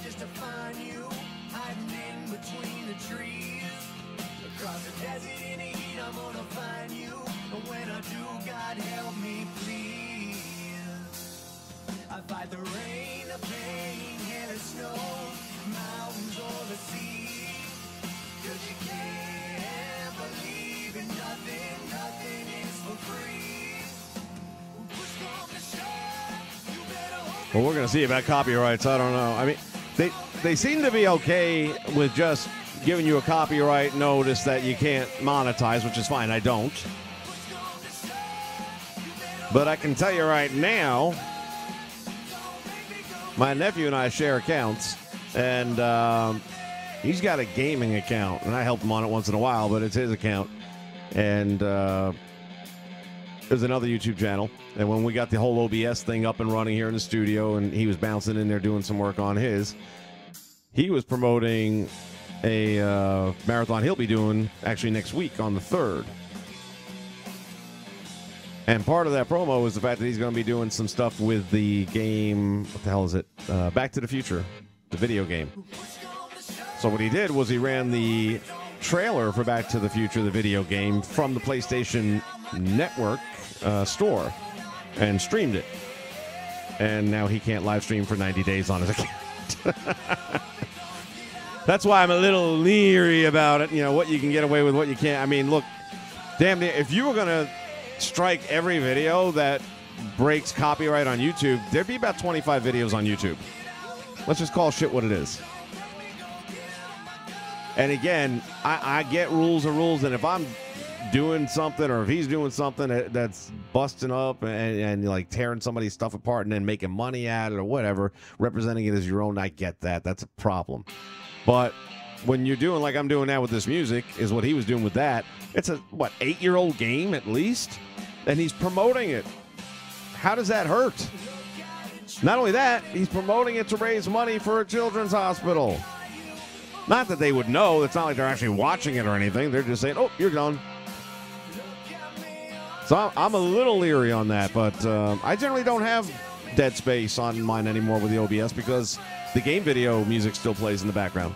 Just to find you, hiding in between the trees. Across the desert in the heat, I'm gonna find you. And when I do, God help me, please. I fight the rain, the pain, hail and snow, mountains or the sea. 'Cause you can't believe in nothing, nothing is for free. Push come to shove, you better hope. Well, we're going to see about copyrights. I don't know. I mean, they seem to be okay with just giving you a copyright notice that you can't monetize, which is fine. I don't. But I can tell you right now, my nephew and I share accounts, and he's got a gaming account, and I help him on it once in a while, but it's his account. And there's another YouTube channel, and when we got the whole OBS thing up and running here in the studio, and he was bouncing in there doing some work on his, he was promoting a marathon he'll be doing actually next week on the 3rd. And part of that promo is the fact that he's going to be doing some stuff with the game, what the hell is it? Back to the Future, the video game. So what he did was he ran the trailer for Back to the Future, the video game, from the PlayStation Network store and streamed it. And now he can't live stream for 90 days on his account. That's why I'm a little leery about it, you know, what you can get away with, what you can't. I mean, look, damn, if you were going to strike every video that breaks copyright on YouTube, there'd be about 25 videos on YouTube. Let's just call shit what it is. And again, I get rules are rules, and if I'm doing something or if he's doing something that's busting up and like tearing somebody's stuff apart and then making money at it or whatever, representing it as your own, I get that. That's a problem. But when you're doing like I'm doing now with this music, is what he was doing with that, it's a, 8-year-old game at least? And he's promoting it. How does that hurt? Not only that, he's promoting it to raise money for a children's hospital. Not that they would know. It's not like they're actually watching it or anything. They're just saying, oh, you're gone. So I'm a little leery on that, but I generally don't have dead space on mine anymore with the OBS because the game video music still plays in the background.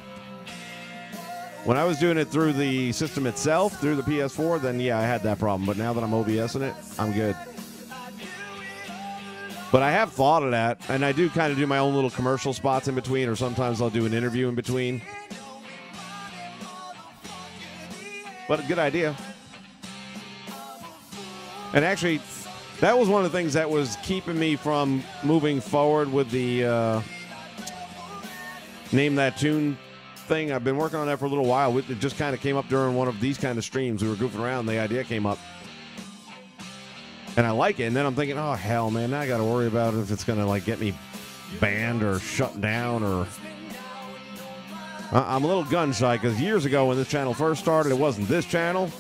When I was doing it through the system itself, through the PS4, then yeah, I had that problem. But now that I'm OBSing it, I'm good. But I have thought of that, and I do kind of do my own little commercial spots in between, or sometimes I'll do an interview in between. But a good idea. And actually, that was one of the things that was keeping me from moving forward with the Name That Tune thing. I've been working on that for a little while. It just kind of came up during one of these kind of streams. We were goofing around. The idea came up. And I like it. And then I'm thinking, oh, hell, man, now I got to worry about if it's going to, like, get me banned or shut down or... I'm a little gun shy because years ago when this channel first started, it wasn't this channel.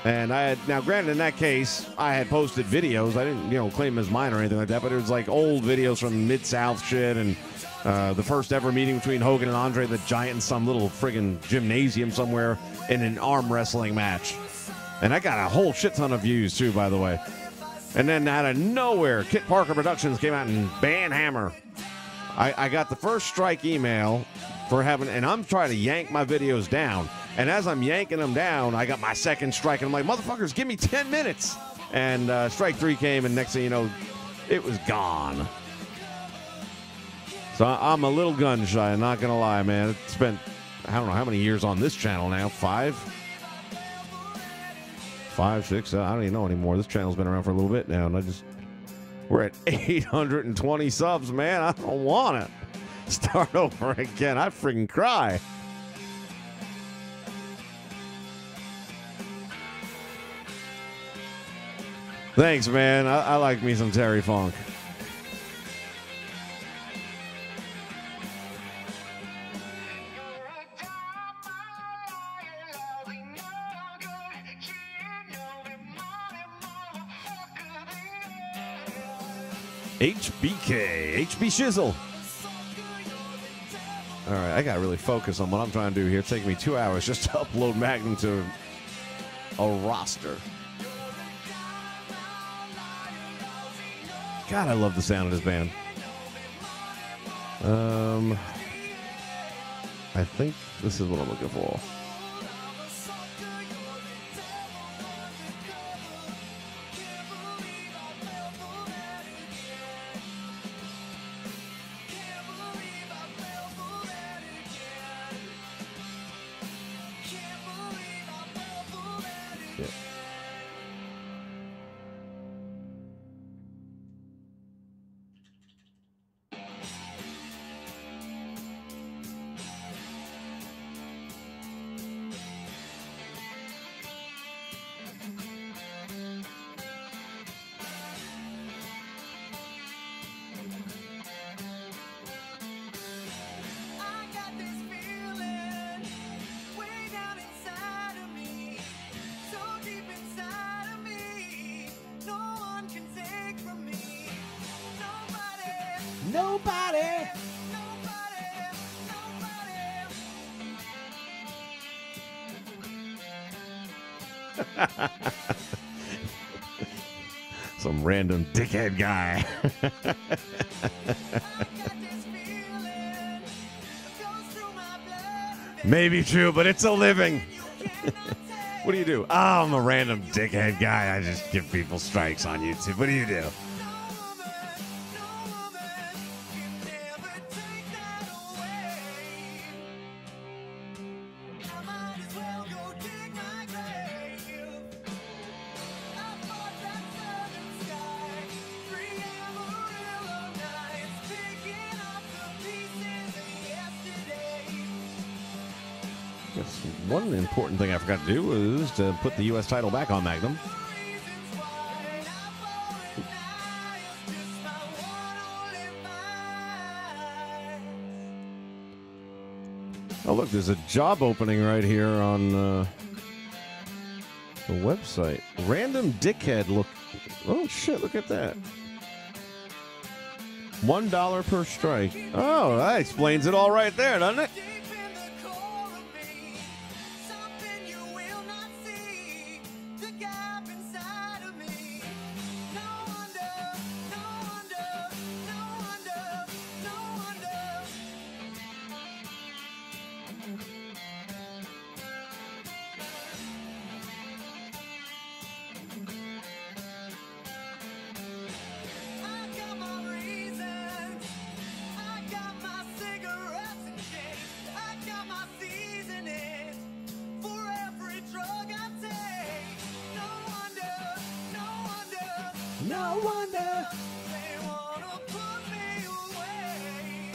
And I had, now granted in that case, I had posted videos. I didn't, claim them as mine or anything like that, but it was like old videos from Mid-South shit and the first ever meeting between Hogan and Andre the Giant in some little friggin' gymnasium somewhere in an arm wrestling match. And I got a whole shit ton of views too, by the way. And then out of nowhere, Kit Parker Productions came out and banned Hammer. I got the first strike email for having, and I'm trying to yank my videos down. And as I'm yanking them down, I got my second strike, and I'm like, motherfuckers, give me 10 minutes. And strike 3 came, and next thing you know, it was gone. So I'm a little gun shy, I'm not going to lie, man. It's spent, I don't know how many years on this channel now, 5, 6, I don't even know anymore. This channel's been around for a little bit now, and we're at 820 subs, man. I don't want to start over again. I'd freaking cry. Thanks, man. I like me some Terry Funk. HBK, HB Shizzle. All right, I got to really focus on what I'm trying to do here. It's taking me 2 hours just to upload Magnum to a roster. God, I love the sound of this band. I think this is what I'm looking for. Nobody. Some random dickhead guy. Maybe true, but it's a living. What do you do? Oh, I'm a random dickhead guy. I just give people strikes on YouTube. What do you do? Yes, one important thing I forgot to do was to put the U.S. title back on Magnum. Oh, look, there's a job opening right here on the website. Random dickhead look. Oh, shit, look at that. $1 per strike. Oh, that explains it all right there, doesn't it? No wonder. They wanna put me away.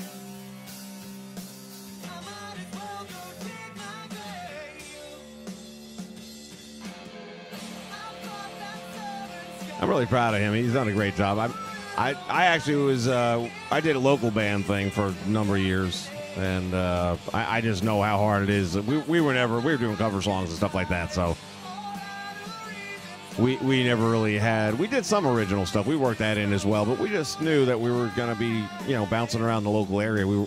I might as well go dig my grave. I thought that southern sky. I'm really proud of him. He's done a great job. I actually was I did a local band thing for a number of years, and I just know how hard it is. We were doing cover songs and stuff like that, so we never really had. We did some original stuff. We worked that in as well, but we just knew that we were going to be, bouncing around the local area. We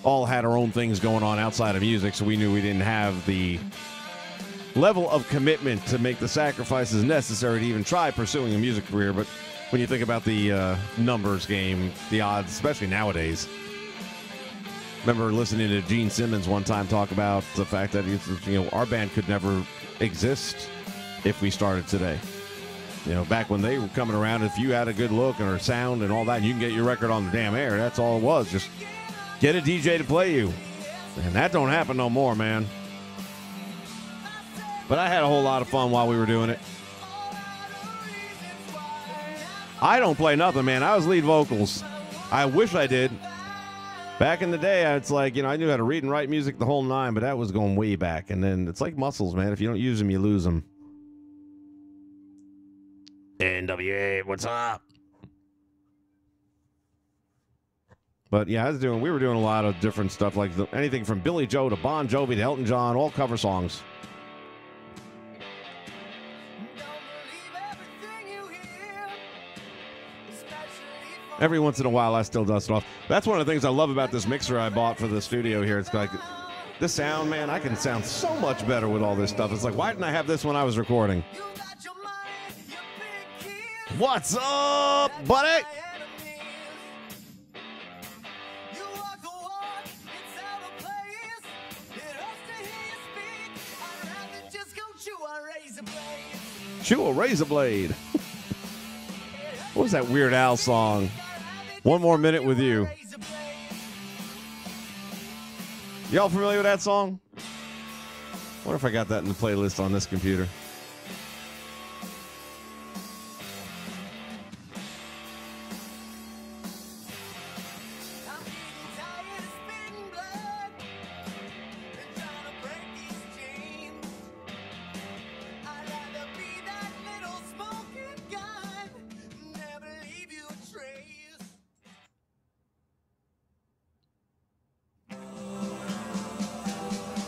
all had our own things going on outside of music, so we knew we didn't have the level of commitment to make the sacrifices necessary to even try pursuing a music career. But when you think about the numbers game, the odds, especially nowadays. Remember listening to Gene Simmons one time talk about the fact that our band could never exist if we started today. Back when they were coming around, if you had a good look and a sound and all that, you can get your record on the damn air. That's all it was. Just get a DJ to play you. And that don't happen no more, man. But I had a whole lot of fun while we were doing it. I don't play nothing, man. I was lead vocals. I wish I did. Back in the day, it's like, I knew how to read and write music the whole nine, but that was going way back. And then it's like muscles, man. If you don't use them, you lose them. NWA, what's up? But yeah, we were doing a lot of different stuff, like anything from Billy Joe to Bon Jovi to Elton John, all cover songs. Every once in a while, I still dust it off. That's one of the things I love about this mixer I bought for the studio here. It's like, this sound, man, I can sound so much better with all this stuff. It's like, why didn't I have this when I was recording? What's up, buddy? Chew a razor blade. What was that Weird Al song? One More Minute with You. Y'all familiar with that song? Wonder if I got that in the playlist on this computer.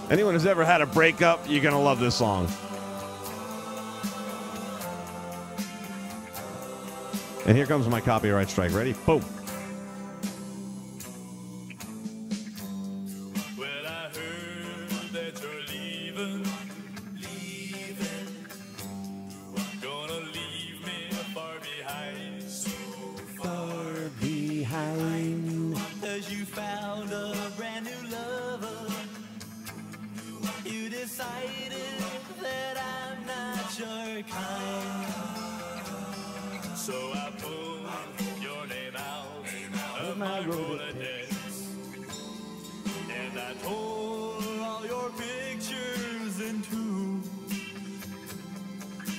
Anyone who's ever had a breakup, you're going to love this song. And here comes my copyright strike. Ready? Boom. my kind. So I pulled your name out of my Rolodex, and I tore all your pictures in two,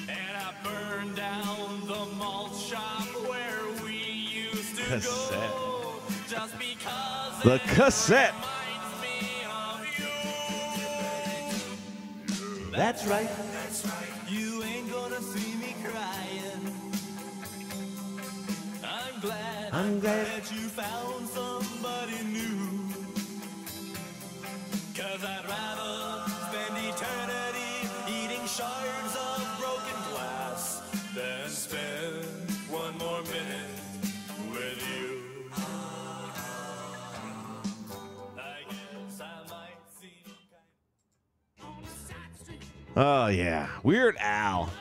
and I burned down the malt shop where we used to Cassette. go, just because The it cassette. reminds me of you. That's right. You ain't gonna see me crying. I'm glad that you found somebody new. 'Cause I'd rather spend eternity eating shards of broken glass than spend one more minute with you. I guess I might seem Oh, yeah. Weird Al.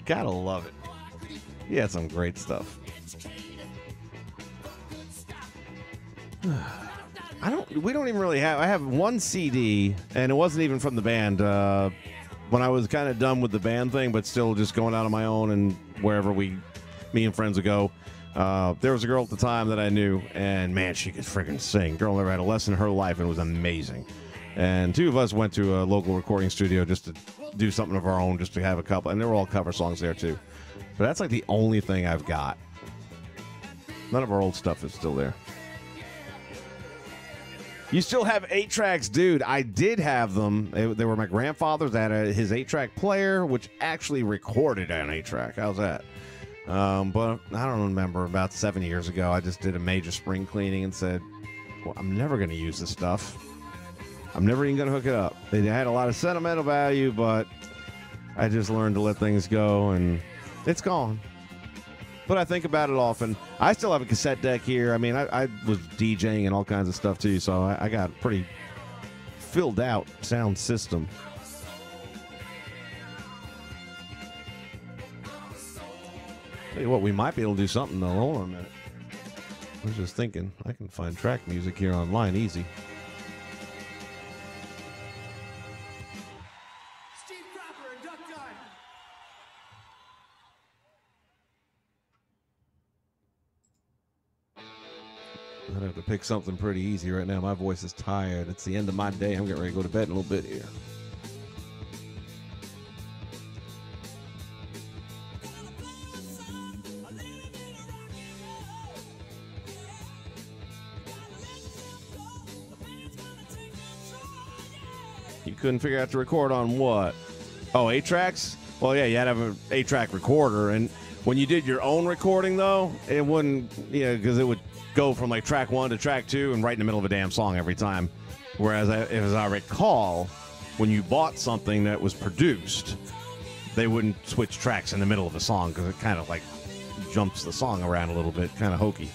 Gotta love it. He had some great stuff. We don't even really have, I have one CD, and it wasn't even from the band. When I was kind of done with the band thing, but still just going out on my own and wherever me and friends would go. There was a girl at the time that I knew, and man, she could freaking sing. Girl never had a lesson in her life, and it was amazing. And two of us went to a local recording studio just to do something of our own, just to have a couple, and they were all cover songs there too. But that's like the only thing I've got. None of our old stuff is still there. You still have 8-tracks, dude. I did have them. They were my grandfather's. I had his 8-track player, which actually recorded an 8-track. How's that? But I don't remember. About 7 years ago, I just did a major spring cleaning and said, well, I'm never going to use this stuff. I'm never even going to hook it up. They had a lot of sentimental value, but I just learned to let things go, and it's gone. But I think about it often. I still have a cassette deck here. I mean, I was DJing and all kinds of stuff too, so I got a pretty filled out sound system. Tell you what, we might be able to do something though. Hold on a minute. I was just thinking, I can find track music here online easy. Steve Cropper and Duck Dart. I'd have to pick something pretty easy right now. My voice is tired. It's the end of my day. I'm getting ready to go to bed in a little bit here. You couldn't figure out to record on what? Oh, 8-tracks? Well, yeah, you had to have an 8-track recorder. And when you did your own recording, though, it wouldn't, because it would go from like track 1 to track 2 and right in the middle of a damn song every time. Whereas, as I recall, when you bought something that was produced, they wouldn't switch tracks in the middle of a song because it kind of like jumps the song around a little bit, kind of hokey.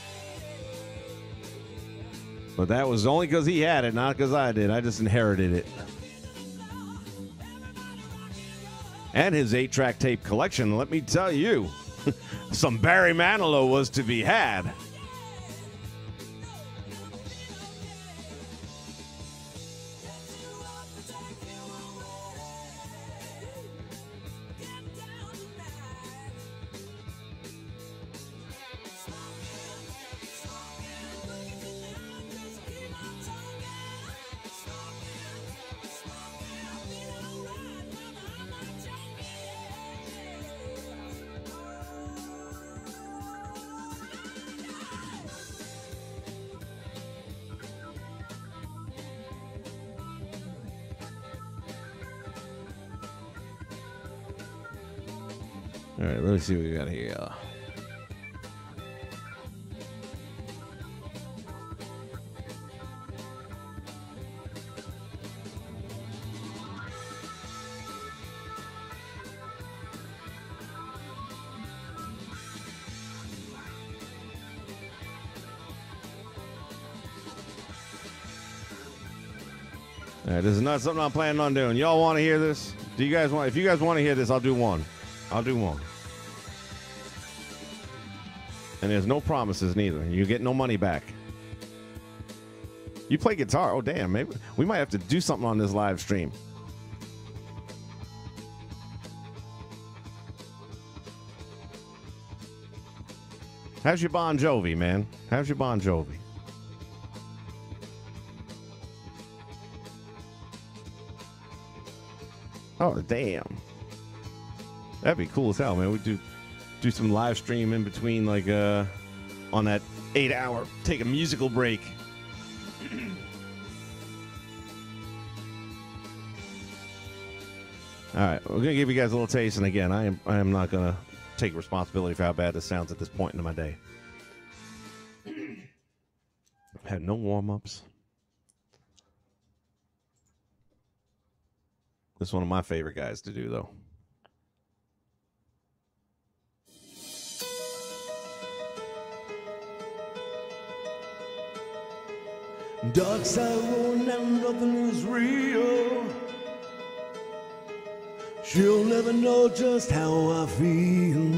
But that was only because he had it, not because I did. I just inherited it. And his 8-track tape collection, let me tell you, some Barry Manilow was to be had. All right, let me see what we got here. All right, this is not something I'm planning on doing. Y'all want to hear this? Do you guys want? If you guys want to hear this, I'll do one. I'll do one. And there's no promises neither. You get no money back. You play guitar? Oh, damn. Maybe we might have to do something on this live stream. How's your Bon Jovi, man? How's your Bon Jovi? Oh, damn. That'd be cool as hell, man. We do some live stream in between, like, on that 8-hour, take a musical break. All right, we're gonna give you guys a little taste, and again, I am not gonna take responsibility for how bad this sounds at this point in my day. Had no warm-ups. This is one of my favorite guys to do, though. Dark side rolling down, nothing is real. She'll never know just how I feel.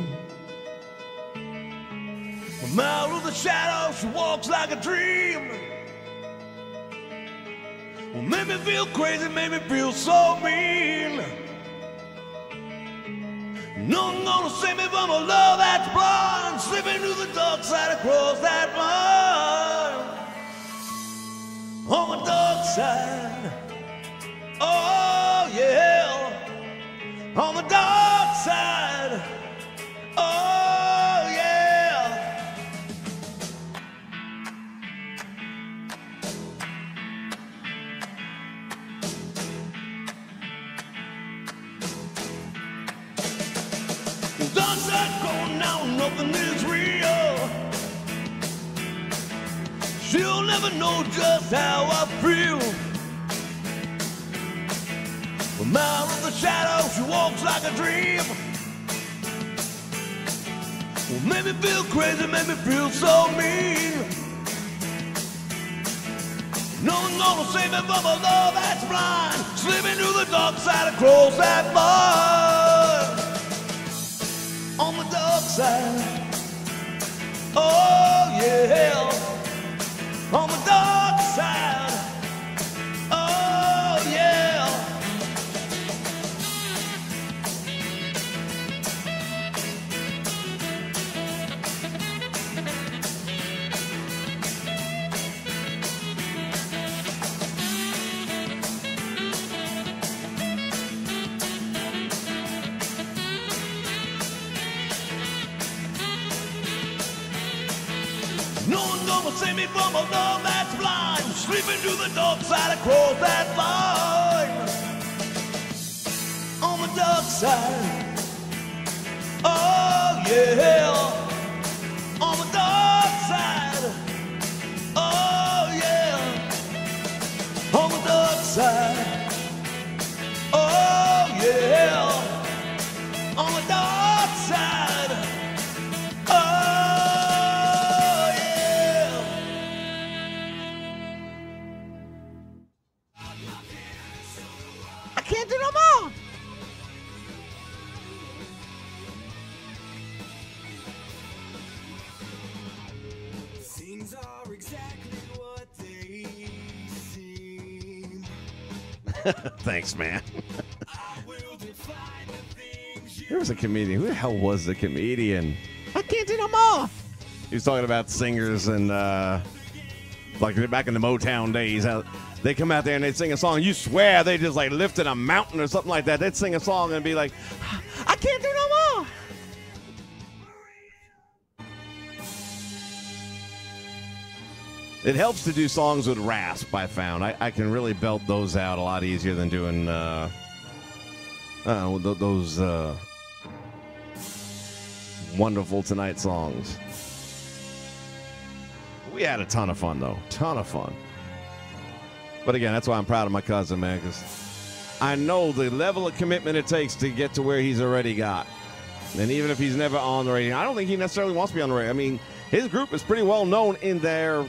From out of the shadow, she walks like a dream. Well, made me feel crazy, made me feel so mean. No one gonna save me from a love that's blind, slipping through the dark side across that line. On the dark side, oh yeah. On the dark side, oh yeah. The dark side going down, nothing is real. She'll never know just how I feel. From out of the shadow, she walks like a dream. Well, made me feel crazy, made me feel so mean. No one's gonna save me from a love that's blind, slipping through the dark side across that line. On the dark side, oh yeah. On the dark side, oh yeah. No one's gonna save me from a love that's blind, sleeping through the dark side across that line. On the dark side, oh yeah. On the dark side, oh yeah. On the dark side, oh yeah. On the dark side, oh. Can't do no more. Things are exactly what they seem. Thanks, man. I will define the things you There was a comedian. Who the hell was the comedian? I can't do no more. He was talking about singers and like back in the Motown days. How they come out there and they'd sing a song. You swear they just like lifted a mountain or something like that. They'd sing a song and be like, I can't do no more. It helps to do songs with rasp, I found. I can really belt those out a lot easier than doing those Wonderful Tonight songs. We had a ton of fun, though. Ton of fun. But again, that's why I'm proud of my cousin, man, because I know the level of commitment it takes to get to where he's already got. And even if he's never on the radio, I don't think he necessarily wants to be on the radio. I mean, his group is pretty well known in their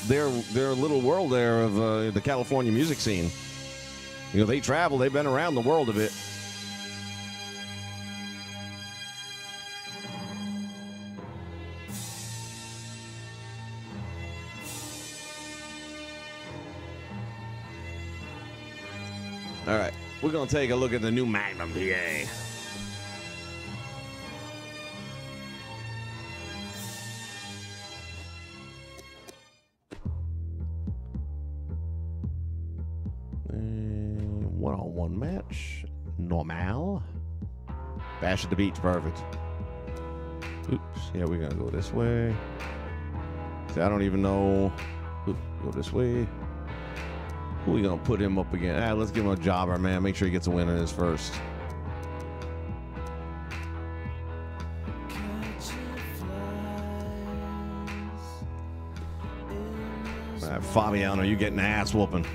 little world there of the California music scene. You know, they travel. They've been around the world a bit. All right, we're going to take a look at the new Magnum PA. One-on-one match. Normal. Bash at the beach. Perfect. Oops. Yeah, we're going to go this way. See, I don't even know. Oops, go this way. Who are we going to put him up again? Let's give him a jobber, man. Make sure he gets a win in his first. Fabiano, you getting an ass whooping.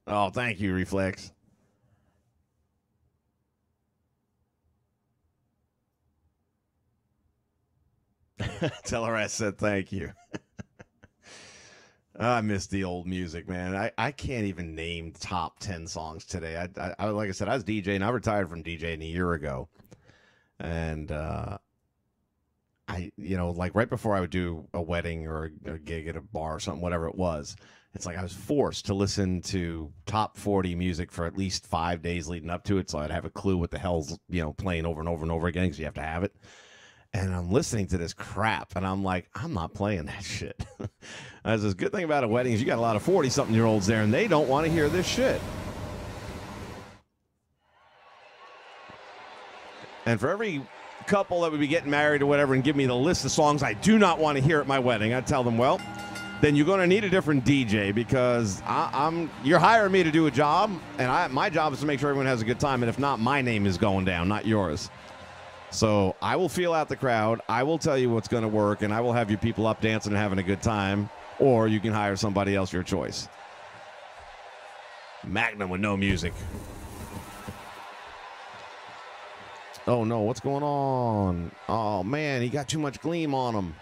Oh, thank you, Reflex. Tell her I said thank you. I miss the old music, man. I can't even name top 10 songs today. I like I said, I was DJing. I retired from DJing a year ago. And like right before I would do a wedding or a gig at a bar or something, whatever it was, it's like I was forced to listen to top 40 music for at least 5 days leading up to it, so I'd have a clue what the hell's playing over and over and over again, because you have to have it. And I'm listening to this crap, and I'm like, I'm not playing that shit. That's a good thing about a wedding is you got a lot of 40-something-year-olds there, and they don't want to hear this shit. And for every couple that would be getting married or whatever and give me the list of songs I do not want to hear at my wedding, I'd tell them, well, then you're going to need a different DJ, because you're hiring me to do a job, and my job is to make sure everyone has a good time, and if not, my name is going down, not yours. So I will feel out the crowd. I will tell you what's going to work, and I will have you people up dancing and having a good time, or you can hire somebody else, your choice. Magnum with no music. Oh, no, what's going on? Oh, man, he got too much gleam on him.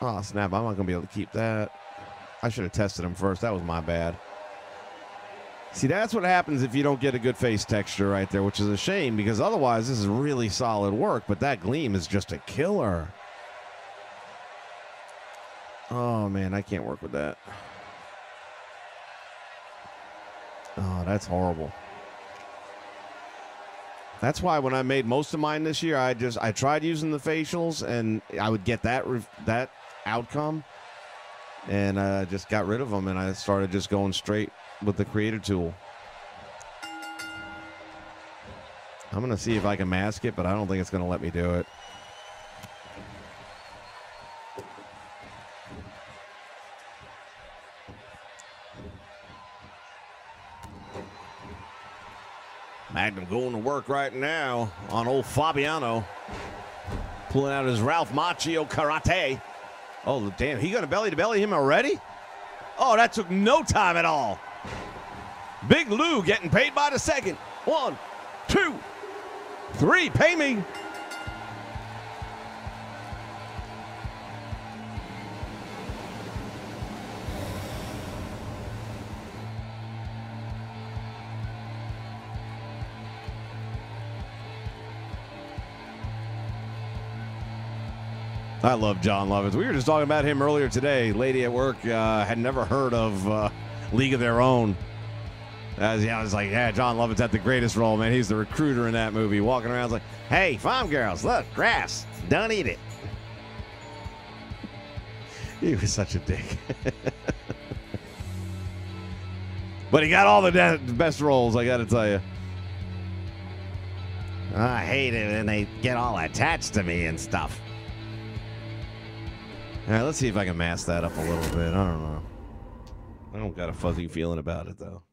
Oh, snap, I'm not going to be able to keep that. I should have tested him first. That was my bad. See, that's what happens if you don't get a good face texture right there, which is a shame, because otherwise this is really solid work, but that gleam is just a killer. Oh, man, I can't work with that. Oh, that's horrible. That's why when I made most of mine this year, I tried using the facials, and I would get that outcome, and just got rid of them, and I started just going straight with the creator tool. I'm going to see if I can mask it, but I don't think it's going to let me do it. Magnum going to work right now on old Fabiano. Pulling out his Ralph Macchio karate. Oh, damn. He going to belly-to-belly him already? Oh, that took no time at all. Big Lou getting paid by the second. 1, 2, 3. Pay me. I love John Lovitz. We were just talking about him earlier today. Lady at work had never heard of League of Their Own. I was like, yeah, John Lovitz had the greatest role, man. He's the recruiter in that movie, walking around like, hey, farm girls, look, grass, don't eat it. He was such a dick. But he got all the best roles, I got to tell you. I hate it when they get all attached to me and stuff. All right, let's see if I can mask that up a little bit. I don't know. I don't got a fuzzy feeling about it, though.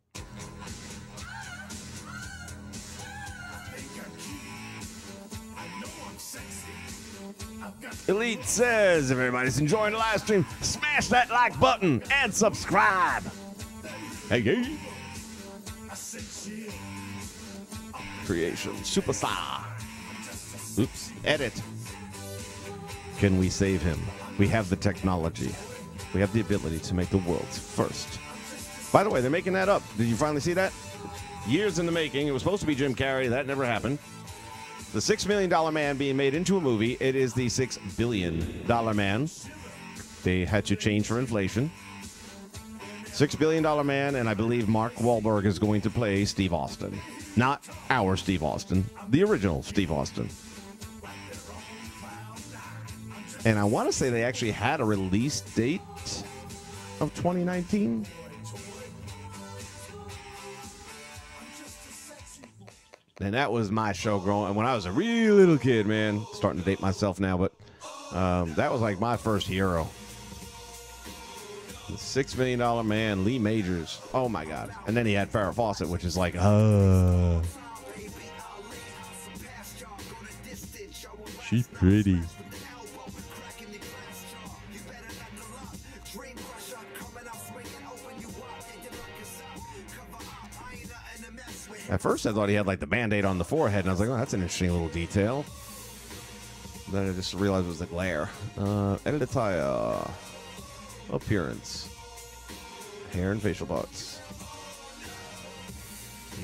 Elite says, if everybody's enjoying the live stream, smash that like button and subscribe. Hey, hey. Creation superstar. Oops, edit. Can we save him? We have the technology. We have the ability to make the world's first. By the way, they're making that up. Did you finally see that? Years in the making. It was supposed to be Jim Carrey. That never happened. The $6 million man being made into a movie. It is the $6 billion man. They had to change for inflation. $6 billion man, and I believe Mark Wahlberg is going to play Steve Austin. Not our Steve Austin, the original Steve Austin. And I want to say they actually had a release date of 2019. And that was my show growing when I was a real little kid, man. Starting to date myself now, but that was like my first hero. The $6 million man, Lee Majors. Oh my God. And then he had Farrah Fawcett, which is like, she's pretty. At first, I thought he had like the Band-Aid on the forehead, and I was like, oh, that's an interesting little detail. Then I just realized it was the glare. Edit attire. Appearance. Hair and facial parts.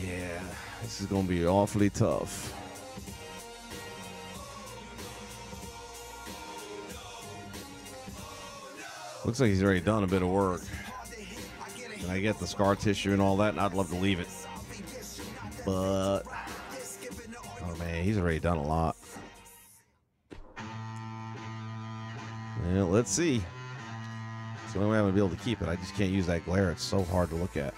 Yeah, this is going to be awfully tough. Looks like he's already done a bit of work. And I get the scar tissue and all that, and I'd love to leave it. But, oh man, he's already done a lot. Well, let's see. It's the only way I'm going to be able to keep it. I just can't use that glare. It's so hard to look at.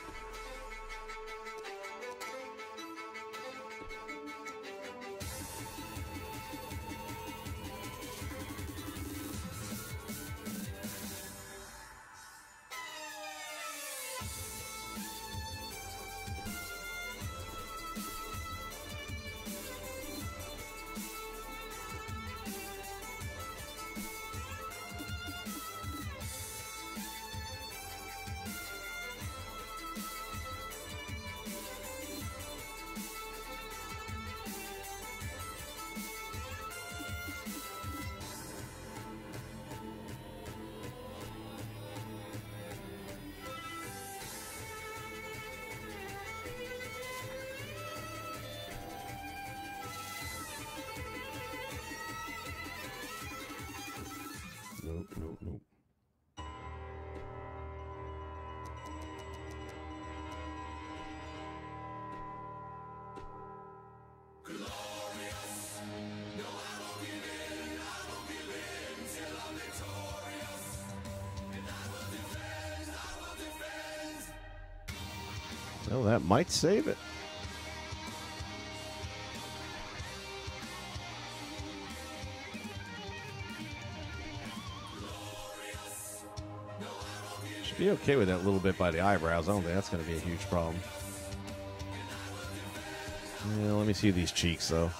Nope. Well, that might save it. Should be okay with that little bit by the eyebrows. I don't think that's going to be a huge problem. Yeah, let me see these cheeks, though.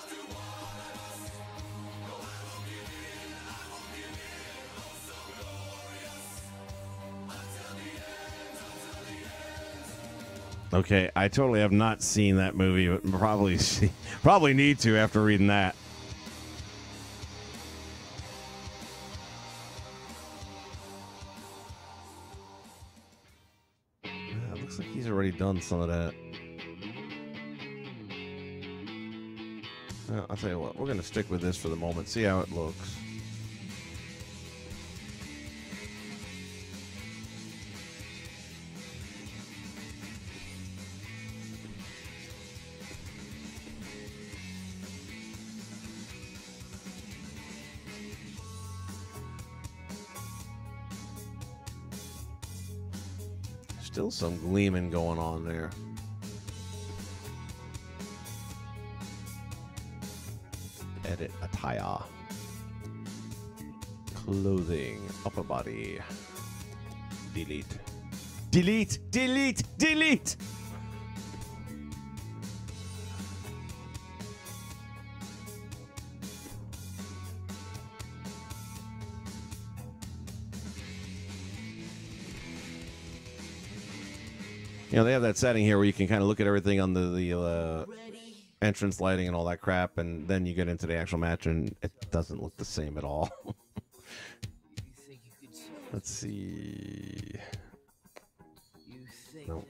Okay, I totally have not seen that movie, but probably need to after reading that. Yeah, it looks like he's already done some of that. I'll tell you what, we're going to stick with this for the moment, see how it looks. Still some gleaming going on there. Edit attire. Clothing. Upper body. Delete. Delete! Delete! Delete! You know, they have that setting here where you can kind of look at everything on the entrance lighting and all that crap, and then you get into the actual match, and it doesn't look the same at all. Let's see. Nope.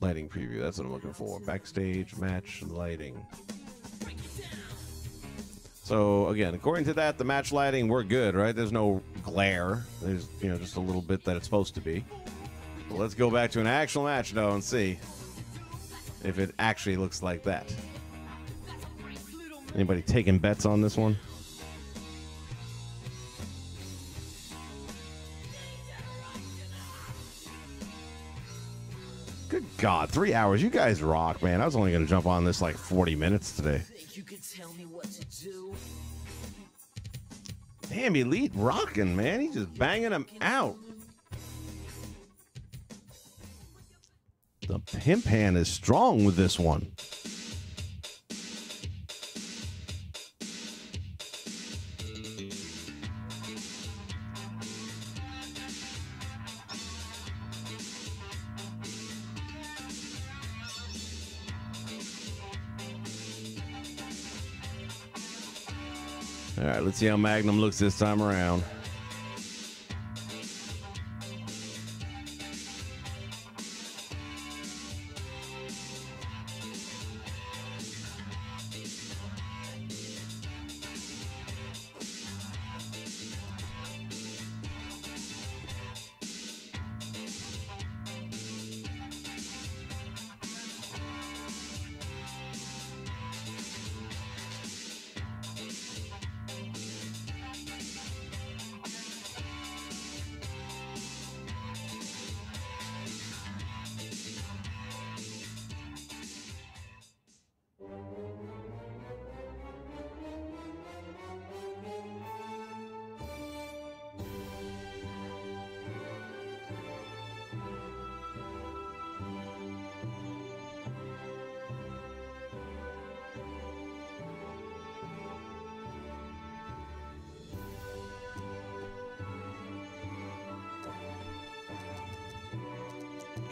Lighting preview. That's what I'm looking for. Backstage match lighting. So again, according to that, the match lighting, we're good, right? There's no glare. There's, you know, just a little bit that it's supposed to be. But let's go back to an actual match though and see if it actually looks like that. Anybody taking bets on this one? Good God, 3 hours. You guys rock, man. I was only going to jump on this like 40 minutes today. Think you could tell me what to do? Damn, Elite rocking, man. He's just banging them out. The pimp hand is strong with this one. All right, let's see how Magnum looks this time around.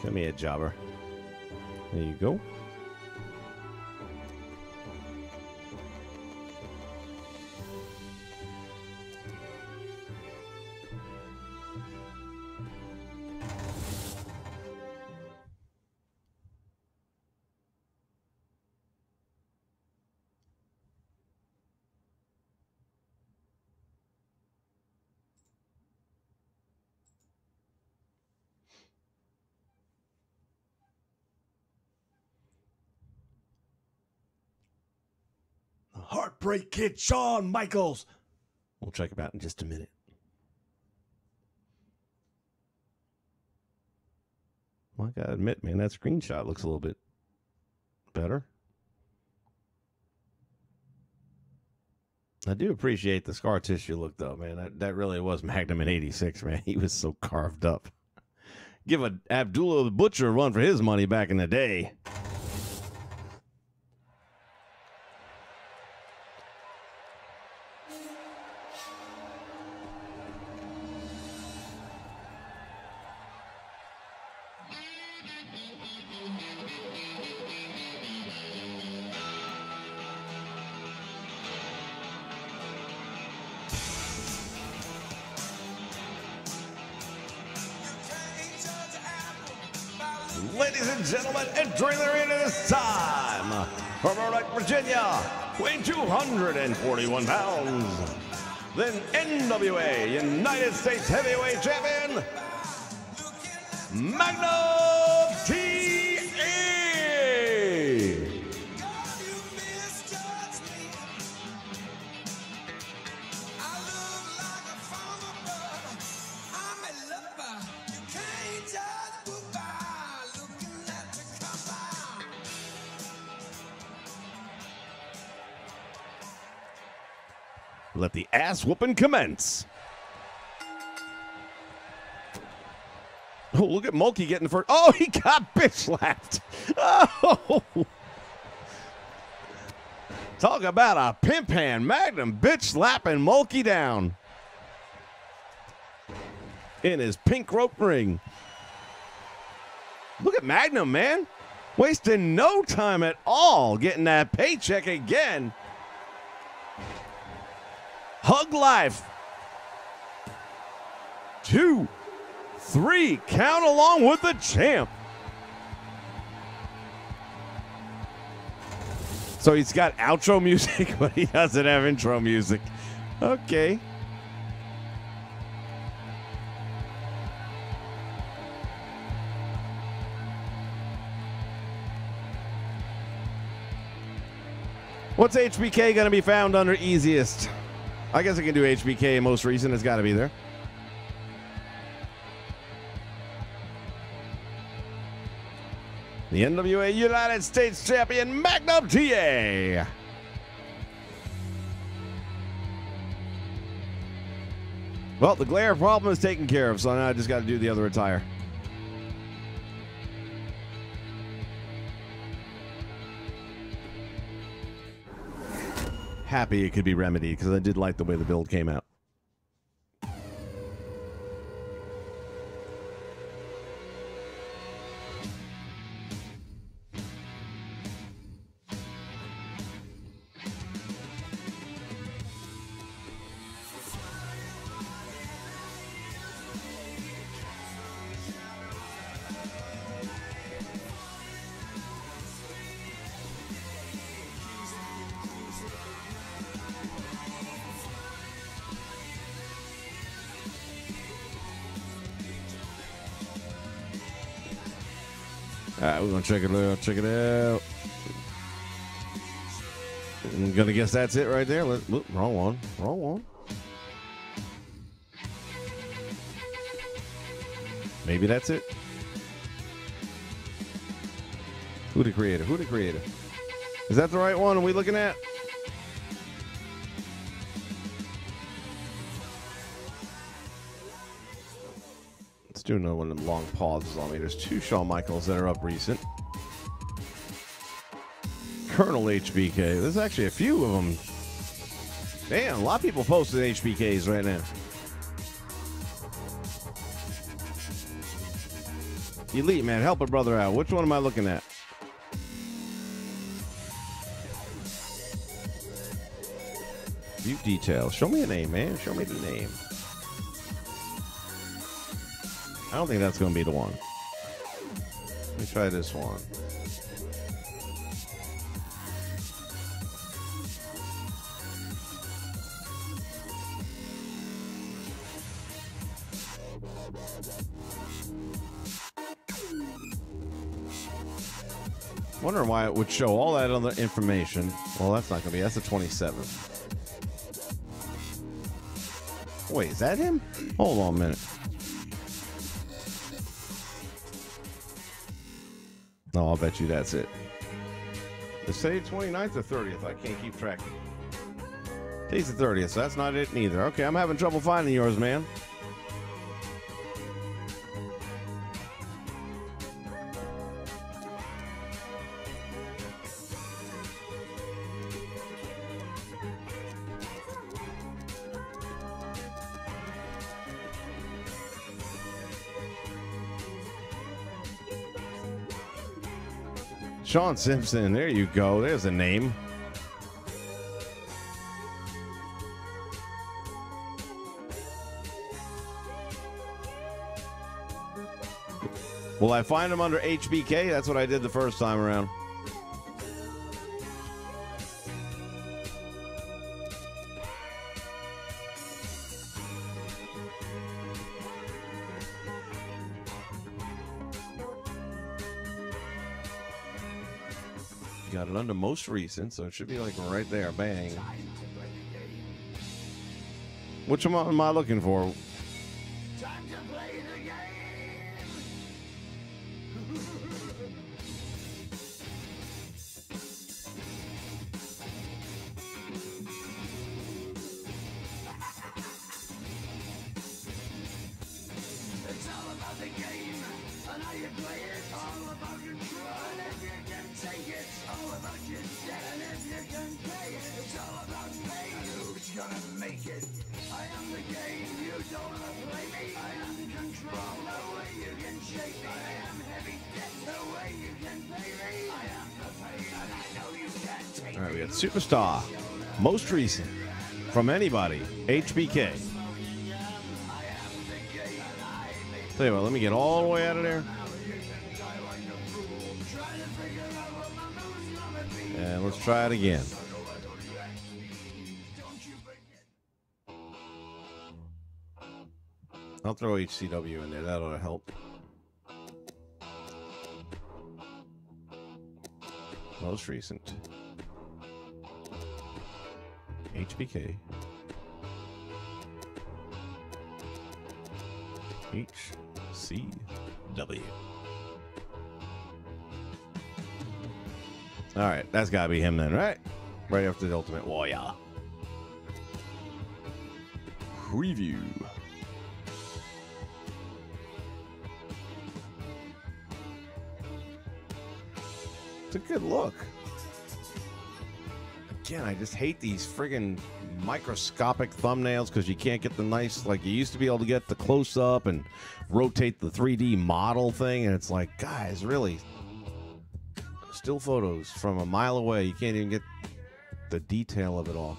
Come here, jobber. There you go. Heartbreak Kid Shawn Michaels. We'll check him out in just a minute. Well, I gotta admit, man, that screenshot looks a little bit better. I do appreciate the scar tissue look, though, man. That really was Magnum in '86, man. He was so carved up. Give Abdullah the Butcher a run for his money back in the day. Ladies and gentlemen, entering the arena this time, from Arlington, Virginia, weighing 241 pounds, then NWA United States Heavyweight Champion, Magnum T.A. Let the ass whooping commence. Oh, look at Mulkey getting first. Oh, he got bitch slapped. Oh. Talk about a pimp hand. Magnum bitch slapping Mulkey down in his pink rope ring. Look at Magnum, man. Wasting no time at all getting that paycheck again. Hug life. 2, 3, count along with the champ. So he's got outro music, but he doesn't have intro music. Okay. What's HBK going to be found under easiest? I guess I can do HBK most recent. It's got to be there. The NWA United States Champion, Magnum TA. Well, the glare problem is taken care of, so now I just got to do the other attire. Happy it could be remedied, because I did like the way the build came out. All right, we're going to check it out. Check it out. I'm going to guess that's it right there. Whoop, wrong one. Wrong one. Maybe that's it. Who the creator? Who the creator? Is that the right one? Are we looking at? Let's do another one of them long pauses on me. There's two Shawn Michaels that are up recent. Colonel HBK. There's actually a few of them. Damn, a lot of people posting HBKs right now. Elite, man, help a brother out. Which one am I looking at? View details. Show me a name, man. Show me the name. I don't think that's going to be the one. Let me try this one. Wondering why it would show all that other information. Well, that's not going to be. That's the 27th. Wait, is that him? Hold on a minute. No, I'll bet you that's it. It's say 29th or 30th. I can't keep track. Today's the 30th, so that's not it neither. Okay, I'm having trouble finding yours, man. Sean Simpson, there you go. There's a name. Will I find him under HBK? That's what I did the first time around. Got it under most recent, so it should be like right there. Bang. Which one am I looking for? Time to play the game. It's all about the game and how you play it. All about control. And if you can take it, all about your debt. And if you can pay it, it's all about fate. And who's gonna make it? I am the game, you don't wanna play me. I am control, no way you can shake me. I am heavy debt, no way you can pay me. I am the pain, and I know you can't take me. All right, we got Superstar. Most recent. From anybody. HBK. Tell you what, let me get all the way out of there. And let's try it again. I'll throw HCW in there. That'll help. Most recent. HBK. HCW. All right, that's got to be him then, right? Right after the Ultimate Warrior. Preview. It's a good look. Again, I just hate these friggin' microscopic thumbnails because you can't get the nice, like you used to be able to get the close-up and rotate the 3D model thing, and it's like, guys, really? Still photos from a mile away. You can't even get the detail of it all.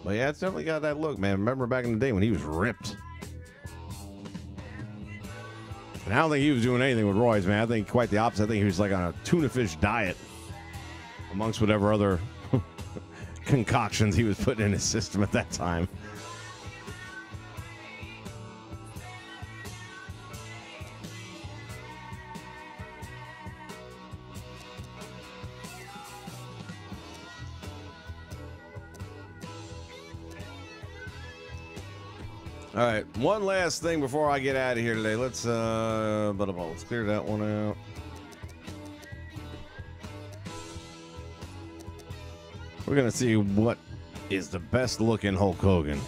But yeah, it's definitely got that look, man. Remember back in the day when he was ripped? And I don't think he was doing anything with roids, man. I think quite the opposite. I think he was like on a tuna fish diet amongst whatever other concoctions he was putting in his system at that time. All right, one last thing before I get out of here today. Let's clear that one out. We're gonna see what is the best looking Hulk Hogan.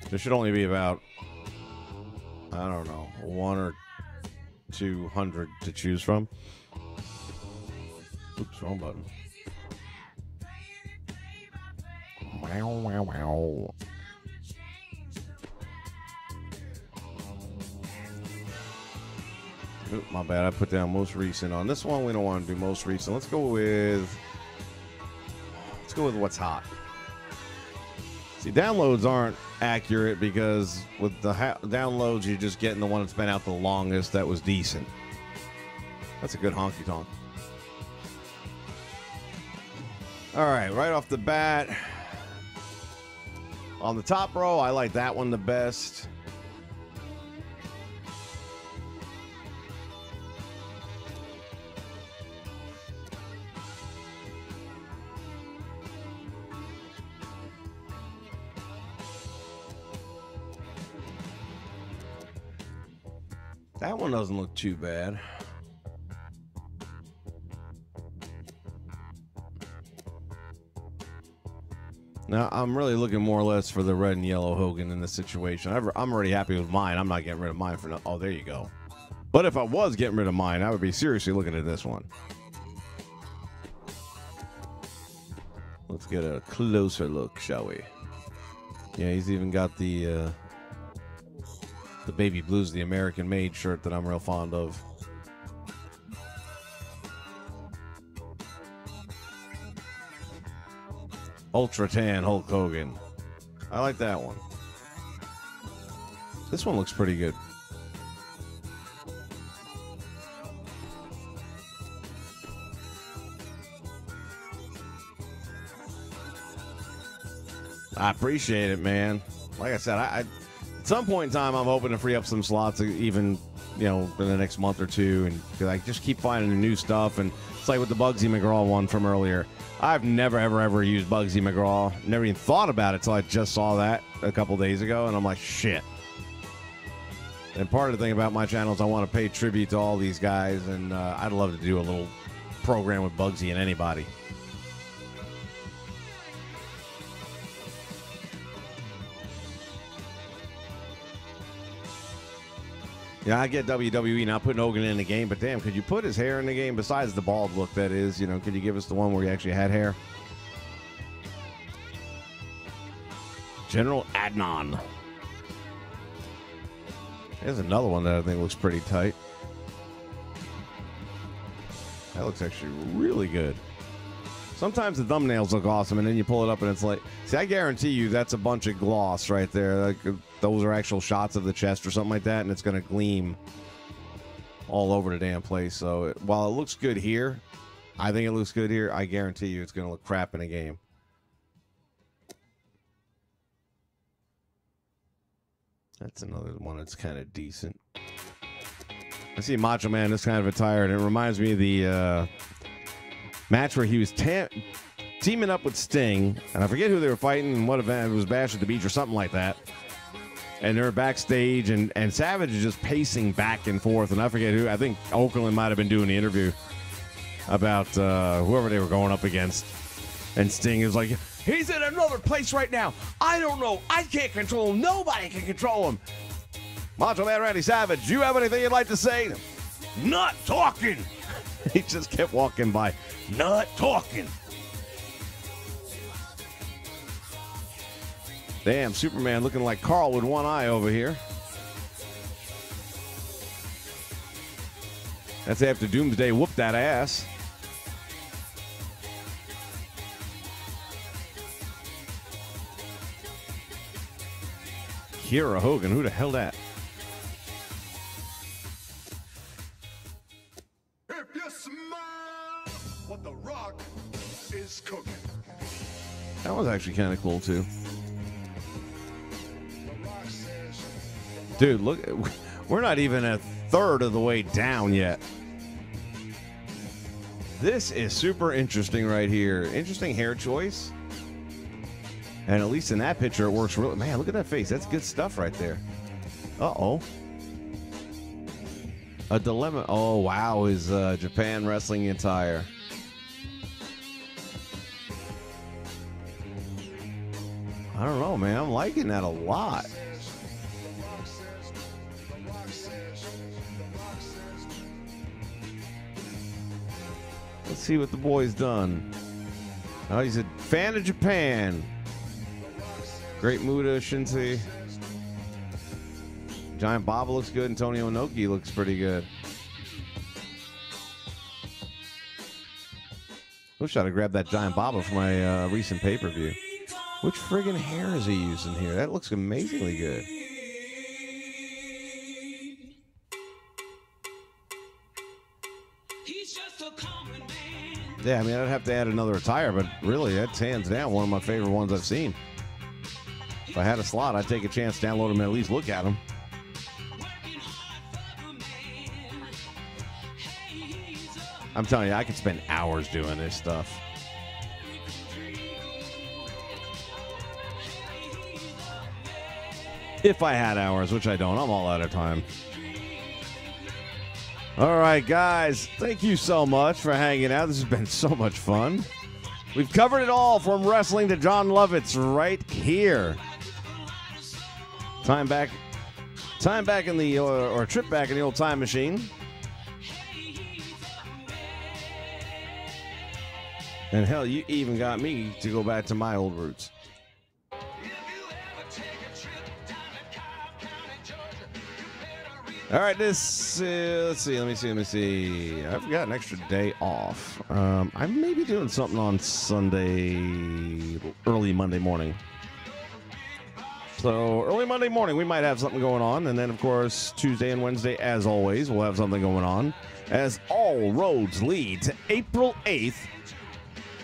There should only be about, I don't know, 100 or 200 to choose from. Oops, wrong button. Wow, wow, wow. Oop, my bad. I put down most recent. On this one, we don't want to do most recent. Let's go with what's hot. See, downloads aren't accurate because with the downloads, you're just getting the one that's been out the longest that was decent. That's a good honky tonk. All right, right off the bat. On the top row, I like that one the best. That one doesn't look too bad. Now, I'm really looking more or less for the red and yellow Hogan in this situation. I'm already happy with mine. I'm not getting rid of mine for no. Oh, there you go. But if I was getting rid of mine, I would be seriously looking at this one. Let's get a closer look, shall we? Yeah, he's even got the Baby Blues, the American Made shirt that I'm real fond of. Ultra Tan Hulk Hogan. I like that one. This one looks pretty good. I appreciate it, man. Like I said, I at some point in time, I'm hoping to free up some slots, even, you know, in the next month or two, and cause I just keep finding new stuff. And it's like with the Bugsy McGraw one from earlier. I've never, ever used Bugsy McGraw. Never even thought about it till I just saw that a couple days ago, and I'm like, shit. And part of the thing about my channel is I want to pay tribute to all these guys, and I'd love to do a little program with Bugsy and anybody. Yeah, I get WWE not putting Hogan in the game, but damn, could you put his hair in the game besides the bald look that is? You know, could you give us the one where he actually had hair? General Adnan. There's another one that I think looks pretty tight. That looks actually really good. Sometimes the thumbnails look awesome, and then you pull it up, and it's like, see, I guarantee you that's a bunch of gloss right there. Like those are actual shots of the chest or something like that, and it's going to gleam all over the damn place. So while it looks good here, I think it looks good here. I guarantee you it's going to look crap in a game. That's another one that's kind of decent. I see Macho Man this kind of attire, and it reminds me of the match where he was teaming up with Sting, and I forget who they were fighting and what event. It was Bash at the Beach or something like that. And they're backstage, and Savage is just pacing back and forth, and I forget who. I think Okerlund might have been doing the interview about whoever they were going up against. And Sting is like, he's in another place right now. I don't know. I can't control him. Nobody can control him. Macho Man Randy Savage, do you have anything you'd like to say? Not talking. He just kept walking by. Not talking. Damn, Superman looking like Carl with one eye over here. That's after Doomsday whooped that ass. Kiera Hogan, who the hell that? If you smell what the Rock is cooking. That was actually kind of cool too. Dude, look, we're not even a third of the way down yet. This is super interesting right here. Interesting hair choice. And at least in that picture, it works really. Man, look at that face. That's good stuff right there. Uh-oh. A dilemma. Oh, wow, his Japan wrestling attire. I don't know, man. I'm liking that a lot. Let's see what the boy's done. Oh, he's a fan of Japan. Great Muda, Shinsei. Giant Baba looks good. Antonio Inoki looks pretty good. Wish I'd have grabbed that Giant Baba for my recent pay-per-view. Which friggin' hair is he using here? That looks amazingly good. Yeah, I mean, I'd have to add another attire, but really, that's hands down one of my favorite ones I've seen. If I had a slot, I'd take a chance, download them, and at least look at them. I'm telling you, I could spend hours doing this stuff. If I had hours, which I don't. I'm all out of time. All right, guys. Thank you so much for hanging out. This has been so much fun. We've covered it all from wrestling to John Lovitz right here. Time back in the, or trip back in the old time machine. And hell, you even got me to go back to my old roots. All right, this, let's see. Let me see. I've got an extra day off. I may be doing something on Sunday, early Monday morning. So early Monday morning, we might have something going on. And then, of course, Tuesday and Wednesday, as always, we'll have something going on. As all roads lead to April 8th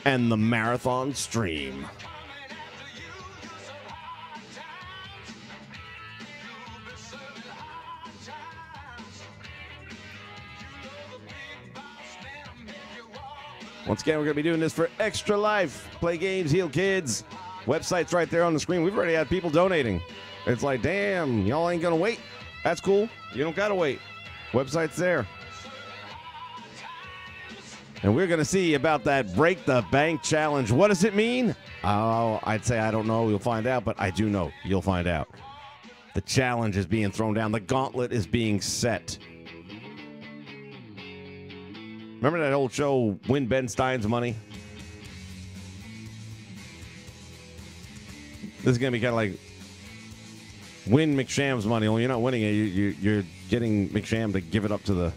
and the Marathon Stream. Once again, we're going to be doing this for Extra Life. Play games, heal kids. Website's right there on the screen. We've already had people donating. It's like, damn, y'all ain't going to wait. That's cool. You don't got to wait. Website's there. And we're going to see about that Break the Bank Challenge. What does it mean? Oh, I'd say I don't know. You'll find out, but I do know. You'll find out. The challenge is being thrown down. The gauntlet is being set. Remember that old show, Win Ben Stein's Money? This is going to be kind of like Win McSham's money, only you're not winning it. You're getting McSham to give it up to the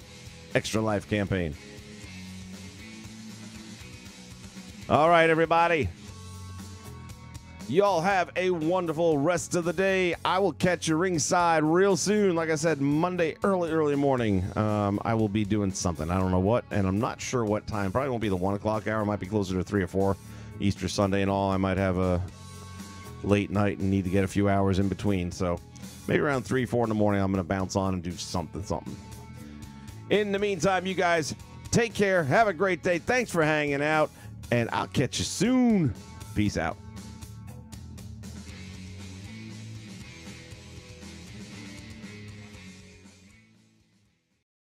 Extra Life campaign. All right, everybody. Y'all have a wonderful rest of the day. I will catch you ringside real soon. Like I said, Monday, early morning. I will be doing something. I don't know what, and I'm not sure what time. Probably won't be the 1 o'clock hour. It might be closer to 3 or 4. Easter Sunday and all. I might have a late night and need to get a few hours in between. So maybe around 3, 4 in the morning, I'm going to bounce on and do something. In the meantime, you guys take care. Have a great day. Thanks for hanging out, and I'll catch you soon. Peace out.